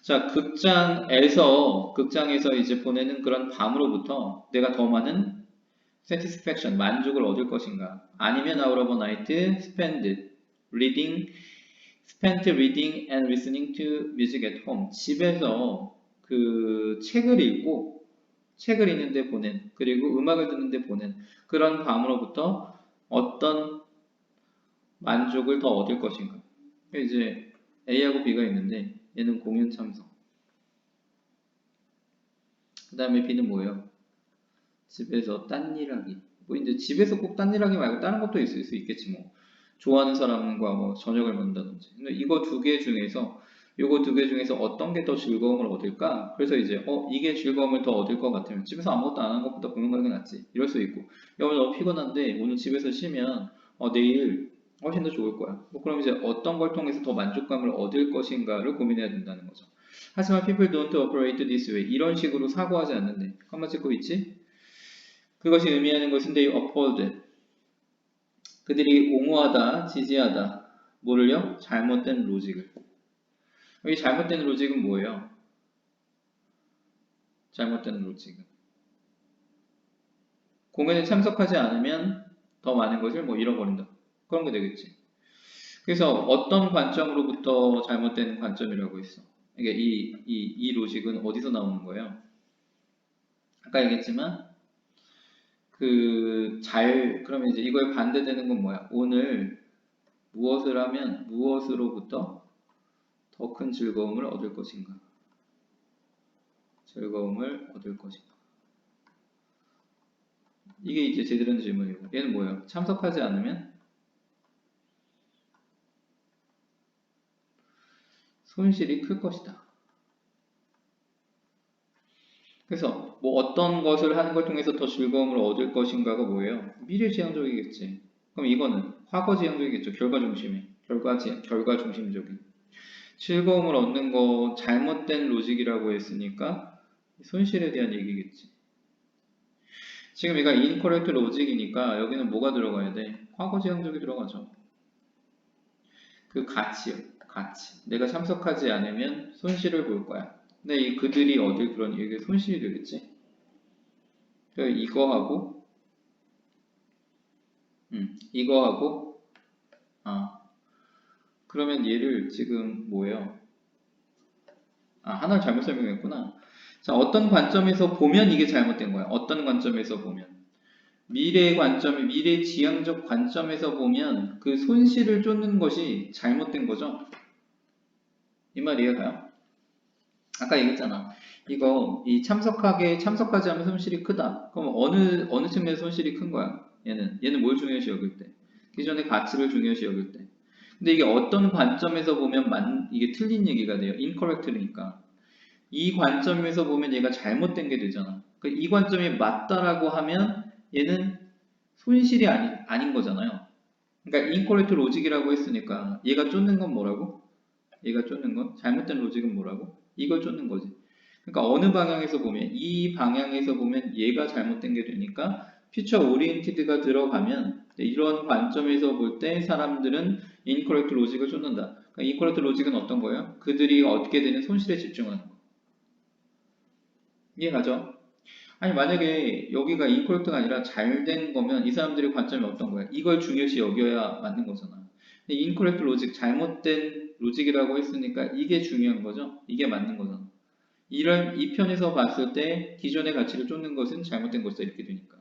자, 극장에서 이제 보내는 그런 밤으로부터 내가 더 많은 satisfaction, 만족을 얻을 것인가? 아니면 out of a night spent reading and listening to music at home. 집에서 그 책을 읽는데 보낸, 그리고 음악을 듣는데 보낸 그런 밤으로부터 어떤 만족을 더 얻을 것인가? 이제 A하고 B가 있는데 얘는 공연 참석. 그 다음에 B는 뭐예요? 집에서 딴 일하기. 뭐 이제 집에서 꼭 딴 일하기 말고 다른 것도 있을 수 있겠지 뭐. 좋아하는 사람과 뭐 저녁을 먹는다든지. 근데 이거 두 개 중에서 어떤 게 더 즐거움을 얻을까? 그래서 이제 이게 즐거움을 더 얻을 것 같으면 집에서 아무것도 안 하는 것보다 보는 게 낫지. 이럴 수 있고. 야, 오늘 너무 피곤한데 오늘 집에서 쉬면 내일 훨씬 더 좋을 거야. 뭐 그럼 이제 어떤 걸 통해서 더 만족감을 얻을 것인가를 고민해야 된다는 거죠. 하지만 people don't operate this way. 이런 식으로 사고하지 않는데. 컴마 찍고 있지? 그것이 의미하는 것은 they uphold. 그들이 옹호하다, 지지하다. 뭐를요? 잘못된 로직을. 이 잘못된 로직은 뭐예요? 잘못된 로직은. 공연에 참석하지 않으면 더 많은 것을 뭐 잃어버린다. 그런 게 되겠지. 그래서 어떤 관점으로부터 잘못된 관점이라고 했어. 그러니까 이 로직은 어디서 나오는 거예요? 아까 얘기했지만 그러면 이제 이거에 반대되는 건 뭐야? 오늘 무엇을 하면 무엇으로부터 더 큰 즐거움을 얻을 것인가? 즐거움을 얻을 것인가? 이게 이제 제대로 된 질문이고 얘는 뭐예요? 참석하지 않으면 손실이 클 것이다. 그래서 뭐 어떤 것을 하는 걸 통해서 더 즐거움을 얻을 것인가가 뭐예요? 미래지향적이겠지. 그럼 이거는 과거지향적이겠죠. 결과 중심적인. 즐거움을 얻는 거 잘못된 로직이라고 했으니까 손실에 대한 얘기겠지. 지금 얘가 incorrect logic이니까 여기는 뭐가 들어가야 돼? 과거지향적이 들어가죠. 그 가치요. 가치. 내가 참석하지 않으면 손실을 볼 거야. 근데 그들이 얻을 그런 이게 손실이 되겠지. 그러니까 이거하고 그러면 얘를 지금 뭐예요? 하나를 잘못 설명했구나. 자, 어떤 관점에서 보면 이게 잘못된 거야. 어떤 관점에서 보면. 미래지향적 관점에서 보면 그 손실을 쫓는 것이 잘못된 거죠. 이 말 이해가요? 아까 얘기했잖아. 참석하지 않으면 손실이 크다. 그럼 어느 측면에서 손실이 큰 거야? 얘는 뭘 중요시 여길 때? 기존의 가치를 중요시 여길 때. 근데 이게 어떤 관점에서 보면 이게 틀린 얘기가 돼요. incorrect니까. 이 관점에서 보면 얘가 잘못된 게 되잖아. 그러니까 이 관점이 맞다라고 하면 얘는 손실이 아닌 거잖아요. 그러니까 incorrect logic이라고 했으니까 얘가 쫓는 건 뭐라고? 얘가 쫓는 건 잘못된 로직은 뭐라고? 이걸 쫓는 거지. 그러니까 어느 방향에서 보면 이 방향에서 보면 얘가 잘못된 게 되니까 퓨처 오리엔티드가 들어가면 이런 관점에서 볼 때 사람들은 인코렉트 로직을 쫓는다. 그러니까 인코렉트 로직은 어떤 거예요? 그들이 얻게 되는 손실에 집중하는 거. 이해가죠? 아니 만약에 여기가 인코렉트가 아니라 잘된 거면 이 사람들의 관점이 어떤 거야? 이걸 중요시 여겨야 맞는 거잖아. 근데 인코렉트 로직, 잘못된 로직이라고 했으니까 이게 중요한 거죠? 이게 맞는 거잖아. 이 편에서 봤을 때 기존의 가치를 쫓는 것은 잘못된 것이다 이렇게 되니까.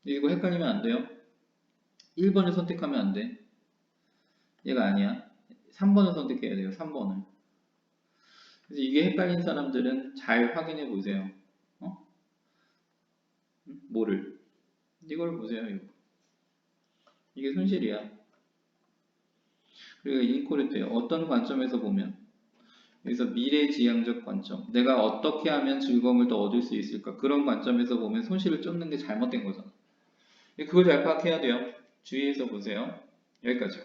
이거 헷갈리면 안 돼요. 1번을 선택하면 안 돼. 얘가 아니야. 3번을 선택해야 돼요. 3번을. 그래서 이게 헷갈린 사람들은 잘 확인해 보세요. 뭐를? 이걸 보세요. 이게 손실이야. 그리고 인코레트에 어떤 관점에서 보면 그래서 미래지향적 관점 내가 어떻게 하면 즐거움을 더 얻을 수 있을까 그런 관점에서 보면 손실을 쫓는 게 잘못된 거잖아. 그걸 잘 파악해야 돼요. 주의해서 보세요. 여기까지요.